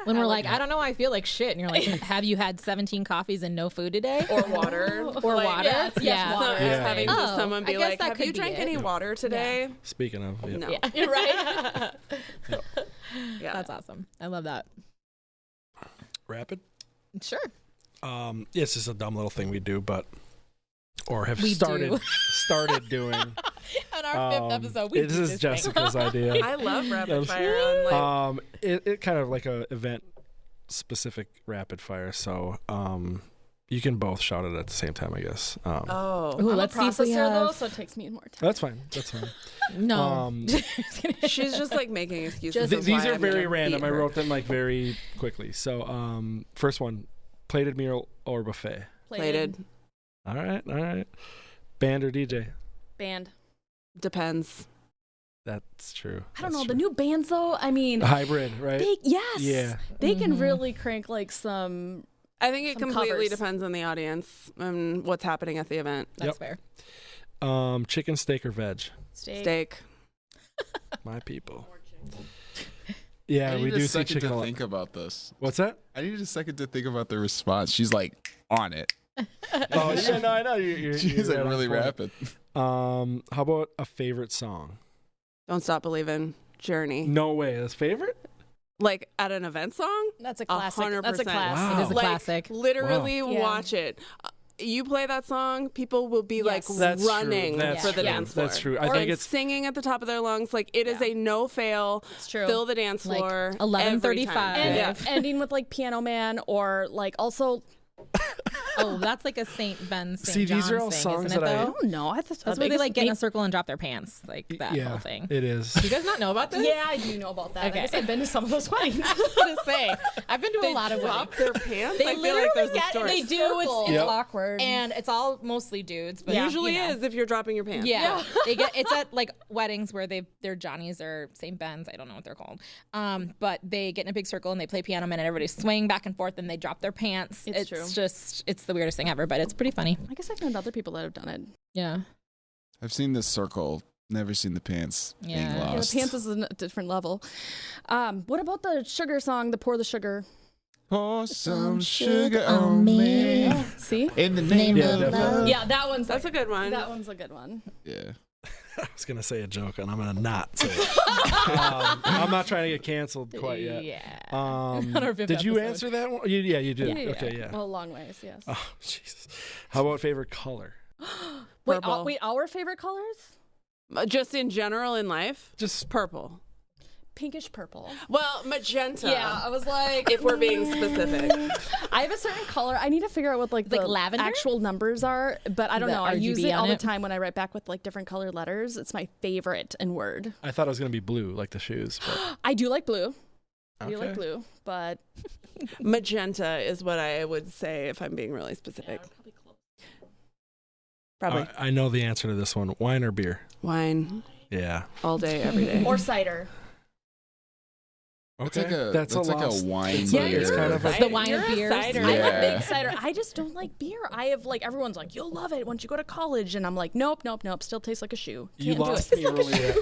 When we're like, I don't know, I feel like shit. And you're like, have you had 17 coffees and no food today? Or water. Or Like, water? yes, Yeah. So Yeah. having someone I be guess like, that have could you be drank it. any water today? Speaking of, yeah. No. you're right. Yeah. That's awesome. I love that. Rapid. Sure. It's just a dumb little thing we do, or have We started do. started doing. On our 5th episode, we This do is this Jessica's idea. I love rapid fire on like It kind of like a event specific rapid fire, so you can both shout it at the same time, I guess. Ooh, I'm let's a see if we processor though, have. so it takes me more time. That's fine. That's fine. No. she's just like making excuses. of These why are I'm very gonna random. beat I her. wrote them like very quickly. So first one, plated meal or buffet. Plated. All right. Band or DJ. Band. Depends. That's true. I don't know. The new bands though, I mean, Hybrid, right? yes. Yeah. They can really crank like some. I think it Some completely covers. depends on the audience and what's happening at the event. That's Yep. fair. Chicken, steak, or veg. Steak. My people. Yeah, I we need do a see second chicken a to lot. think about this. What's that? I need a second to think about the response. She's like on it. Oh, yeah, no, I know. You're She's like right on really point. rapid. How about a favorite song? Don't Stop Believin'. Journey. No way. That's favorite? Like at an event song? That's a classic. 100%. That's a classic. Wow. It is a Like, classic. Literally Wow. Yeah. watch it. You play that song, people will be like That's true. running That's for the true. dance floor. That's true. I Or think it's singing at the top of their lungs. Like it is a no fail. It's true. Fill the dance Like floor. 11:35. every time. And Yeah. ending with like Piano Man or like also. Oh, that's like a St. Ben St. See, these are John's all thing, songs isn't it, that I- though? Oh no, I thought That's where they like get in a circle and drop their pants, like that yeah, whole thing. it is. Do you guys not know about this? Yeah, I do know about that. Okay. I guess I've been to some of those weddings. I was gonna say I've been to a lot of Drop weddings. their pants. They I feel like there's a get- story. they do. It's Yep. awkward. and it's all mostly dudes, but Usually you know. is if you're dropping your pants. Yeah, they get it's at like weddings where their Johnnies or St. Ben's, I don't know what they're called. But they get in a big circle and they play Piano Man and everybody's swaying back and forth and they drop their pants. It's true. It's the weirdest thing ever, but it's pretty funny. I guess I've known other people that have done it. Yeah. I've seen the circle, never seen the pants being Yeah. Yeah, the lost. pants is a different level. What about the sugar song, the Pour the Sugar? Pour some sugar on me. See? In the name Yeah, of definitely. love. Yeah, that one's That's a good one. That one's a good one. Yeah. I was gonna say a joke, and I'm gonna not say it. I'm not trying to get canceled quite yet. Yeah. Um, On our fifth did you episode. answer that one? Yeah, you did. Okay, yeah. Well, a long ways, yes. Oh, Jesus. How about favorite color? Wait, Purple. wait, our favorite colors? Just in general in life, Just purple. Pinkish purple. Well, magenta. Yeah, I was like, If we're being specific. I have a certain color. I need to figure out what like Like the lavender? actual numbers are, but I don't The know. I use RGB it on all the it? time when I write back with like different colored letters. It's my favorite in Word. I thought it was gonna be blue, like the shoes. But I do like blue. You like blue, but Magenta is what I would say if I'm being really specific. Probably. I know the answer to this one. Wine or beer? Wine. Yeah. All day, every day. or cider. Okay. That's like a wine It's beer. it's kind of It's a the wine You're of a beers. cider. Yeah. I'm a big cider. I just don't like beer. I have everyone's like, you'll love it once you go to college, and I'm like, nope. Still tastes like a shoe. You Can't do lost it. me earlier.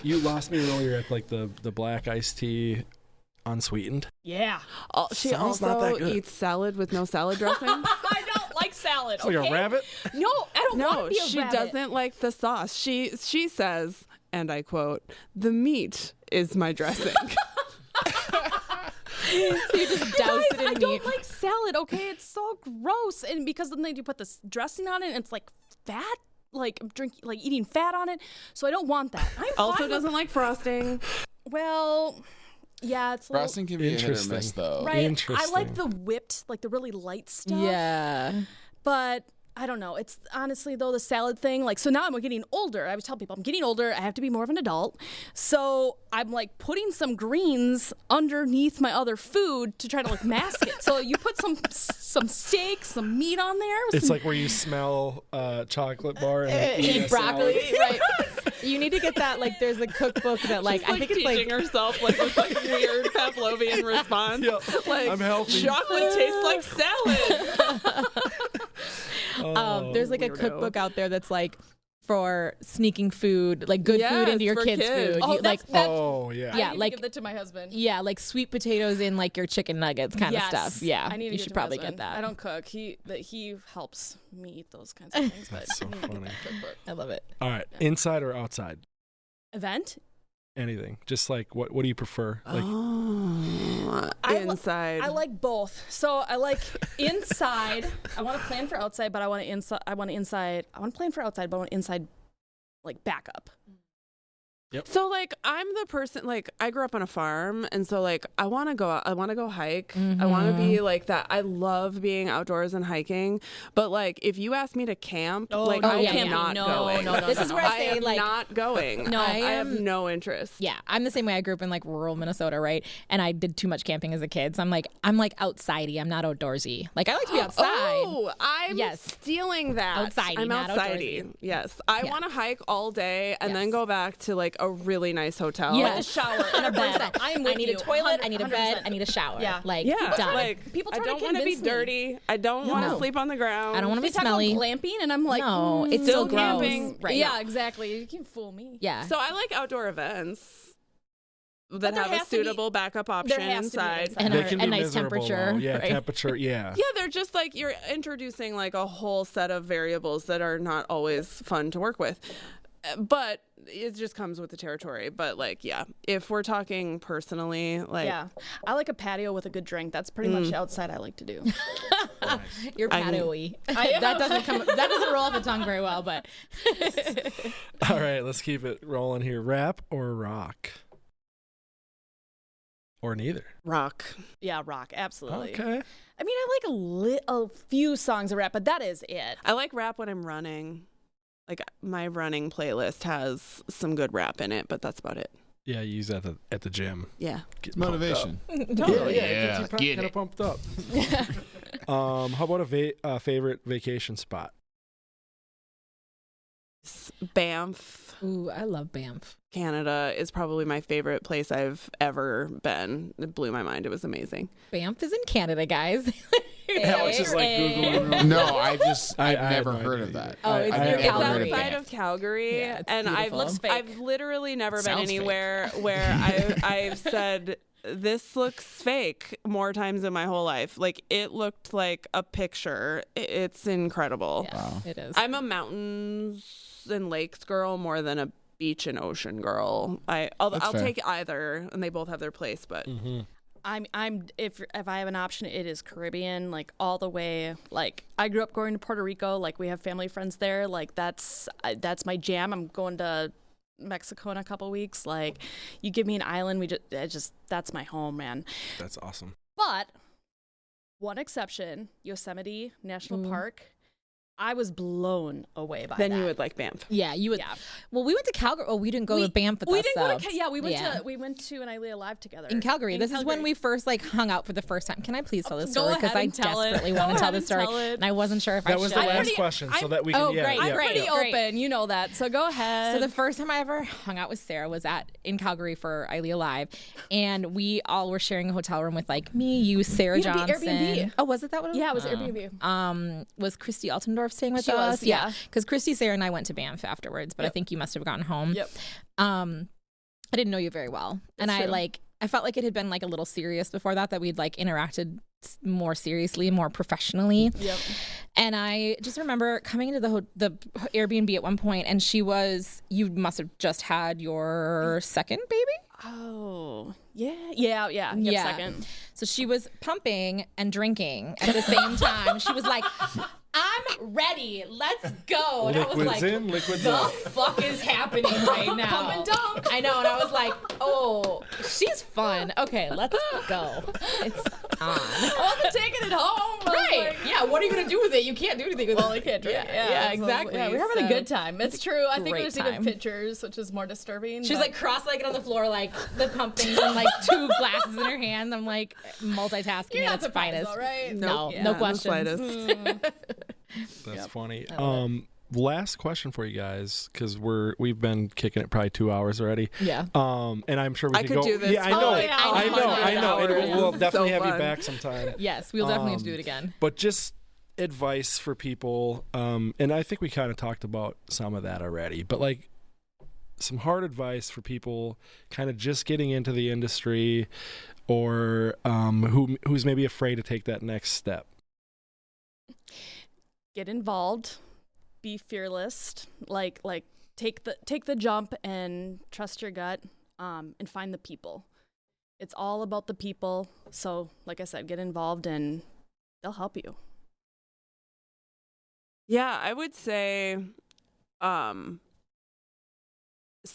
You lost me earlier at like the black iced tea unsweetened. Yeah. She Sounds not that also good. eats salad with no salad dressing. I don't like salad. It's like okay? a rabbit. No, I don't want No, to be a she rabbit. doesn't like the sauce. She says, and I quote, "The meat is my dressing." So you just douse it in I meat. don't like salad. Okay, it's so gross, and because then you put this dressing on it, and it's like fat. Like I'm eating fat on it, so I don't want that. I'm Also fine doesn't like frosting. Well, yeah, it's a little, Frosting can be a hit or miss, Interesting. though. right. I Interesting. like the whipped, like the really light stuff. Yeah. But I don't know. It's honestly though the salad thing. Like so now I'm getting older. I would tell people I'm getting older. I have to be more of an adult. So I'm like putting some greens underneath my other food to try to like mask it. So you put some steak, some meat on there. It's some- like where you smell chocolate bar and then eat Eat a broccoli, salad. right? You need to get that. Like, there's a cookbook that, like, I think it's teaching like herself like this like weird Pavlovian response. Yeah, Like I'm healthy. chocolate tastes like salad. there's like a weirdo. cookbook out there that's like for sneaking food, like good food Yes, into your for kids' kids. food. Oh, You, like, that's Oh yeah. I yeah, need to like- give that to my husband. yeah, like sweet potatoes in like your chicken nuggets kind Yes. of stuff. Yeah, I need to you give should to my probably husband. get that. I don't cook. He helps me eat those kinds of things. But That's so I need to get funny. the cookbook. I love it. All right. Inside or outside? Event. Anything. Just like what do you prefer? Like Inside. I like both. So I like inside. I want to plan for outside, but I want to inside. I want to plan for outside, but I want inside, like backup. So like I'm the person like I grew up on a farm and so like I want to go out, I want to go hike. I want to be like that. I love being outdoors and hiking, but like if you ask me to camp, like no, I yeah, am yeah. not No, going. no, This is where I say, am like- not going. No, I have am- no interest. Yeah, I'm the same way. I grew up in like rural Minnesota, right? And I did too much camping as a kid, so I'm like outsidey. I'm not outdoorsy. Like I like to be outside. Oh, I'm Yes. stealing that. Outsidey, I'm not outsidey. outdoorsy. Yes. I Yeah. want to hike all day and then Yes. go back to like a really nice hotel. Yes. A shower and a bed. I'm with I need you. a toilet. I need a bed. 100%. I need a shower. Yeah. Like Yeah, done. like People I try to don't want to be convince me. dirty. I don't want to No. sleep on the ground. I don't want to be They talk smelly. about glamping, and I'm like, No, it's still still gross. camping. Right. Yeah, exactly. You can fool me. Yeah. So I like outdoor events that there have a has to be- suitable backup option there has to be inside. inside. and they a, can a be nice miserable, temperature. though. Yeah, right? temperature. Yeah. Yeah, they're just like you're introducing like a whole set of variables that are not always fun to work with. But it just comes with the territory. But like, yeah, if we're talking personally, like, Yeah, I like a patio with a good drink. That's pretty much outside I like to do. You're I- patio-y. That doesn't roll off the tongue very well, but All right, let's keep it rolling here. Rap or rock? Or neither. rock. Yeah, rock, absolutely. Okay. I mean, I like a few songs of rap, but that is it. I like rap when I'm running. Like my running playlist has some good rap in it, but that's about it. Yeah, you use that at the gym. Yeah. Get pumped Motivation. up. Yeah, Yeah, it gets you get kinda it. pumped up. How about a favorite vacation spot? Banff, ooh, I love Banff. Canada is probably my favorite place I've ever been. It blew my mind. It was amazing. Banff is in Canada, guys. Alex is like Googling. No, I've I have never no heard idea of that. Oh, it's I near have It's never heard Calgary. of outside that. of Calgary, Yeah, it's and beautiful. Looks fake. I've literally never been Sounds fake. anywhere where I've said this looks fake more times in my whole life. Like it looked like a picture. It's incredible. Yeah, Wow. it is. I'm a mountains and lakes girl more than a beach and ocean girl. I'll fair. take either, and they both have their place. But I'm if I have an option, it is Caribbean, like all the way. Like I grew up going to Puerto Rico. Like we have family friends there. Like that's my jam. I'm going to Mexico in a couple weeks. Like you give me an island, that's my home, man. That's awesome. But one exception, Yosemite National Park. I was blown away by Then that. you would like Banff. Yeah, you would. Yeah. Well, we went to Calgary. Oh, we didn't go to Banff with we us, didn't though. go to we went to an ILEA Live together in Calgary. This is when we first like hung out for the first time. Can I please tell this story? Because I desperately want to tell this story, and I wasn't sure if I should. That was the last question, so that we can. great. I'm Great. pretty open, you know that. So go ahead. So the first time I ever hung out with Sarah was in Calgary for ILEA Live, and we all were sharing a hotel room with like me, you, Sarah You had the Johnson. Airbnb. Oh, was it that one? Yeah, it was Airbnb. Was Christy Altendorf staying with She us? was, yeah. Because Christy, Sarah, and I went to Banff afterwards, but I think you must have gotten home. Yep. I didn't know you very well, and That's true. I felt like it had been like a little serious before that we'd like interacted more seriously, more professionally. Yep. And I just remember coming into the Airbnb at one point, and you must have just had your second baby. Oh, yeah. Second. So she was pumping and drinking at the same time. She was like, I'm ready. Let's go. And I was Liquids like, in, liquids the out. fuck is happening right now? Pump and dump. I know. And I was like, oh, she's fun. Okay, let's go. It's on. I wasn't taking it home. Right. Yeah. What are you going to do with it? You can't do anything with it. Well, I can't drink. Yeah, so, exactly. Yeah, we're having a So- good time. It's true. I think Great there's time. even pictures, which is more disturbing. She's but- like cross-legged on the floor, like the pumping, and like 2 glasses in her hand. I'm like multitasking You're at not its surprised, finest. all right? No, Yeah, no the questions. slightest. That's funny. Last question for you guys, because we've been kicking it probably 2 hours already. Yeah. And I'm sure we I could could go. do this. Yeah, I know. Oh, yeah. I know. We'll This is definitely so have you fun. back sometime. Yes, we'll definitely have to do it again. But just advice for people, and I think we kind of talked about some of that already, but like some hard advice for people kind of just getting into the industry or who's maybe afraid to take that next step. Get involved, be fearless, like take the jump and trust your gut, and find the people. It's all about the people. So, like I said, get involved and they'll help you. Yeah, I would say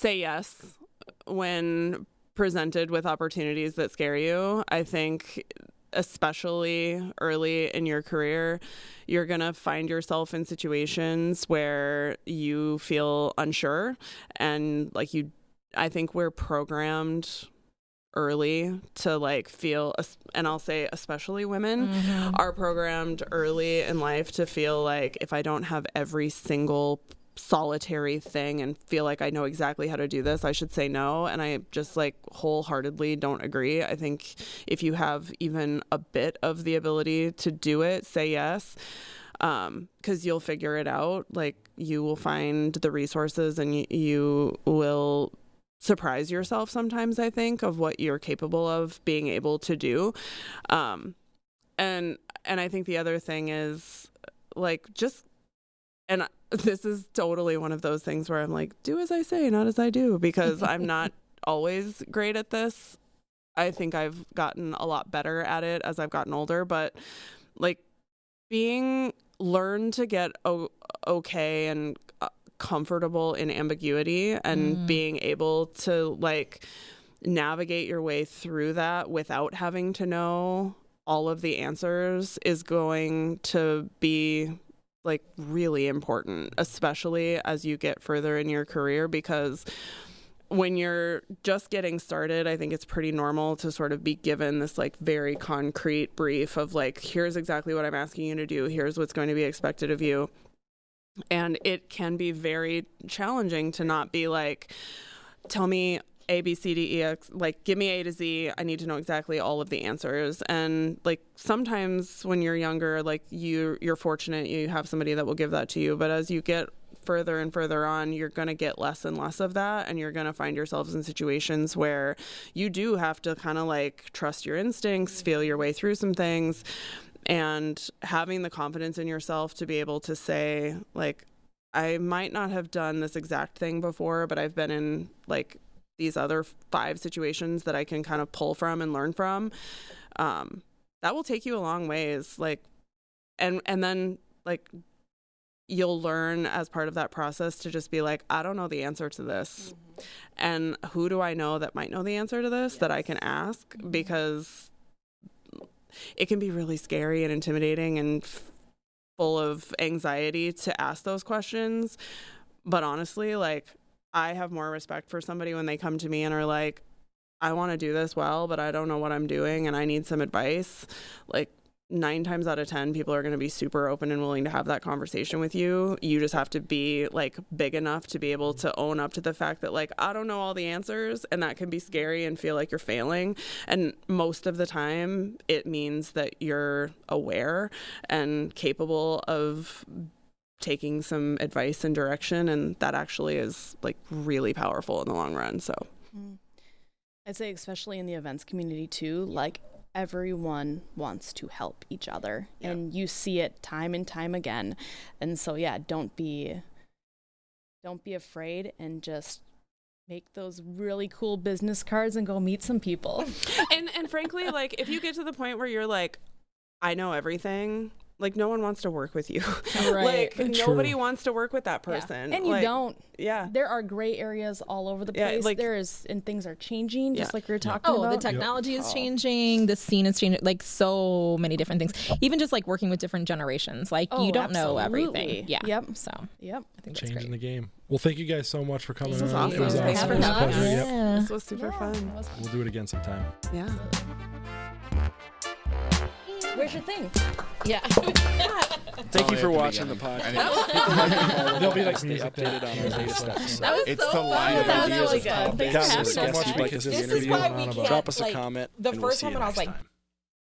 yes when presented with opportunities that scare you. I think especially early in your career, you're going to find yourself in situations where you feel unsure and I think we're programmed early to like feel, and I'll say especially women are programmed early in life to feel like if I don't have every single solitary thing and feel like I know exactly how to do this, I should say no. And I just like wholeheartedly don't agree. I think if you have even a bit of the ability to do it, say yes. Because you'll figure it out. Like you will find the resources and you will surprise yourself sometimes, I think, of what you're capable of being able to do. And I think the other thing is like and this is totally one of those things where I'm like, do as I say, not as I do, because I'm not always great at this. I think I've gotten a lot better at it as I've gotten older, but like learn to get okay and comfortable in ambiguity and being able to like navigate your way through that without having to know all of the answers is going to be like really important, especially as you get further in your career, because when you're just getting started, I think it's pretty normal to sort of be given this like very concrete brief of like, here's exactly what I'm asking you to do. Here's what's going to be expected of you. And it can be very challenging to not be like, tell me A, B, C, D, E, X, like give me A to Z. I need to know exactly all of the answers. And like sometimes when you're younger, like you're fortunate you have somebody that will give that to you. But as you get further and further on, you're going to get less and less of that. And you're going to find yourselves in situations where you do have to kind of like trust your instincts, feel your way through some things. And having the confidence in yourself to be able to say, like, I might not have done this exact thing before, but I've been in like these other 5 situations that I can kind of pull from and learn from. That will take you a long ways. Like, and then like you'll learn as part of that process to just be like, I don't know the answer to this. And who do I know that might know the answer to this that I can ask? Because it can be really scary and intimidating and full of anxiety to ask those questions. But honestly, like, I have more respect for somebody when they come to me and are like, I want to do this well, but I don't know what I'm doing and I need some advice. Like, 9 times out of 10, people are going to be super open and willing to have that conversation with you. You just have to be like big enough to be able to own up to the fact that, like, I don't know all the answers, and that can be scary and feel like you're failing. And most of the time it means that you're aware and capable of taking some advice and direction, and that actually is like really powerful in the long run. So I'd say especially in the events community too, like, everyone wants to help each other, and you see it time and time again. And so don't be afraid, and just make those really cool business cards and go meet some people. and frankly, like, if you get to the point where you're like, I know everything, like, no one wants to work with you. Right. Like, nobody wants to work with that person. And you like, don't. Yeah. There are gray areas all over the place. like, and things are changing, just like we were talking about. The technology is changing, the scene is changing, like, so many different things. Even just like working with different generations, like, you don't know everything. Yeah. Yep. So Yep. I think that's Changing great. the game. Well, thank you guys so much for coming This was on. awesome. It was Thanks awesome. for It was a having pleasure. us. Yep. This was super fun. We'll do it again sometime. Yeah. Where's your thing? Yeah. Thank you for at the watching the beginning. podcast. They'll be like stay music updated there. on our latest episodes. That was It's so the fun. line of That was ideas really of good. topics. Thanks Guys, for there's having guests us. you'd like us to This is interview. why we can't, Drop us a like, comment. The and we'll first see one you when I was next like, time.